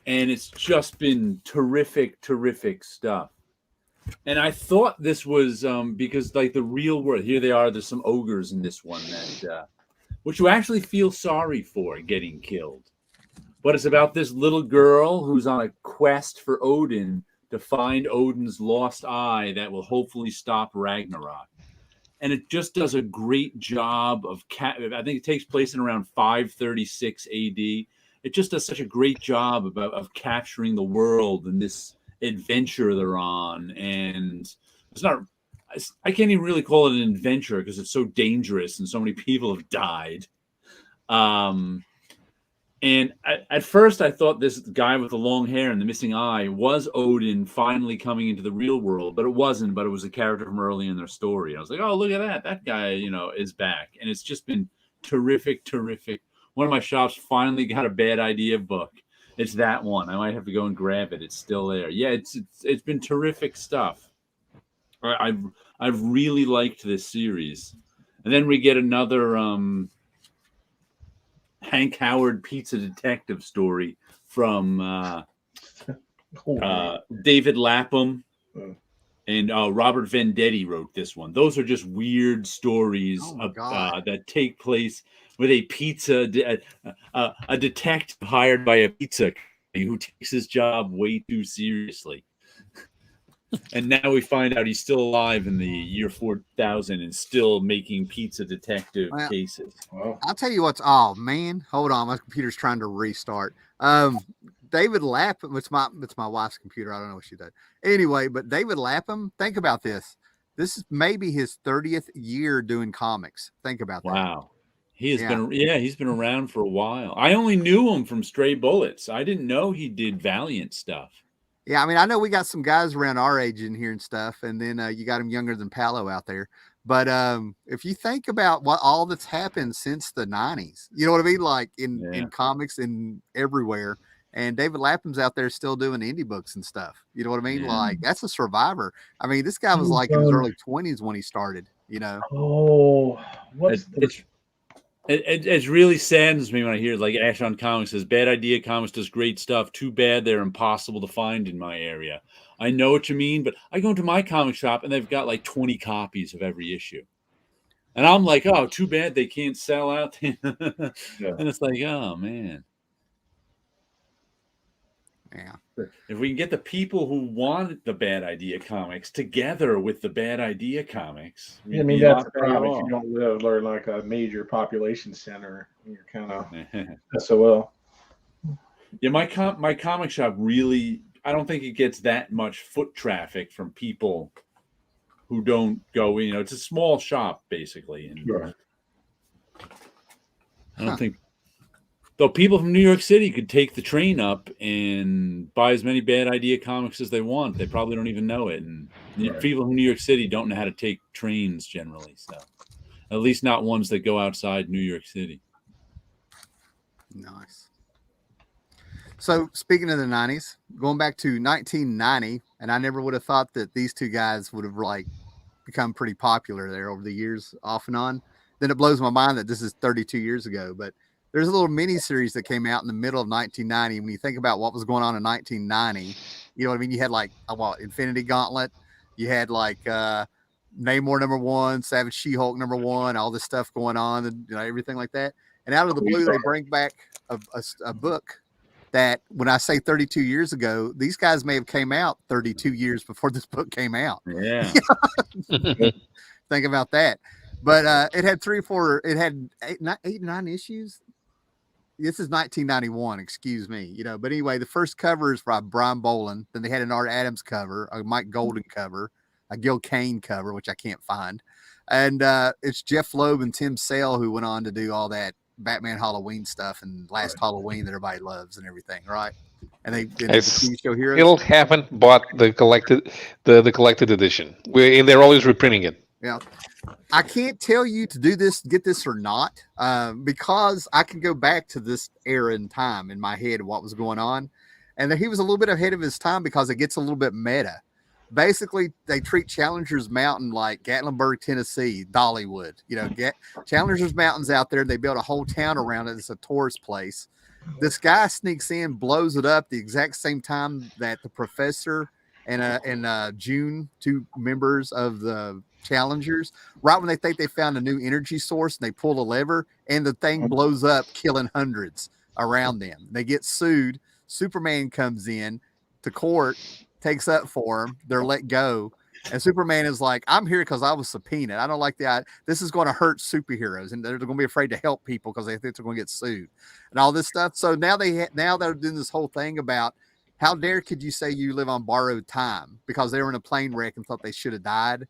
[SPEAKER 1] And it's just been terrific stuff. And I thought this was because like the real world, here they are, there's some ogres in this one that which you actually feel sorry for getting killed. But it's about this little girl who's on a quest for Odin to find Odin's lost eye that will hopefully stop Ragnarok. And it just does a great job of I think it takes place in around 536 AD. It just does such a great job of capturing the world and this adventure they're on. And I can't even really call it an adventure because it's so dangerous and so many people have died. And at first I thought this guy with the long hair and the missing eye was Odin finally coming into the real world, but it wasn't. But it was a character from early in their story. I was like, oh, look at that. That guy, is back. And it's just been terrific. One of my shops finally got a Bad Idea book. It's that one. I might have to go and grab it. It's still there. Yeah, it's been terrific stuff. I've really liked this series. And then we get another Hank Howard pizza detective story from David Lapham. And Robert Venditti wrote this one. Those are just weird stories that take place with a pizza, a detective hired by a pizza company who takes his job way too seriously. And now we find out he's still alive in the year 4000 and still making pizza detective cases.
[SPEAKER 2] Wow. I'll tell you what's, oh man, hold on. My computer's trying to restart. David Lapham, it's my wife's computer. I don't know what she does. Anyway, but David Lapham, think about this. This is maybe his 30th year doing comics. Think about that.
[SPEAKER 1] Wow. He's been around for a while. I only knew him from Stray Bullets. I didn't know he did Valiant stuff.
[SPEAKER 2] Yeah, I mean, I know we got some guys around our age in here and stuff, and then you got him younger than Palo out there. But if you think about what all that's happened since the 90s, you know what I mean? Like in comics and everywhere. And David Lapham's out there still doing indie books and stuff. You know what I mean? Yeah. Like that's a survivor. I mean, this guy was like in his early 20s when he started,
[SPEAKER 3] Oh,
[SPEAKER 1] It really saddens me when I hear like Ash on Comics says, Bad Idea Comics does great stuff. Too bad they're impossible to find in my area. I know what you mean, but I go into my comic shop and they've got like 20 copies of every issue. And I'm like, oh, too bad they can't sell out. And it's like, oh, man.
[SPEAKER 2] Yeah.
[SPEAKER 1] If we can get the people who want the Bad Idea Comics together with the Bad Idea Comics.
[SPEAKER 3] I mean, that's the problem. If you don't live or like a major population center, you're kind of SOL.
[SPEAKER 1] Yeah, my comic shop really, I don't think it gets that much foot traffic from people who don't go, it's a small shop basically. And
[SPEAKER 3] sure.
[SPEAKER 1] I don't think, though people from New York City could take the train up and buy as many Bad Idea Comics as they want. They probably don't even know it. And people from New York City don't know how to take trains generally. So at least not ones that go outside New York City.
[SPEAKER 2] Nice. So speaking of the 90s, going back to 1990, and I never would have thought that these two guys would have like become pretty popular there over the years, off and on. Then it blows my mind that this is 32 years ago. But there's a little mini series that came out in the middle of 1990. When you think about what was going on in 1990, you know what I mean? You had like Infinity Gauntlet, you had like Namor #1, Savage She-Hulk #1, all this stuff going on, and everything like that. And out of the blue, they bring back a book that, when I say 32 years ago, these guys may have came out 32 years before this book came out.
[SPEAKER 1] Yeah.
[SPEAKER 2] Think about that. But it had 8-9 issues. This is 1991, excuse me. But anyway, the first cover is by Brian Boland. Then they had an Art Adams cover, a Mike Golden cover, a Gil Kane cover, which I can't find. And it's Jeff Loeb and Tim Sale who went on to do all that Batman Halloween stuff and Last Halloween that everybody loves and everything, right? And they did the TV show Heroes.
[SPEAKER 4] Still haven't bought the collected edition. They're always reprinting it.
[SPEAKER 2] Yeah, I can't tell you to do this, get this or not, because I can go back to this era in time in my head of what was going on, and he was a little bit ahead of his time because it gets a little bit meta. Basically, they treat Challenger's Mountain like Gatlinburg, Tennessee, Dollywood. Challenger's Mountain's out there. They built a whole town around it. It's a tourist place. This guy sneaks in, blows it up the exact same time that the professor and June, two members of the Challengers, right when they think they found a new energy source, and they pull a lever, and the thing blows up, killing hundreds around them. They get sued. Superman comes in to court, takes up for them. They're let go. And Superman is like, I'm here because I was subpoenaed. I don't like that. This is going to hurt superheroes, and they're going to be afraid to help people because they think they're going to get sued and all this stuff. So now they're doing this whole thing about how dare could you say you live on borrowed time, because they were in a plane wreck and thought they should have died.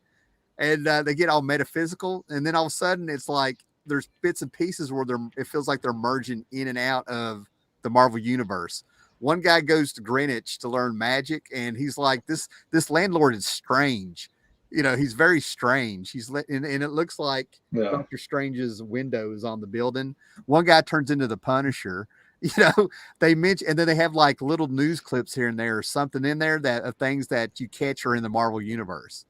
[SPEAKER 2] And they get all metaphysical. And then all of a sudden it's like there's bits and pieces where it feels like they're merging in and out of the Marvel universe. One guy goes to Greenwich to learn magic, and he's like, this landlord is strange. He's very strange. And it looks like Dr. Strange's window is on the building. One guy turns into the Punisher. They mention, and then they have like little news clips here and there or something in there that of things that you catch are in the Marvel universe.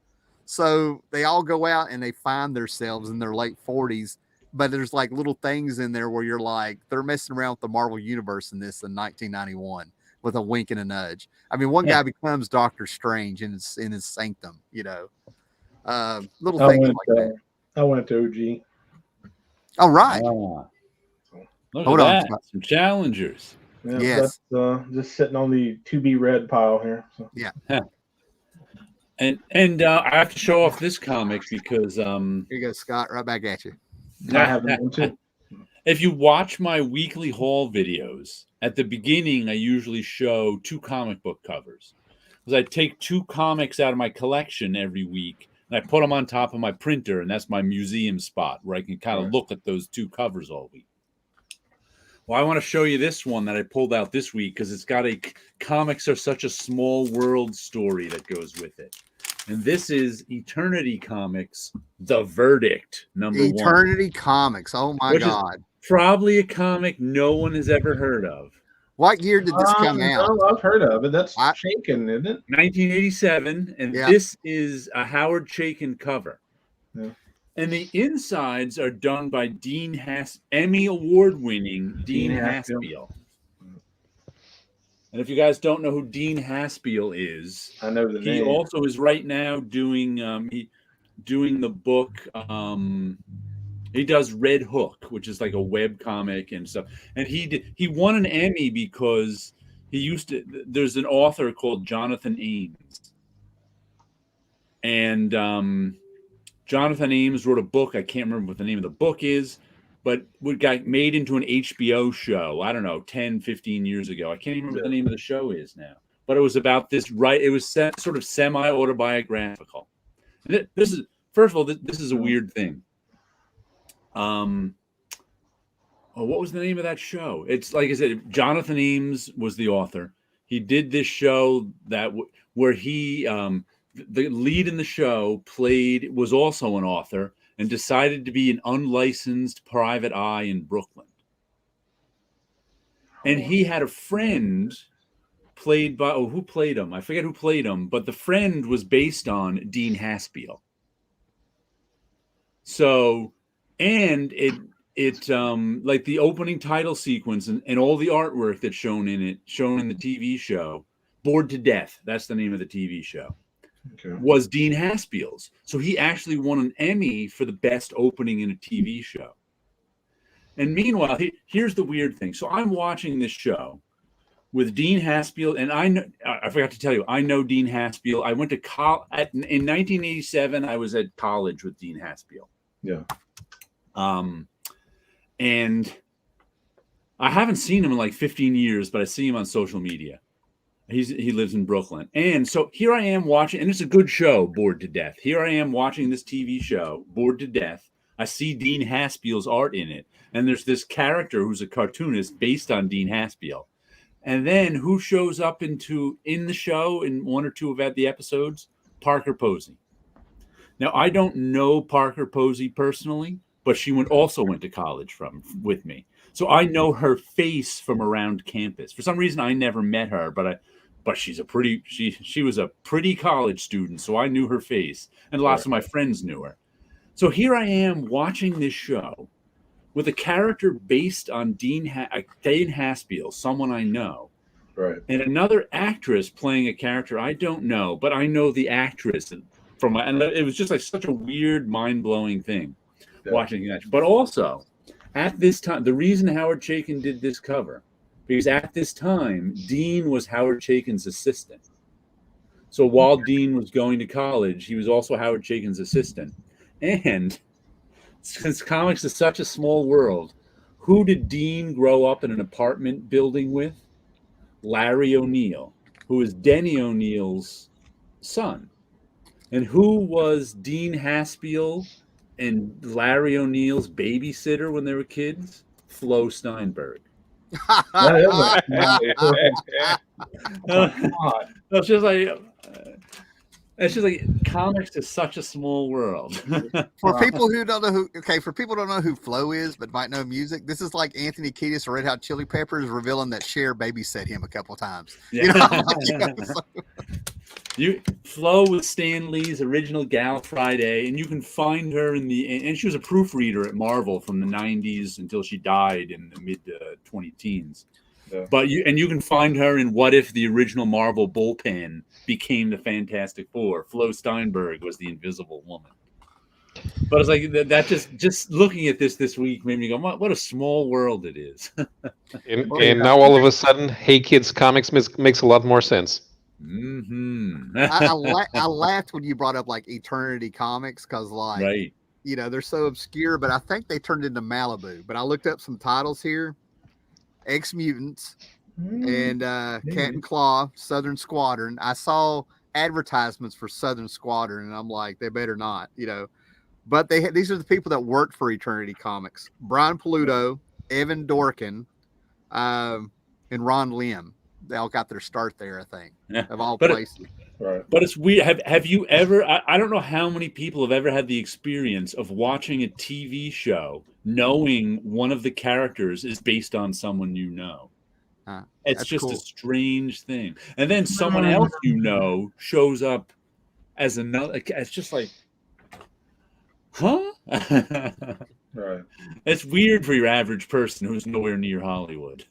[SPEAKER 2] So they all go out and they find themselves in their late 40s, but there's like little things in there where you're like, they're messing around with the Marvel universe in 1991 with a wink and a nudge. I mean, one guy becomes Doctor Strange in his sanctum, little things like that.
[SPEAKER 3] I went to OG.
[SPEAKER 2] All right.
[SPEAKER 1] Hold on. Some Challengers.
[SPEAKER 3] Yeah,
[SPEAKER 2] yes.
[SPEAKER 3] That's just sitting on the to be read pile here. So.
[SPEAKER 2] Yeah.
[SPEAKER 1] And I have to show off this comic because
[SPEAKER 2] here you go, Scott, right back at you.
[SPEAKER 3] I haven't been to.
[SPEAKER 1] If you watch my weekly haul videos, at the beginning I usually show 2 comic book covers, because I take 2 comics out of my collection every week and I put them on top of my printer, and that's my museum spot where I can kind of look at those 2 covers all week. Well, I want to show you this one that I pulled out this week because it's got comics are such a small world story that goes with it. And this is Eternity Comics, The Verdict, #1.
[SPEAKER 2] Eternity Comics. Oh, my God.
[SPEAKER 1] Is probably a comic no one has ever heard of.
[SPEAKER 2] What year did this come out?
[SPEAKER 3] No, I've heard of it. That's Chaykin, isn't it?
[SPEAKER 1] 1987. And this is a Howard Chaykin cover.
[SPEAKER 3] Yeah.
[SPEAKER 1] And the insides are done by Emmy Award-winning Dean Haspiel. And if you guys don't know who Dean Haspiel is,
[SPEAKER 3] I know the name.
[SPEAKER 1] He also is right now doing the book. He does Red Hook, which is like a web comic and stuff. And he won an Emmy because there's an author called Jonathan Ames. And Jonathan Ames wrote a book. I can't remember what the name of the book is, but it got made into an HBO show, I don't know, 10, 15 years ago. I can't even remember what the name of the show is now. But it was about this, right? It was sort of semi-autobiographical. And this is, first of all, this is a weird thing. What was the name of that show? It's like I said, Jonathan Ames was the author. He did this show where he, the lead in the show was also an author and decided to be an unlicensed private eye in Brooklyn. And he had a friend played by who played him? I forget who played him, but the friend was based on Dean Haspiel. So, and it like the opening title sequence and all the artwork that's shown in the TV show, Bored to Death, that's the name of the TV show, was Dean Haspiel's. So he actually won an Emmy for the best opening in a TV show. And meanwhile, here's the weird thing. So I'm watching this show with Dean Haspiel, and I forgot to tell you, I know Dean Haspiel. I went to in 1987. I was at college with Dean Haspiel.
[SPEAKER 3] Yeah.
[SPEAKER 1] And I haven't seen him in like 15 years, but I see him on social media. He lives in Brooklyn, and so here I am watching, and it's a good show, Bored to Death. Here I am watching this TV show, Bored to Death. I see Dean Haspiel's art in it, and there's this character who's a cartoonist based on Dean Haspiel. And then who shows up in the show in one or two of the episodes? Parker Posey. Now, I don't know Parker Posey personally, but she also went to college with me. So I know her face from around campus. For some reason, I never met her, but she was a pretty college student, so I knew her face, and lots of my friends knew her. So here I am watching this show with a character based on Dean Haspiel, someone I know,
[SPEAKER 3] right,
[SPEAKER 1] and another actress playing a character I don't know, but I know the actress and it was just like such a weird, mind-blowing thing watching that. But also, at this time, the reason Howard Chaykin did this cover, because at this time, Dean was Howard Chaykin's assistant. So while Dean was going to college, he was also Howard Chaykin's assistant. And since comics is such a small world, who did Dean grow up in an apartment building with? Larry O'Neill, who is Denny O'Neill's son. And who was Dean Haspiel and Larry O'Neill's babysitter when they were kids? Flo Steinberg. It's just like comics is such a small world.
[SPEAKER 2] For people who don't know who Flo is, but might know music, this is like Anthony Kiedis or Red Hot Chili Peppers revealing that Cher babysat him a couple of times.
[SPEAKER 1] Yeah. Flo was Stan Lee's original Gal Friday, and you can find her and she was a proofreader at Marvel from the 90s until she died in the mid 20-teens. Yeah. But you can find her in What If the original Marvel bullpen became the Fantastic Four. Flo Steinberg was the Invisible Woman. But it's like that just looking at this week made me go, what a small world it is.
[SPEAKER 4] and now all of a sudden, Hey Kids Comics makes a lot more sense.
[SPEAKER 1] Mm-hmm.
[SPEAKER 2] I laughed when you brought up like Eternity Comics because
[SPEAKER 1] right.
[SPEAKER 2] They're so obscure, but I think they turned into Malibu. But I looked up some titles here: X-Mutants and Cat and Claw, Southern Squadron. I saw advertisements for Southern Squadron, and I'm like, they better not, But these are the people that worked for Eternity Comics: Brian Paluto, Evan Dorkin, and Ron Lim. They all got their start there, I think, of all places.
[SPEAKER 3] Right.
[SPEAKER 1] But it's weird. Have you ever? I don't know how many people have ever had the experience of watching a TV show knowing one of the characters is based on someone you know. It's just cool. A strange thing, and then someone else shows up as another. It's just like, huh?
[SPEAKER 3] Right.
[SPEAKER 1] It's weird for your average person who's nowhere near Hollywood.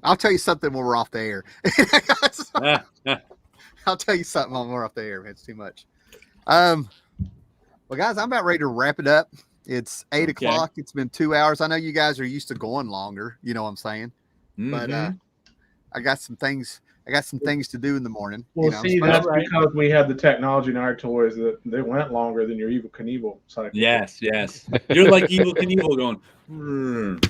[SPEAKER 2] I'll tell you something when we're off the air. I'll tell you something when we're off the air. It's too much. Well, guys, I'm about ready to wrap it up. It's 8 o'clock. It's been 2 hours. I know you guys are used to going longer. You know what I'm saying?
[SPEAKER 1] Mm-hmm.
[SPEAKER 2] But I got some things. I got some things to do in the morning.
[SPEAKER 3] Well, see, that's because we had the technology in our toys that they went longer than your Evel Knievel cycle.
[SPEAKER 1] Yes. You're like Evel Knievel going.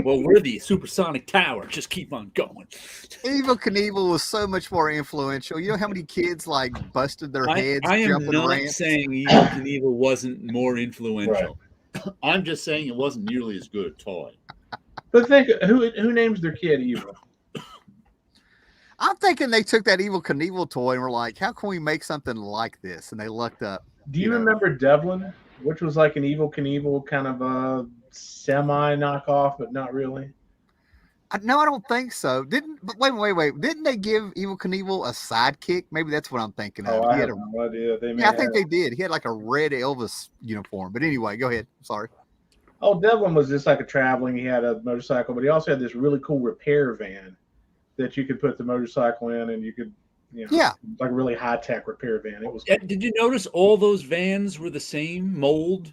[SPEAKER 1] Well, we're the supersonic tower. Just keep on going.
[SPEAKER 2] Evel Knievel was so much more influential. You know how many kids like busted their heads?
[SPEAKER 1] I am
[SPEAKER 2] jumping
[SPEAKER 1] not
[SPEAKER 2] ramps?
[SPEAKER 1] saying Evel Knievel wasn't more influential. Right. I'm just saying it wasn't nearly as good a toy.
[SPEAKER 3] But think, who names their kid Evel?
[SPEAKER 2] I'm thinking they took that Evel Knievel toy and were like, how can we make something like this? And they looked up.
[SPEAKER 3] Do you remember Devlin, which was like an Evel Knievel kind of a semi knockoff, but not really?
[SPEAKER 2] No, I don't think so. But wait. Didn't they give Evil Knievel a sidekick? Maybe that's what I'm thinking of.
[SPEAKER 3] Oh, I have no idea.
[SPEAKER 2] I think they did. He had like a red Elvis uniform. But anyway, go ahead. Sorry.
[SPEAKER 3] Oh, Devlin was just like a traveling. He had a motorcycle, but he also had this really cool repair van that you could put the motorcycle in, and you could, like a really high tech repair van. It was.
[SPEAKER 1] Did you notice all those vans were the same mold?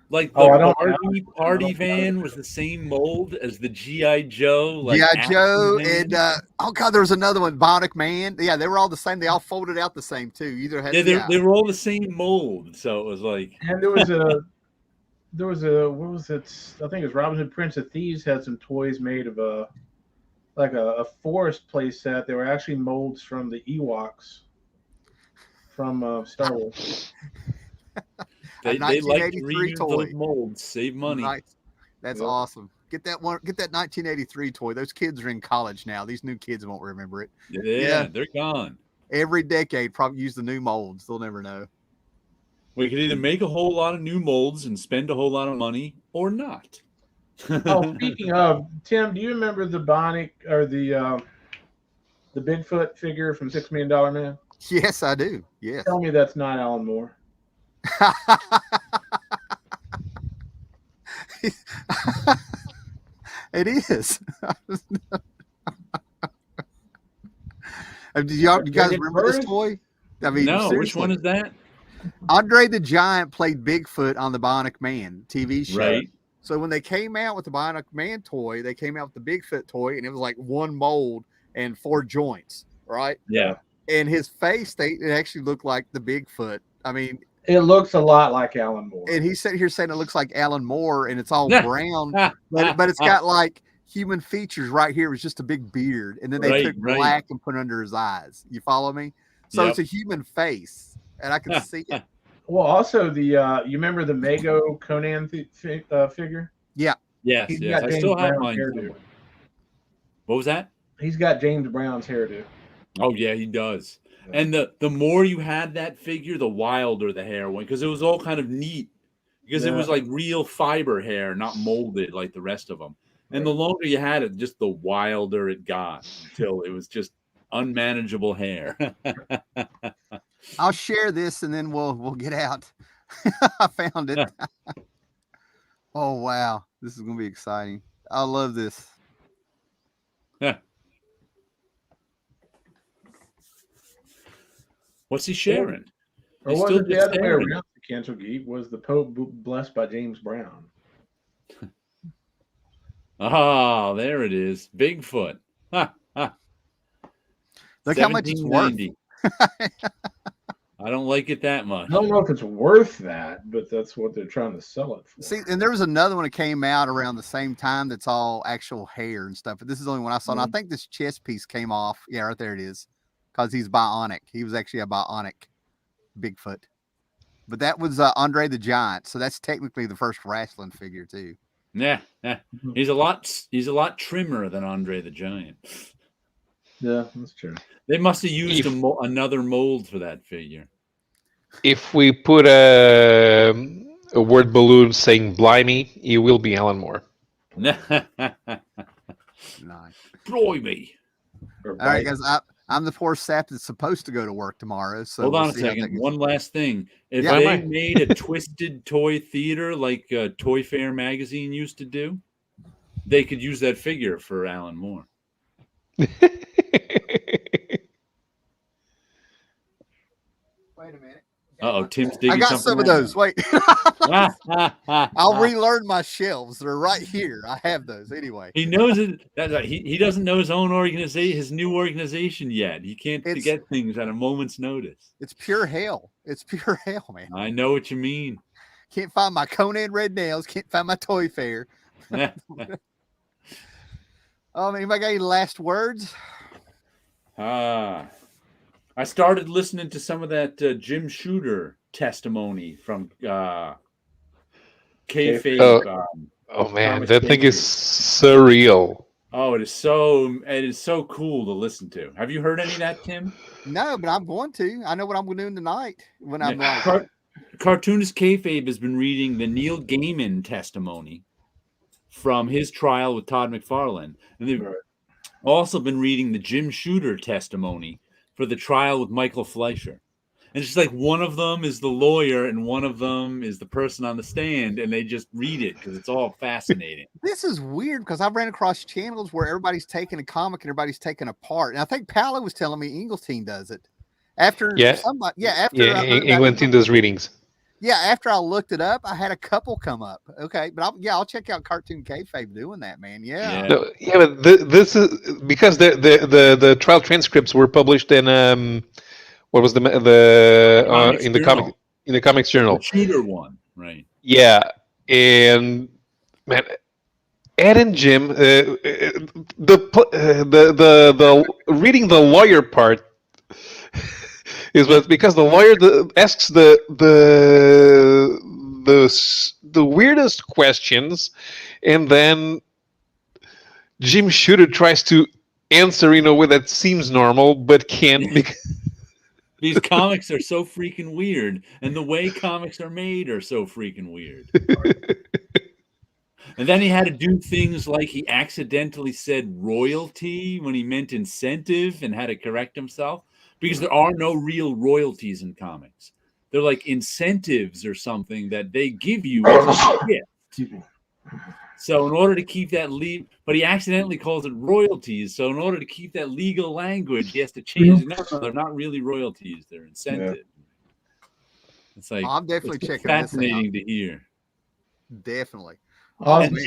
[SPEAKER 1] Like the party van was the same mold as the G.I. Joe. Like
[SPEAKER 2] G.I. Joe and there was another one, Bionic Man. Yeah, they were all the same. They all folded out the same too. Either had
[SPEAKER 1] they were all the same mold. So it was like,
[SPEAKER 3] and there was what was it? I think it was Robin Hood Prince of Thieves had some toys made of a forest play set. They were actually molds from the Ewoks from Star Wars.
[SPEAKER 1] They like to reuse those molds, save money.
[SPEAKER 2] Nice. That's awesome. Get that 1983 toy. Those kids are in college now. These new kids won't remember it.
[SPEAKER 1] Yeah, they're gone.
[SPEAKER 2] Every decade, probably use the new molds. They'll never know.
[SPEAKER 1] We could either make a whole lot of new molds and spend a whole lot of money, or not.
[SPEAKER 3] Speaking of, Tim, do you remember the Bionic or the Bigfoot figure from $6 Million Man?
[SPEAKER 2] Yes, I do. Yes.
[SPEAKER 3] Tell me that's not Alan Moore.
[SPEAKER 2] It is. Do you guys remember this toy? I mean,
[SPEAKER 1] no.
[SPEAKER 2] Seriously.
[SPEAKER 1] Which one is that?
[SPEAKER 2] Andre the Giant played Bigfoot on the Bionic Man TV show.
[SPEAKER 1] Right.
[SPEAKER 2] So when they came out with the Bionic Man toy, they came out with the Bigfoot toy, and it was like one mold and 4 joints, right?
[SPEAKER 1] Yeah.
[SPEAKER 2] And his face, it actually looked like the Bigfoot. I mean,
[SPEAKER 3] it looks a lot like Alan Moore.
[SPEAKER 2] And he's sitting here saying it looks like Alan Moore, and it's all brown, but it's got like human features right here. It's just a big beard, and then they took black and put under his eyes. You follow me? So it's a human face, and I can see it.
[SPEAKER 3] Well, also you remember the Mego Conan figure?
[SPEAKER 2] Yeah.
[SPEAKER 1] Yes. I still have mine.
[SPEAKER 3] Hairdo.
[SPEAKER 1] What was that?
[SPEAKER 3] He's got James Brown's hairdo.
[SPEAKER 1] Oh yeah, he does. Yeah. And the more you had that figure, the wilder the hair went, because it was all kind of neat. Because it was like real fiber hair, not molded like the rest of them. And the longer you had it, just the wilder it got, until it was just unmanageable hair.
[SPEAKER 2] I'll share this and then we'll get out. I found it. Oh wow, this is gonna be exciting. I love this.
[SPEAKER 1] What's he sharing?
[SPEAKER 3] Or was it the other way around? The Cancel Geek was the Pope blessed by James Brown.
[SPEAKER 1] Oh, there it is. Bigfoot.
[SPEAKER 2] Look how much it's worth.
[SPEAKER 1] I don't like it that much.
[SPEAKER 3] I don't know if it's worth that, but that's what they're trying to sell it for.
[SPEAKER 2] See, and there was another one that came out around the same time that's all actual hair and stuff. But this is the only one I saw. And I think this chest piece came off. Yeah, right there it is. Because he's bionic. He was actually a bionic Bigfoot. But that was Andre the Giant. So that's technically the first wrestling figure too.
[SPEAKER 1] Yeah. He's a lot trimmer than Andre the Giant.
[SPEAKER 3] Yeah, that's true.
[SPEAKER 1] They must have used another mold for that figure.
[SPEAKER 4] If we put a word balloon saying "blimey," it will be Alan Moore.
[SPEAKER 2] Nice.
[SPEAKER 1] Blimey.
[SPEAKER 2] All right, guys. I'm the poor sap that's supposed to go to work tomorrow. So
[SPEAKER 1] hold on a second. One last thing. If they made a twisted toy theater like Toy Fair magazine used to do, they could use that figure for Alan Moore.
[SPEAKER 2] Wait a minute.
[SPEAKER 1] Tim's digging.
[SPEAKER 2] I got some of those. Wait. I'll relearn my shelves. They're right here. I have those anyway.
[SPEAKER 1] He knows it. He doesn't know his own organization, his new organization yet. He can't get things at a moment's notice.
[SPEAKER 2] It's pure hell. It's pure hell, man.
[SPEAKER 1] I know what you mean.
[SPEAKER 2] Can't find my Conan Red Nails. Can't find my Toy Fair. Anybody got any last words?
[SPEAKER 1] I started listening to some of that Jim Shooter testimony from Kayfabe.
[SPEAKER 4] Oh man, that thing is surreal.
[SPEAKER 1] Oh, it is so cool to listen to. Have you heard any of that, Tim?
[SPEAKER 2] No, but I'm going to. I know what I'm doing tonight when I'm
[SPEAKER 1] Cartoonist Kayfabe has been reading the Neil Gaiman testimony from his trial with Todd McFarlane. And they've also been reading the Jim Shooter testimony for the trial with Michael Fleischer. And it's just like one of them is the lawyer and one of them is the person on the stand, and they just read it because it's all fascinating.
[SPEAKER 2] This is weird because I've ran across channels where everybody's taking a comic and everybody's taking a part. And I think Paolo was telling me Ingleton does it. After somebody,
[SPEAKER 4] Ingleton does readings.
[SPEAKER 2] Yeah, after I looked it up, I had a couple come up. Okay, but I'll check out Cartoon Kayfabe doing that, man. Yeah,
[SPEAKER 4] but this is because the trial transcripts were published in what was in the Comics Journal.
[SPEAKER 1] The Shooter one, right?
[SPEAKER 4] Yeah, and man, Ed and Jim, the reading the lawyer part. Is because the lawyer asks the weirdest questions, and then Jim Shooter tries to answer in a way that seems normal but can't.
[SPEAKER 1] These comics are so freaking weird, and the way comics are made are so freaking weird. And then he had to do things like he accidentally said royalty when he meant incentive and had to correct himself. Because there are no real royalties in comics. They're like incentives or something that they give you as a gift. So in order to keep that but he accidentally calls it royalties. So in order to keep that legal language, he has to change it. No, they're not really royalties. They're incentives. Yeah. It's like
[SPEAKER 2] I'm definitely checking
[SPEAKER 1] fascinating to hear.
[SPEAKER 2] Definitely.
[SPEAKER 1] And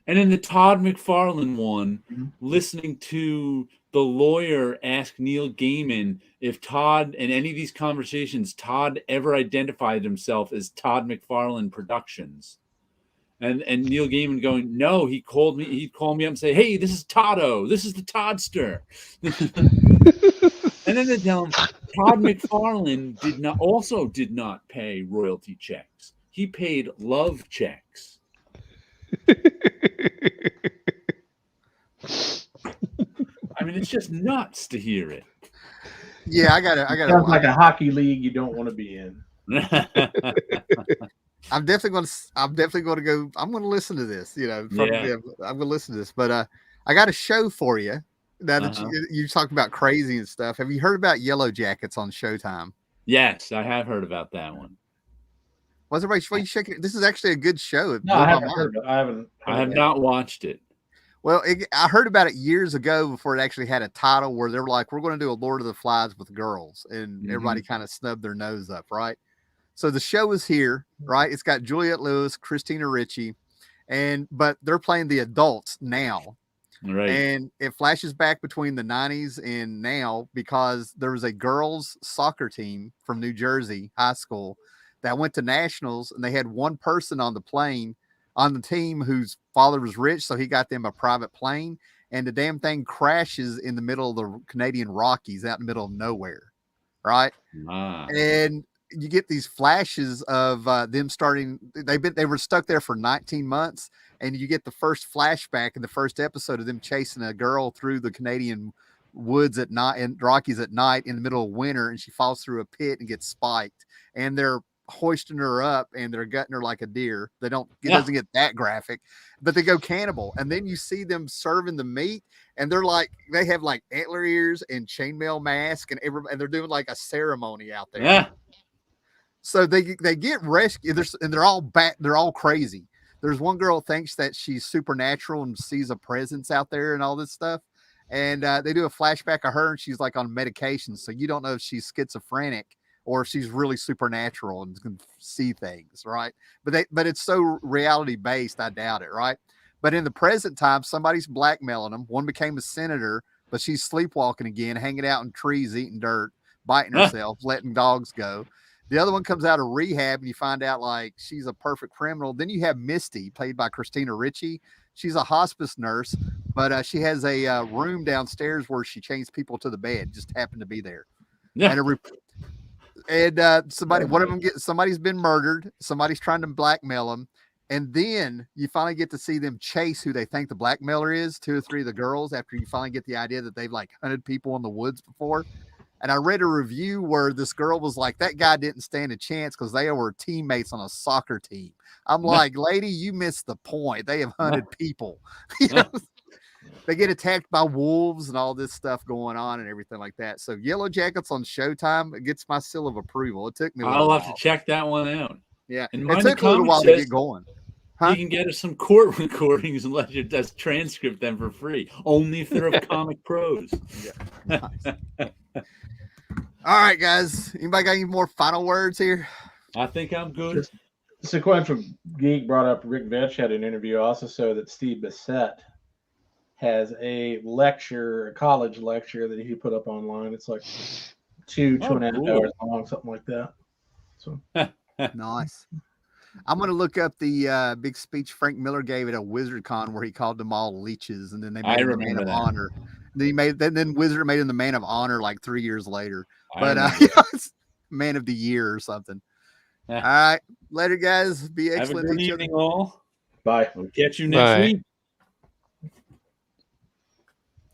[SPEAKER 1] in the Todd McFarlane one, listening to the lawyer ask Neil Gaiman if Todd, in any of these conversations, Todd ever identified himself as Todd McFarlane Productions. And Neil Gaiman going, no, he'd call me up and say, hey, this is Toddo. This is the Toddster. And then they tell him Todd McFarlane did not pay royalty checks. He paid love checks. I mean, it's just nuts to hear it.
[SPEAKER 2] Yeah, I got it.
[SPEAKER 3] Sounds like a hockey league you don't want to be in.
[SPEAKER 2] I'm definitely going to go. I'm going to listen to this. I'm going to listen to this. But I got a show for you. Now that you talk about crazy and stuff. Have you heard about Yellow Jackets on Showtime?
[SPEAKER 1] Yes, I have heard about that one.
[SPEAKER 2] What's everybody? Why are you shaking? This is actually a good show.
[SPEAKER 3] No, I haven't heard of it.
[SPEAKER 1] I have not watched it.
[SPEAKER 2] Well, I heard about it years ago before it actually had a title where they were like, we're going to do a Lord of the Flies with girls. And everybody kind of snubbed their nose up, right? So the show is here, right? It's got Juliette Lewis, Christina Ricci, but they're playing the adults now.
[SPEAKER 1] Right.
[SPEAKER 2] And it flashes back between the 90s and now because there was a girls soccer team from New Jersey high school that went to nationals, and they had one person on the team whose father was rich, so he got them a private plane, and the damn thing crashes in the middle of the Canadian Rockies out in the middle of nowhere, right? And you get these flashes of them starting. They were stuck there for 19 months, and you get the first flashback in the first episode of them chasing a girl through the Canadian woods at night and Rockies at night in the middle of winter, and she falls through a pit and gets spiked, and they're hoisting her up and they're gutting her like a deer. It doesn't get that graphic, but they go cannibal, and then you see them serving the meat, and they have like antler ears and chainmail mask, and they're doing like a ceremony out there.
[SPEAKER 1] Yeah.
[SPEAKER 2] So they get rescued, and they're all crazy. There's one girl thinks that she's supernatural and sees a presence out there and all this stuff. And they do a flashback of her, and she's like on medication. So you don't know if she's schizophrenic or if she's really supernatural and can see things, right? But it's so reality based, I doubt it, right? But in the present time, somebody's blackmailing them. One became a senator, but she's sleepwalking again, hanging out in trees, eating dirt, biting herself, letting dogs go. The other one comes out of rehab, and you find out like she's a perfect criminal. Then you have Misty, played by Christina Ricci. She's a hospice nurse, but she has a room downstairs where she chains people to the bed. Just happened to be there. Yeah. And somebody's been murdered. Somebody's trying to blackmail them. And then you finally get to see them chase who they think the blackmailer is, 2 or 3 of the girls, after you finally get the idea that they've like hunted people in the woods before. And I read a review where this girl was like, that guy didn't stand a chance because they were teammates on a soccer team. I'm like, lady, you missed the point. They have hunted people. They get attacked by wolves and all this stuff going on and everything like that. So Yellow Jackets on Showtime, it gets my seal of approval. It took me a little
[SPEAKER 1] I'll
[SPEAKER 2] while.
[SPEAKER 1] have to check that one out.
[SPEAKER 2] Yeah.
[SPEAKER 1] And
[SPEAKER 2] It took a little while to get going.
[SPEAKER 1] You can get us some court recordings and let you just transcript them for free. Only if they're of comic prose.
[SPEAKER 2] Yeah. Nice. All right, guys. Anybody got any more final words here?
[SPEAKER 1] I think I'm good.
[SPEAKER 3] Sequential Geek brought up Rick Vetch had an interview also so that Steve Bissett has a lecture, a college lecture that he put up online. It's like two and a half hours long, something like that. So
[SPEAKER 2] nice. I'm going to look up the big speech Frank Miller gave at a WizardCon where he called them all leeches, and then they made him the man of honor. Then Wizard made him the man of honor like 3 years later. But it's man of the year or something. All right, later, guys. Be excellent.
[SPEAKER 1] Have a good evening, all.
[SPEAKER 3] Bye.
[SPEAKER 1] We'll catch you next week.